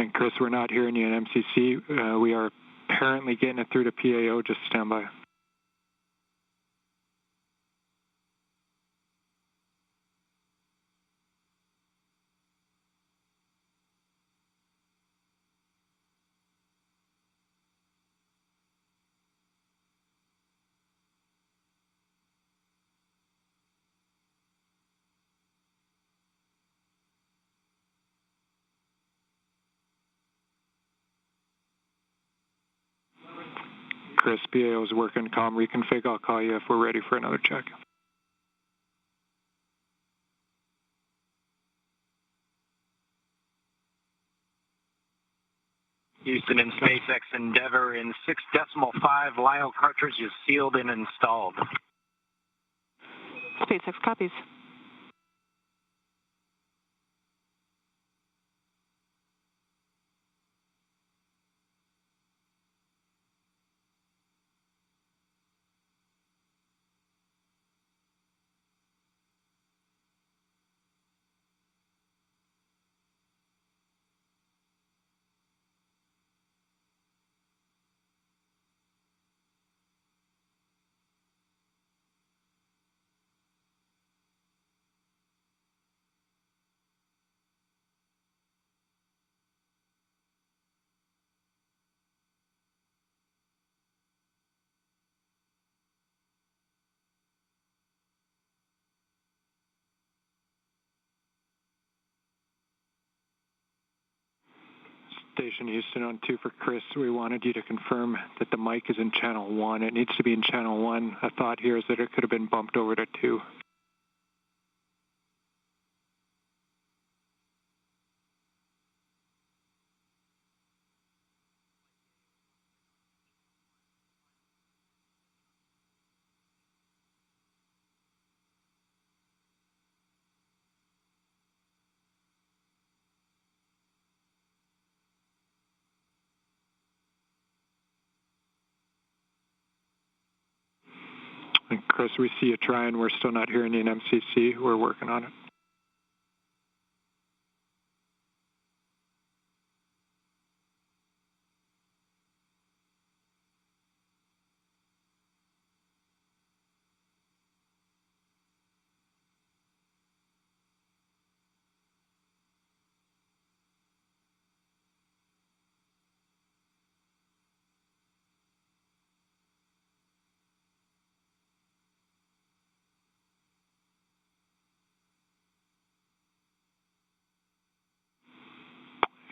And Chris, we're not hearing you in MCC. We are apparently getting it through to PAO. Just stand by. Chris, PAO is working comm reconfig. I'll call you if we're ready for another check. Houston and SpaceX Endeavour in 6.5 LIO cartridges sealed and installed. SpaceX copies. Station Houston on 2 for Chris. We wanted you to confirm that the mic is in channel 1. It needs to be in channel 1. A thought here is that it could have been bumped over to 2. And Chris, we see you trying. We're still not hearing you in MCC. We're working on it.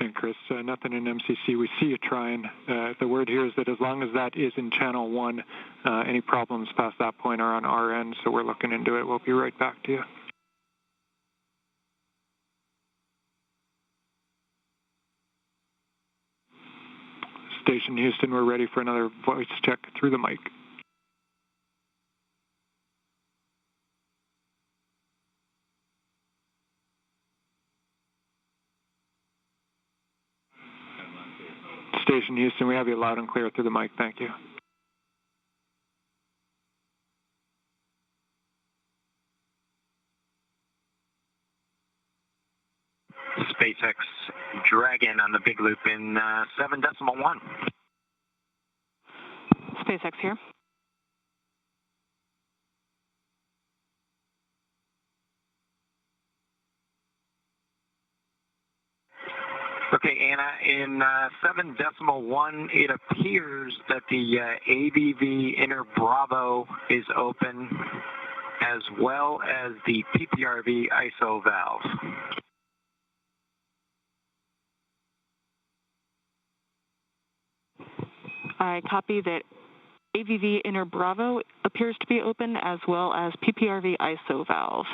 Houston, Chris. Nothing in MCC. We see you trying. The word here is that as long as that is in channel 1, any problems past that point are on our end, so we're looking into it. We'll be right back to you. Station Houston, we're ready for another voice check through the mic. Station Houston, we have you loud and clear through the mic. Thank you. SpaceX Dragon on the big loop in 7.1. SpaceX here. Okay, Anna, in 7.1, it appears that the AVV inner Bravo is open, as well as the PPRV ISO valve. I copy that AVV inner Bravo appears to be open, as well as PPRV ISO valve.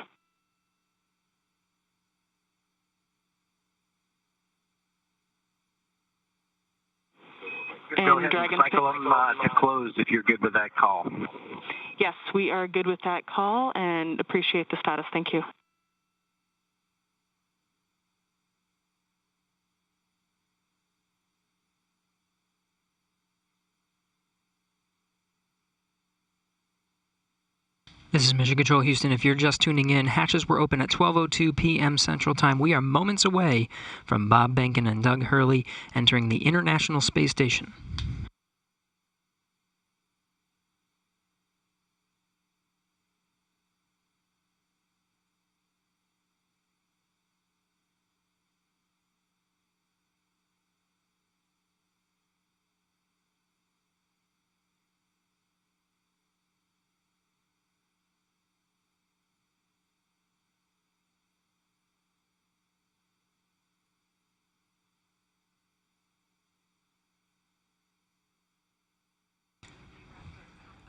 Go ahead and cycle them to close if you're good with that call. Yes, we are good with that call and appreciate the status. Thank you. This is Mission Control Houston. If you're just tuning in, hatches were open at 12:02 p.m. Central Time. We are moments away from Bob Behnken and Doug Hurley entering the International Space Station.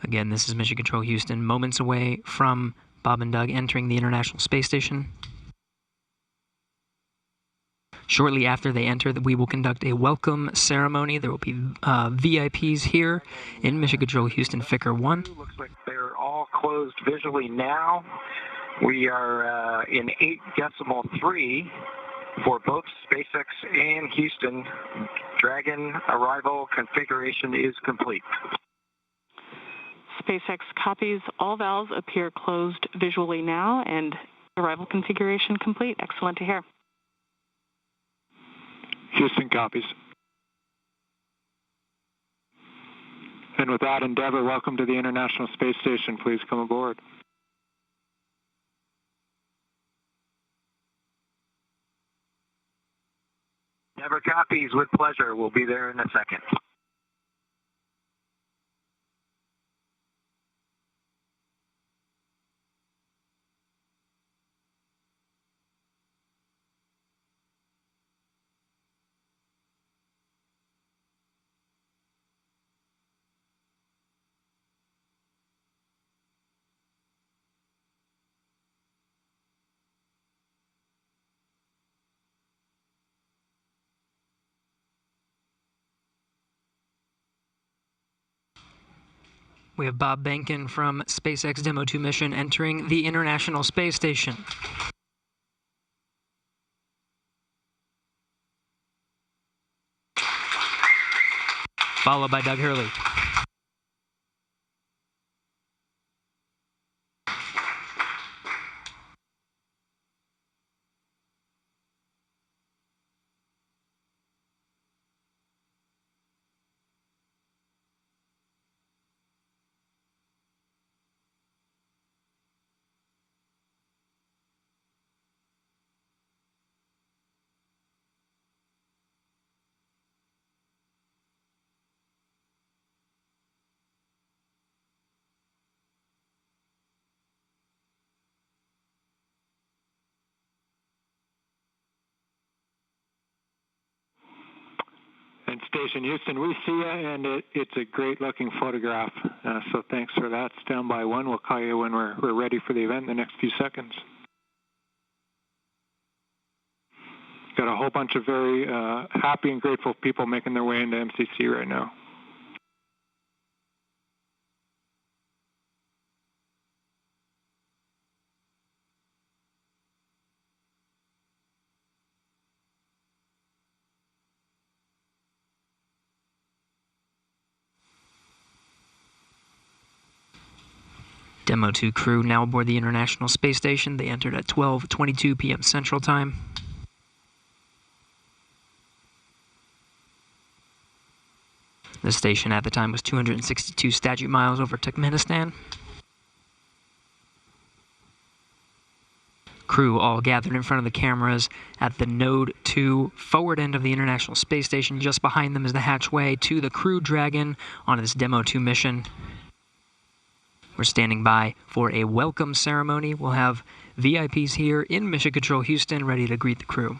Again, this is Mission Control Houston, moments away from Bob and Doug entering the International Space Station. Shortly after they enter, we will conduct a welcome ceremony. There will be VIPs here in Mission Control Houston, Ficker 1. Looks like they're all closed visually now. We are in 8.3 for both SpaceX and Houston. Dragon arrival configuration is complete. SpaceX copies. All valves appear closed visually now, and arrival configuration complete. Excellent to hear. Houston copies. And with that, Endeavour, welcome to the International Space Station. Please come aboard. Endeavour copies with pleasure. We'll be there in a second. We have Bob Behnken from SpaceX Demo 2 mission entering the International Space Station. Followed by Doug Hurley. And Station Houston, we see you, and it's a great-looking photograph. So thanks for that. Stand by one. We'll call you when we're ready for the event in the next few seconds. Got a whole bunch of very happy and grateful people making their way into MCC right now. Demo 2 crew now aboard the International Space Station. They entered at 12:22 p.m. Central Time. The station at the time was 262 statute miles over Turkmenistan. Crew all gathered in front of the cameras at the Node 2 forward end of the International Space Station. Just behind them is the hatchway to the Crew Dragon on this Demo 2 mission. We're standing by for a welcome ceremony. We'll have VIPs here in Mission Control Houston ready to greet the crew.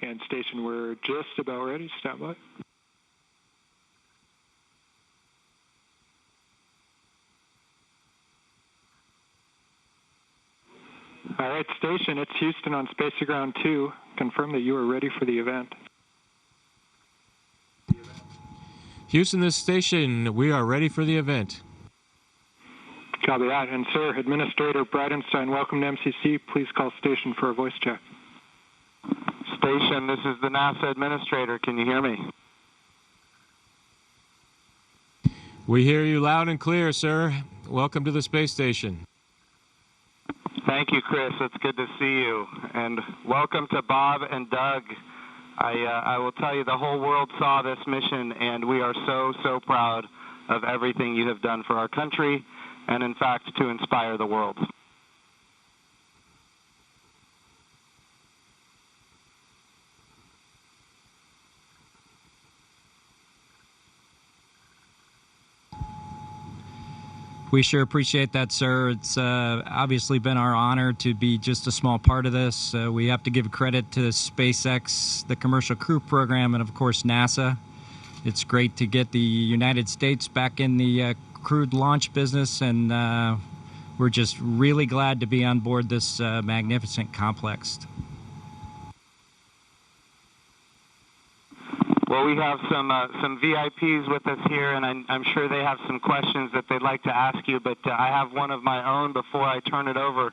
And Station, we're just about ready. Stand by. All right, Station, it's Houston on Space to Ground 2. Confirm that you are ready for the event. Houston, this station, we are ready for the event. Copy that. And, sir, Administrator Bridenstine, welcome to MCC. Please call Station for a voice check. Station, this is the NASA Administrator. Can you hear me? We hear you loud and clear, sir. Welcome to the space station. Thank you, Chris. It's good to see you. And welcome to Bob and Doug. I will tell you, the whole world saw this mission, and we are so proud of everything you have done for our country and, in fact, to inspire the world. We sure appreciate that, sir. It's obviously been our honor to be just a small part of this. We have to give credit to SpaceX, the Commercial Crew Program, and, of course, NASA. It's great to get the United States back in the crewed launch business, and we're just really glad to be on board this magnificent complex. Well, we have some VIPs with us here, and I'm sure they have some questions that they'd like to ask you, but I have one of my own before I turn it over.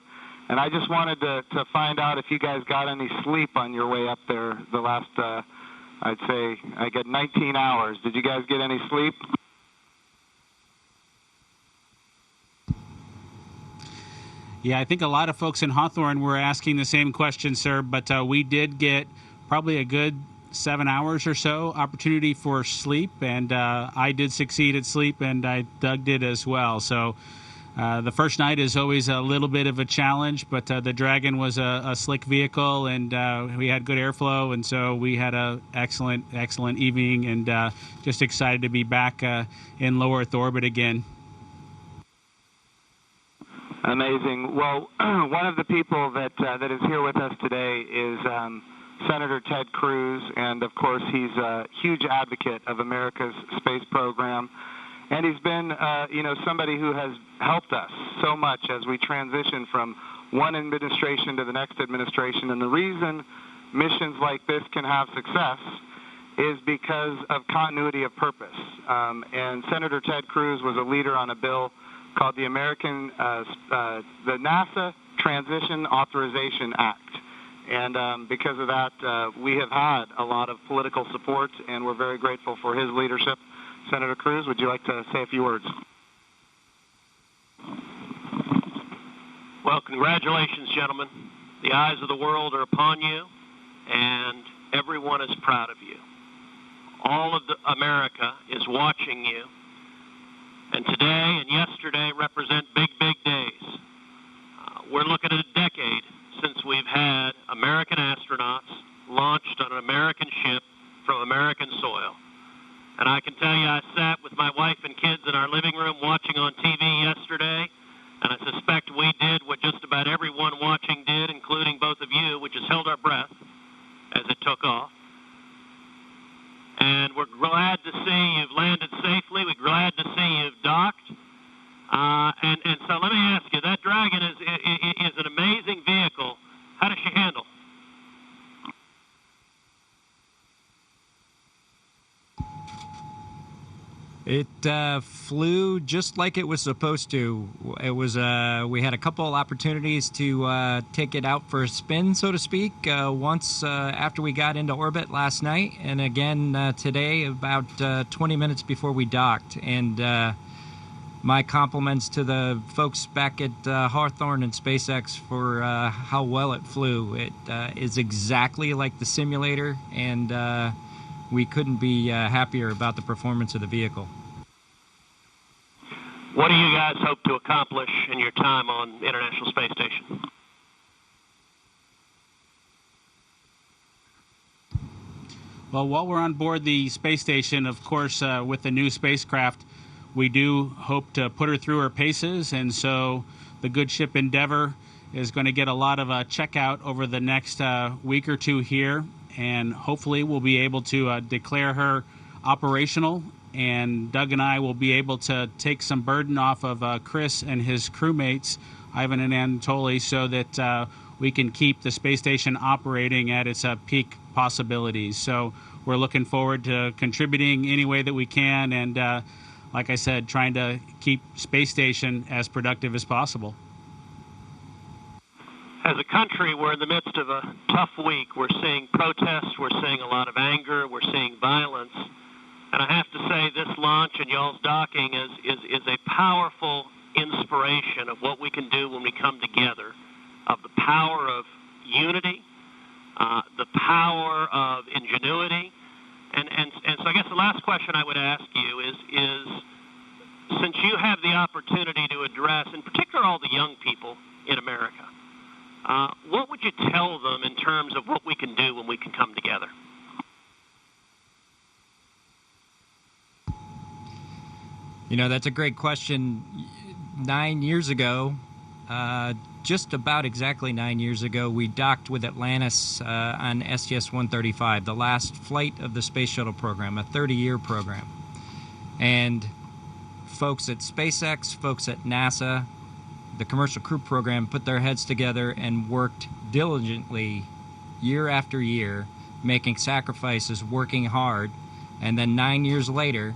And I just wanted to find out if you guys got any sleep on your way up there the last, I'd say, I got 19 hours. Did you guys get any sleep? Yeah, I think a lot of folks in Hawthorne were asking the same question, sir, but we did get probably a good 7 hours or so opportunity for sleep, and I did succeed at sleep, and Doug did as well. So the first night is always a little bit of a challenge, but the Dragon was a slick vehicle, and we had good airflow, and so we had a excellent evening, and just excited to be back in low Earth orbit again. Amazing. Well, one of the people that is here with us today is Senator Ted Cruz, and of course he's a huge advocate of America's space program, and he's been somebody who has helped us so much as we transition from one administration to the next administration. And the reason missions like this can have success is because of continuity of purpose. And Senator Ted Cruz was a leader on a bill called the the NASA Transition Authorization Act. And because of that, we have had a lot of political support, and we're very grateful for his leadership. Senator Cruz, would you like to say a few words? Well, congratulations, gentlemen. The eyes of the world are upon you, and everyone is proud of you. All of America is watching you, and today and yesterday represent big, big days. We're looking at a decade since we've had American astronauts launched on an American ship from American soil. And I can tell you, I sat with my wife and kids in our living room watching on TV yesterday, and I suspect we did what just about everyone watching did, including both of you, which is held our breath as it took off. And we're glad to see you've landed safely. We're glad to see you've docked. And so let me ask you, that Dragon is an amazing vehicle. How does she handle? It flew just like it was supposed to. It was we had a couple of opportunities to take it out for a spin, so to speak, once after we got into orbit last night, and again today about 20 minutes before we docked. And my compliments to the folks back at Hawthorne and SpaceX for how well it flew. It is exactly like the simulator, and we couldn't be happier about the performance of the vehicle. What do you guys hope to accomplish in your time on the International Space Station? Well, while we're on board the space station, of course, with the new spacecraft, we do hope to put her through her paces, and so the good ship Endeavour is going to get a lot of checkout over the next week or two here, and hopefully we'll be able to declare her operational, and Doug and I will be able to take some burden off of Chris and his crewmates, Ivan and Anatoly, so that we can keep the space station operating at its peak possibilities. So we're looking forward to contributing any way that we can, and like I said, trying to keep space station as productive as possible. As a country, we're in the midst of a tough week. We're seeing protests, we're seeing a lot of anger, we're seeing violence. And I have to say, this launch and y'all's docking is a powerful inspiration of what we can do when we come together, of the power of unity, the power of ingenuity. And so I guess the last question I would ask you is since you have the opportunity to address, in particular, all the young people in America, what would you tell them in terms of what we can do when we can come together? You know, that's a great question. 9 years ago, just about exactly 9 years ago, we docked with Atlantis on STS-135, the last flight of the Space Shuttle program, a 30-year program. And folks at SpaceX, folks at NASA, the Commercial Crew Program put their heads together and worked diligently year after year, making sacrifices, working hard. And then 9 years later,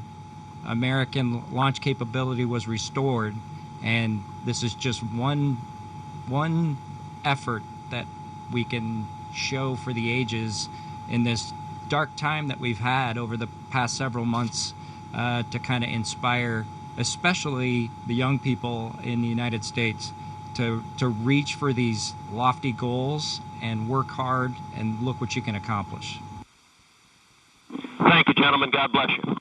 American launch capability was restored, and this is just one effort that we can show for the ages in this dark time that we've had over the past several months to kind of inspire especially the young people in the United States to reach for these lofty goals and work hard, and look what you can accomplish. Thank you, gentlemen. God bless you.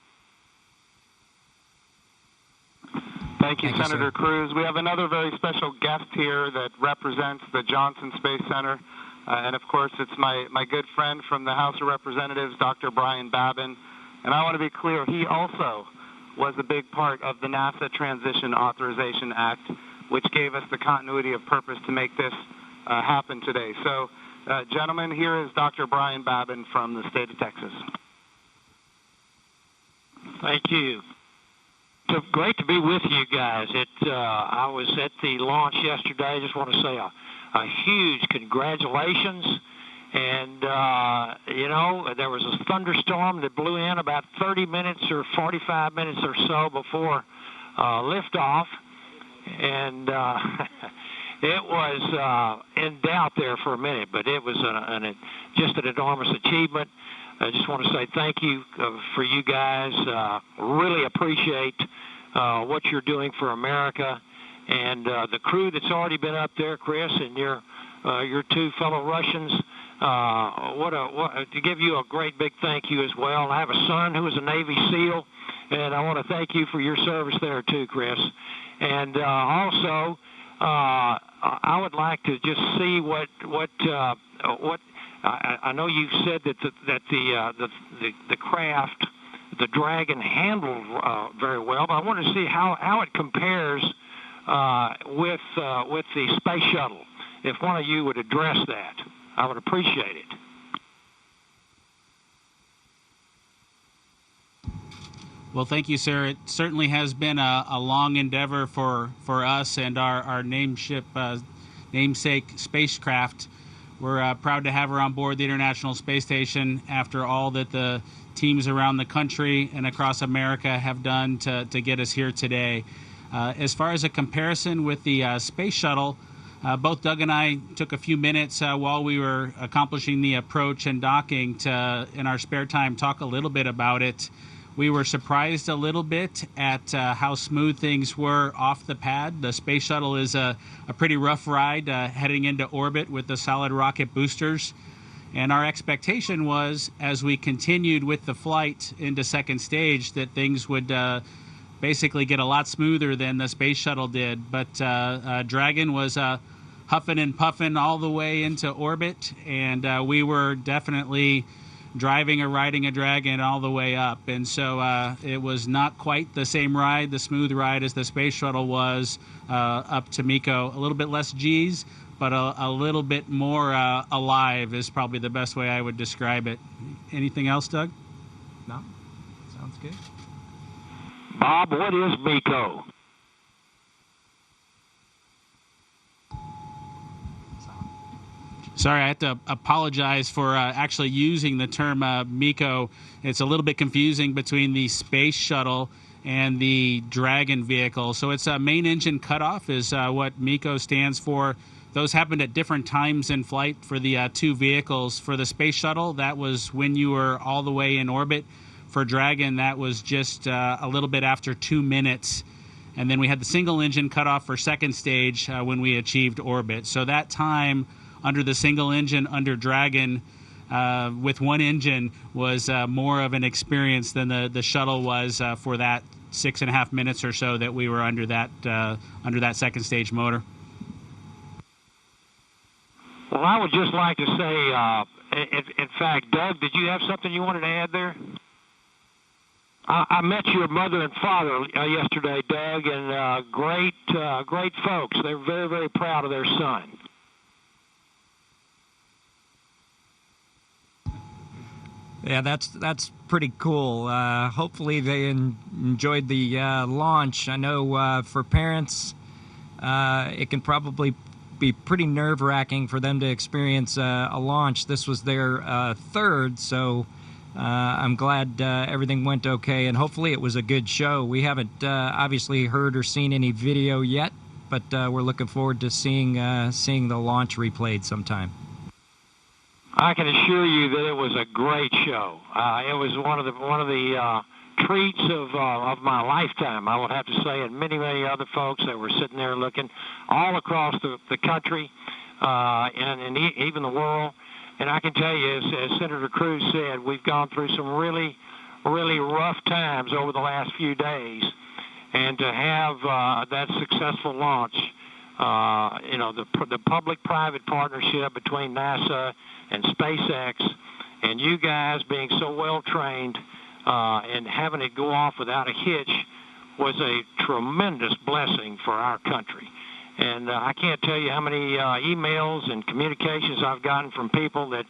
Thank you, Senator Cruz. We have another very special guest here that represents the Johnson Space Center. And, of course, it's my good friend from the House of Representatives, Dr. Brian Babin. And I want to be clear, he also was a big part of the NASA Transition Authorization Act, which gave us the continuity of purpose to make this happen today. So, gentlemen, here is Dr. Brian Babin from the state of Texas. Thank you. It's great to be with you guys. I was at the launch yesterday. I just want to say a huge congratulations. And, you know, there was a thunderstorm that blew in about 30 minutes or 45 minutes or so before liftoff. and it was in doubt there for a minute, but it was just an enormous achievement. I just want to say thank you for you guys. Really appreciate what you're doing for America, and the crew that's already been up there, Chris, and your two fellow Russians. To give you a great big thank you as well. I have a son who is a Navy SEAL, and I want to thank you for your service there too, Chris. And also, I would like to just see what I know you said that the craft, the Dragon, handled very well, but I want to see how it compares with the space shuttle. If one of you would address that, I would appreciate it. Well, thank you, sir. It certainly has been a long endeavor for us and our namesake spacecraft. We're proud to have her on board the International Space Station after all that the teams around the country and across America have done to get us here today. As far as a comparison with the space shuttle, both Doug and I took a few minutes while we were accomplishing the approach and docking to, in our spare time, talk a little bit about it. We were surprised a little bit at how smooth things were off the pad. The space shuttle is a pretty rough ride heading into orbit with the solid rocket boosters. And our expectation was, as we continued with the flight into second stage, that things would basically get a lot smoother than the space shuttle did. But Dragon was huffing and puffing all the way into orbit, and we were definitely driving or riding a Dragon all the way up. And so it was not quite the same ride, the smooth ride, as the space shuttle was up to MECO. A little bit less G's, but a little bit more alive is probably the best way I would describe it. Anything else, Doug? No? Sounds good. Bob, what is MECO? Sorry, I have to apologize for actually using the term MECO. It's a little bit confusing between the space shuttle and the Dragon vehicle. So it's a main engine cutoff is what MECO stands for. Those happened at different times in flight for the two vehicles. For the space shuttle, that was when you were all the way in orbit. For Dragon, that was just a little bit after 2 minutes. And then we had the single engine cutoff for second stage when we achieved orbit. So that time under the single engine under Dragon with one engine was more of an experience than the shuttle was for that 6.5 minutes or so that we were under that second stage motor. Well, I would just like to say, in fact, Doug, did you have something you wanted to add there? I met your mother and father yesterday, Doug, and great folks. They're very, very proud of their son. Yeah, that's pretty cool. Hopefully they enjoyed the launch. I know for parents, it can probably be pretty nerve-wracking for them to experience a launch. This was their third, so I'm glad everything went okay, and hopefully it was a good show. We haven't obviously heard or seen any video yet, but we're looking forward to seeing the launch replayed sometime. I can assure you that it was a great show. It was one of the treats of my lifetime, I would have to say, and many other folks that were sitting there looking all across the country and even the world. And I can tell you, as Senator Cruz said, we've gone through some really, really rough times over the last few days, and to have that successful launch, the public-private partnership between NASA and SpaceX, and you guys being so well trained and having it go off without a hitch was a tremendous blessing for our country. And I can't tell you how many emails and communications I've gotten from people that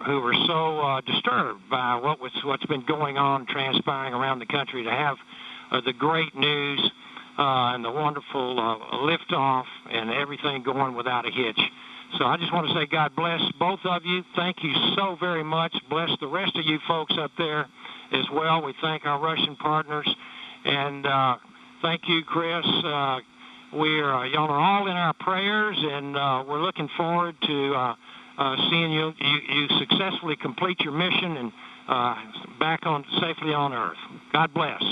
who were so disturbed by what's been going on, transpiring around the country, to have the great news and the wonderful liftoff and everything going without a hitch. So I just want to say God bless both of you. Thank you so very much. Bless the rest of you folks up there as well. We thank our Russian partners. And Thank you, Chris. Y'all are all in our prayers, and we're looking forward to seeing you successfully complete your mission and back on safely on Earth. God bless.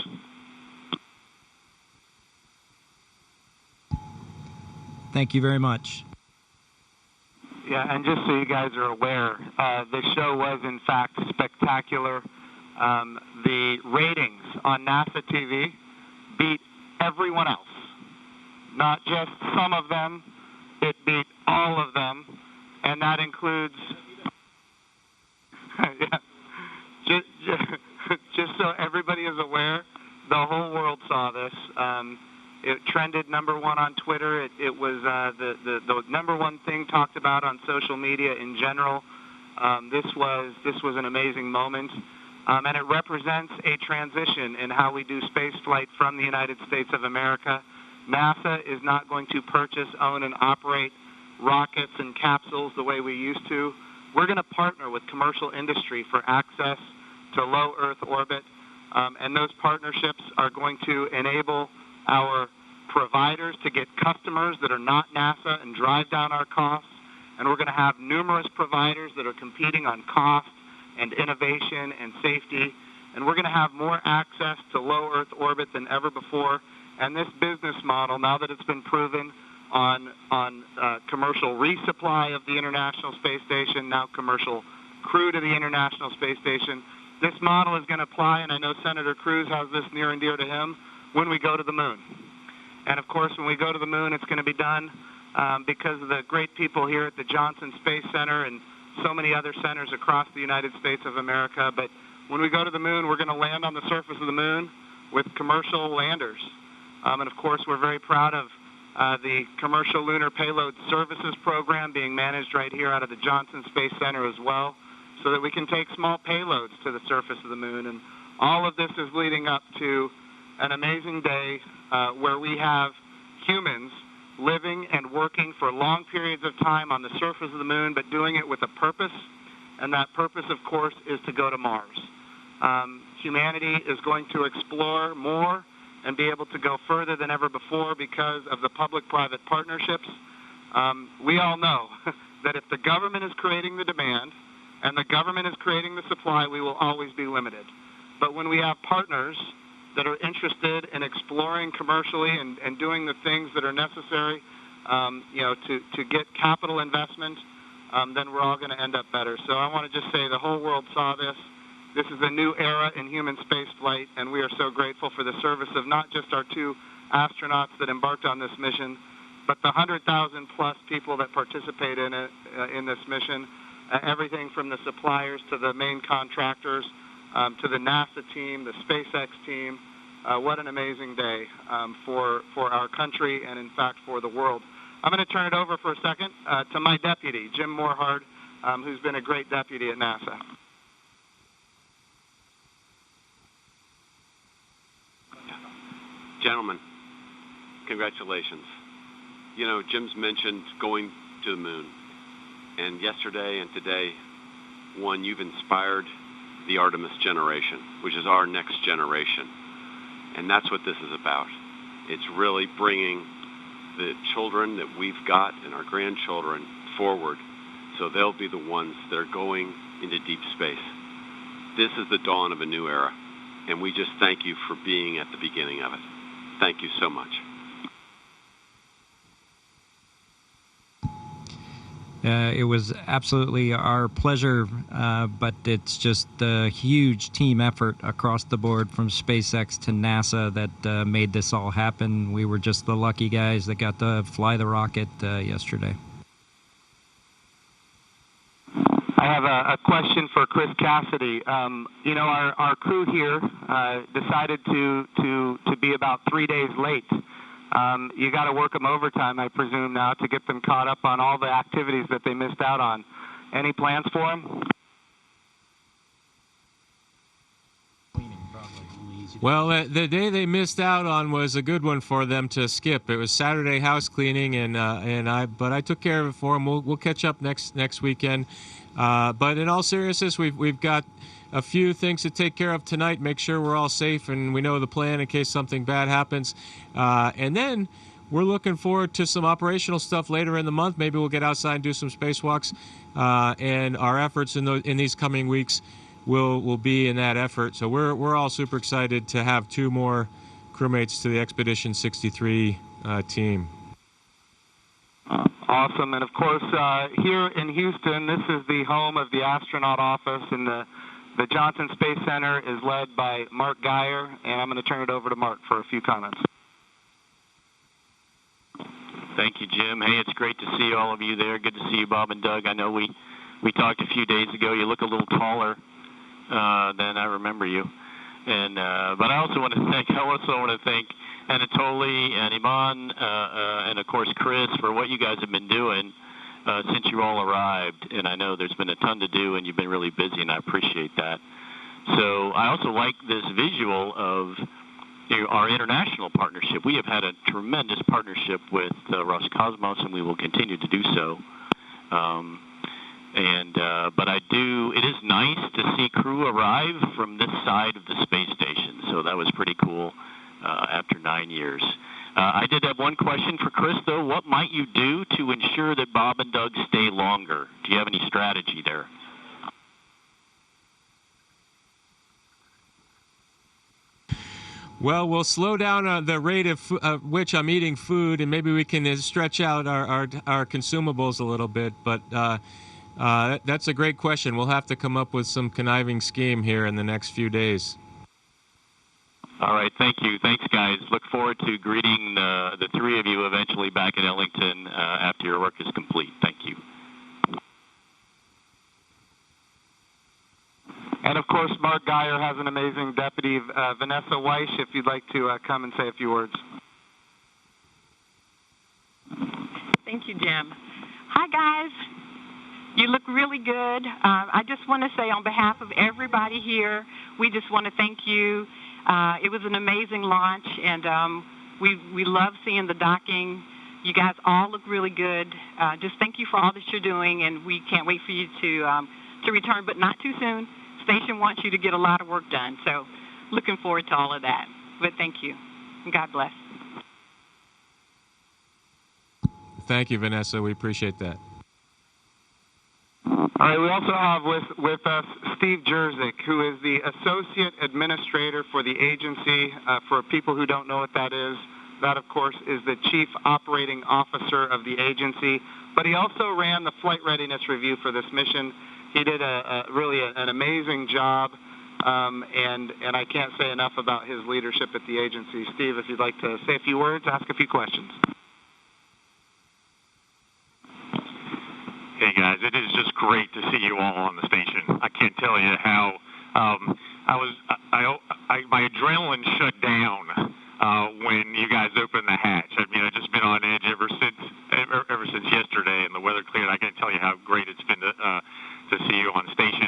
Thank you very much. Yeah, and just so you guys are aware, the show was in fact spectacular. The ratings on NASA TV beat everyone else. Not just some of them, it beat all of them, and that includes, just so everybody is aware, the whole world saw this. It trended #1 on Twitter. It was the #1 thing talked about on social media in general. This was an amazing moment, and it represents a transition in how we do space flight from the United States of America. NASA is not going to purchase, own, and operate rockets and capsules the way we used to. We're going to partner with commercial industry for access to low Earth orbit, and those partnerships are going to enable our providers to get customers that are not NASA and drive down our costs. And we're going to have numerous providers that are competing on cost and innovation and safety. And we're going to have more access to low Earth orbit than ever before. And this business model, now that it's been proven on commercial resupply of the International Space Station, now commercial crew to the International Space Station, this model is going to apply, and I know Senator Cruz has this near and dear to him, when we go to the moon. And of course, when we go to the moon, it's going to be done because of the great people here at the Johnson Space Center and so many other centers across the United States of America. But when we go to the moon, we're going to land on the surface of the moon with commercial landers. And of course, we're very proud of the Commercial Lunar Payload Services Program being managed right here out of the Johnson Space Center as well, so that we can take small payloads to the surface of the moon. And all of this is leading up to an amazing day where we have humans living and working for long periods of time on the surface of the moon, but doing it with a purpose, and that purpose, of course, is to go to Mars. Humanity is going to explore more and be able to go further than ever before because of the public-private partnerships. We all know that if the government is creating the demand and the government is creating the supply, we will always be limited. But when we have partners that are interested in exploring commercially and doing the things that are necessary, to get capital investment, then we're all going to end up better. So I want to just say the whole world saw this. This is a new era in human space flight, and we are so grateful for the service of not just our 2 astronauts that embarked on this mission, but the 100,000 plus people that participate in it, in this mission, everything from the suppliers to the main contractors, to the NASA team, the SpaceX team. What an amazing day for our country and, in fact, for the world. I'm going to turn it over for a second to my deputy, Jim Morehard, who's been a great deputy at NASA. Gentlemen, congratulations. You know, Jim's mentioned going to the moon. And yesterday and today, one, you've inspired the Artemis generation, which is our next generation. And that's what this is about. It's really bringing the children that we've got and our grandchildren forward so they'll be the ones that are going into deep space. This is the dawn of a new era, and we just thank you for being at the beginning of it. Thank you so much. It was absolutely our pleasure, but it's just a huge team effort across the board from SpaceX to NASA that made this all happen. We were just the lucky guys that got to fly the rocket yesterday. I have a question for Chris Cassidy. Our crew here decided to be about 3 days late. You got to work them overtime, I presume, now to get them caught up on all the activities that they missed out on. Any plans for them? Cleaning, probably. Only easy Well, the day they missed out on was a good one for them to skip. It was Saturday house cleaning, but I took care of it for them. We'll catch up next weekend. But in all seriousness, we've got a few things to take care of tonight. Make sure we're all safe and we know the plan in case something bad happens. And then we're looking forward to some operational stuff later in the month. Maybe we'll get outside and do some spacewalks. And our efforts in these coming weeks will be in that effort. So we're all super excited to have 2 more crewmates to the Expedition 63 team. Awesome. And of course, here in Houston, this is the home of the astronaut office, and the Johnson Space Center is led by Mark Geyer, and I'm going to turn it over to Mark for a few comments. Thank you, Jim. Hey, it's great to see all of you there. Good to see you, Bob and Doug. I know we talked a few days ago. You look a little taller than I remember you. And but I also want to thank Anatoly and Iman and of course Chris for what you guys have been doing since you all arrived. And I know there's been a ton to do, and you've been really busy, and I appreciate that. So I also like this visual of our international partnership. We have had a tremendous partnership with Roscosmos, and we will continue to do so. But it is nice to see crew arrive from this side of the space station. So that was pretty cool after 9 years. I did have one question for Chris, though. What might you do to ensure that Bob and Doug stay longer? Do you have any strategy there? Well, we'll slow down the rate of which I'm eating food, and maybe we can stretch out our consumables a little bit. But that's a great question. We'll have to come up with some conniving scheme here in the next few days. All right, thank you. Thanks, guys. Look forward to greeting the 3 of you eventually back in Ellington after your work is complete. Thank you. And of course, Mark Geyer has an amazing deputy, Vanessa Weish, if you'd like to come and say a few words. Thank you, Jim. Hi, guys. You look really good. I just want to say on behalf of everybody here, we just want to thank you. It was an amazing launch, and we love seeing the docking. You guys all look really good. Just thank you for all that you're doing, and we can't wait for you to return, but not too soon. Station wants you to get a lot of work done, so looking forward to all of that. But thank you, and God bless. Thank you, Vanessa. We appreciate that. All right, we also have with us Steve Jerzik, who is the Associate Administrator for the agency. For people who don't know what that is, that, of course, is the Chief Operating Officer of the agency. But he also ran the flight readiness review for this mission. He did really an amazing job, and I can't say enough about his leadership at the agency. Steve, if you'd like to say a few words, ask a few questions. Hey guys, it is just great to see you all on the station. I can't tell you how my adrenaline shut down when you guys opened the hatch. I mean, I've just been on edge ever since yesterday, and the weather cleared. I can't tell you how great it's been to see you on station.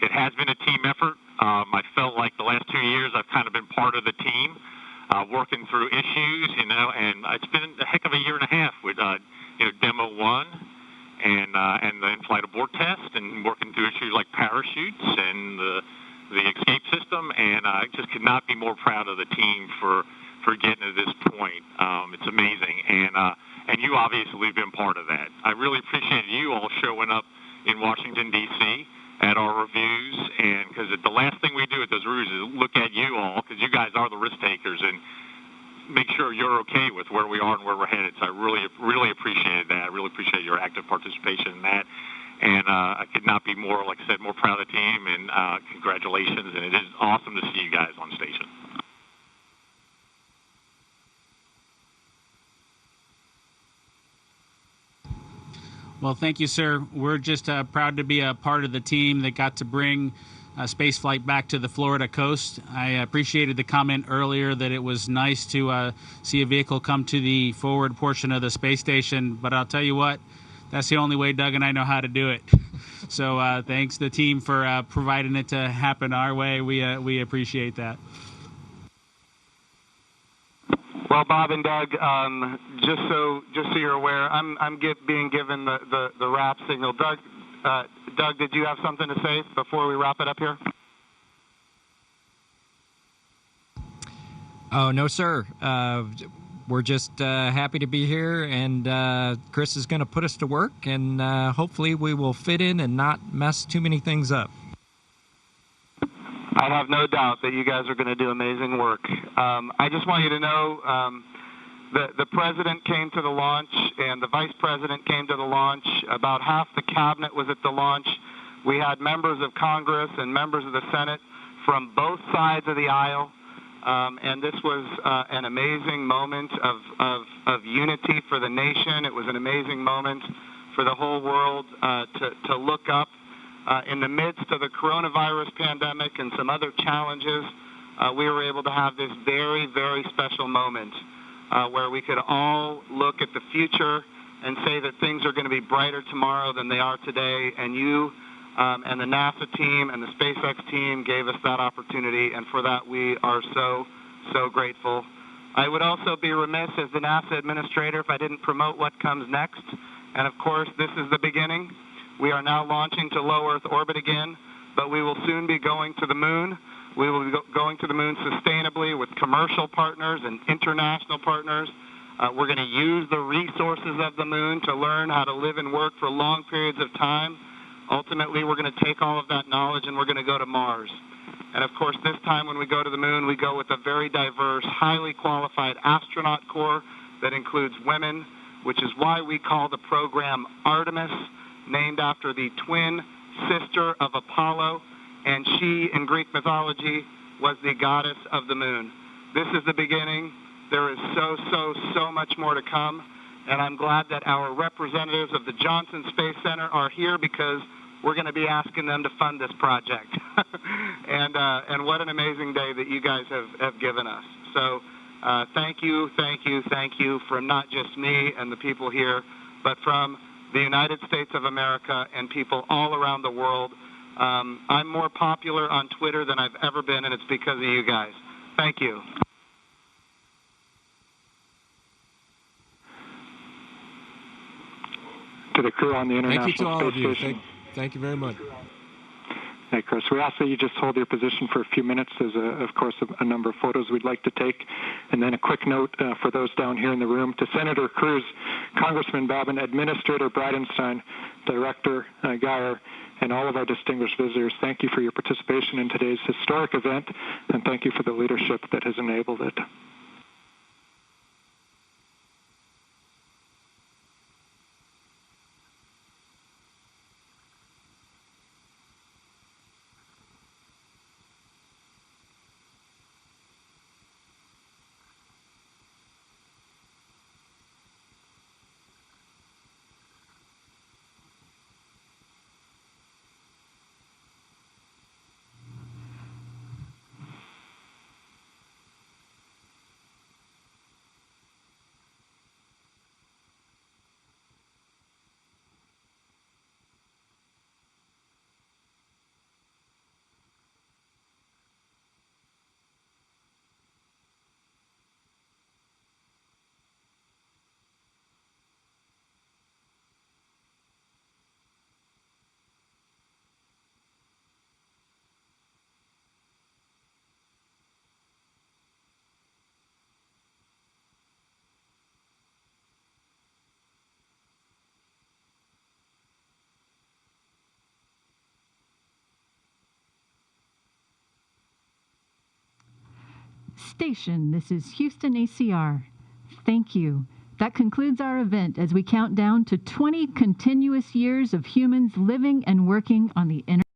It has been a team effort. I felt like the last 2 years I've kind of been part of the team, working through issues, and it's been a heck of a year and a half with Demo 1. And the in-flight abort test, and working through issues like parachutes and the escape system, and I just could not be more proud of the team for getting to this point. It's amazing, and you obviously have been part of that. I really appreciate you all showing up in Washington, D.C. at our reviews, and because the last thing we do at those reviews is look at you all, because you guys are the risk takers, and make sure you're okay with where we are and where we're headed. So I really appreciate that. I really appreciate your active participation in that. And I could not be more, like I said, more proud of the team, and congratulations. And it is awesome to see you guys on station. Well, thank you, sir. We're just proud to be a part of the team that got to bring space flight back to the Florida coast. I appreciated the comment earlier that it was nice to see a vehicle come to the forward portion of the space station, but I'll tell you what, that's the only way Doug and I know how to do it. So thanks to the team for providing it to happen our way. We appreciate that. Well, Bob and Doug, just so you're aware, I'm being given the wrap signal. Doug, did you have something to say before we wrap it up here? Oh, no, sir. We're just happy to be here, and Chris is going to put us to work, and hopefully we will fit in and not mess too many things up. I have no doubt that you guys are going to do amazing work. I just want you to know the president came to the launch and the vice president came to the launch. About half the cabinet was at the launch. We had members of Congress and members of the Senate from both sides of the aisle. And this was an amazing moment of unity for the nation. It was an amazing moment for the whole world to look up. In the midst of the coronavirus pandemic and some other challenges, we were able to have this very, very special moment where we could all look at the future and say that things are going to be brighter tomorrow than they are today. And you and the NASA team and the SpaceX team gave us that opportunity, and for that we are so, so grateful. I would also be remiss as the NASA administrator if I didn't promote what comes next. And of course, this is the beginning. We are now launching to low Earth orbit again, but we will soon be going to the moon. We will be going to the moon sustainably with commercial partners and international partners. We're going to use the resources of the moon to learn how to live and work for long periods of time. Ultimately, we're going to take all of that knowledge and we're going to go to Mars. And of course, this time when we go to the moon, we go with a very diverse, highly qualified astronaut corps that includes women, which is why we call the program Artemis, named after the twin sister of Apollo, and she, in Greek mythology, was the goddess of the moon. This is the beginning. There is so much more to come, and I'm glad that our representatives of the Johnson Space Center are here because we're going to be asking them to fund this project. And what an amazing day that you guys have given us. So thank you from not just me and the people here, but from the United States of America and people all around the world. I'm more popular on Twitter than I've ever been, and it's because of you guys. Thank you. To the crew on the International Thank you to all of Space you. Station. Thank you very much. Hey, Chris, we ask that you just hold your position for a few minutes. There's, of course, a number of photos we'd like to take. And then a quick note for those down here in the room. To Senator Cruz, Congressman Babin, Administrator Bridenstine, Director Geyer, and all of our distinguished visitors, thank you for your participation in today's historic event, and thank you for the leadership that has enabled it. Station, this is Houston ACR. Thank you. That concludes our event as we count down to 20 continuous years of humans living and working on the internet.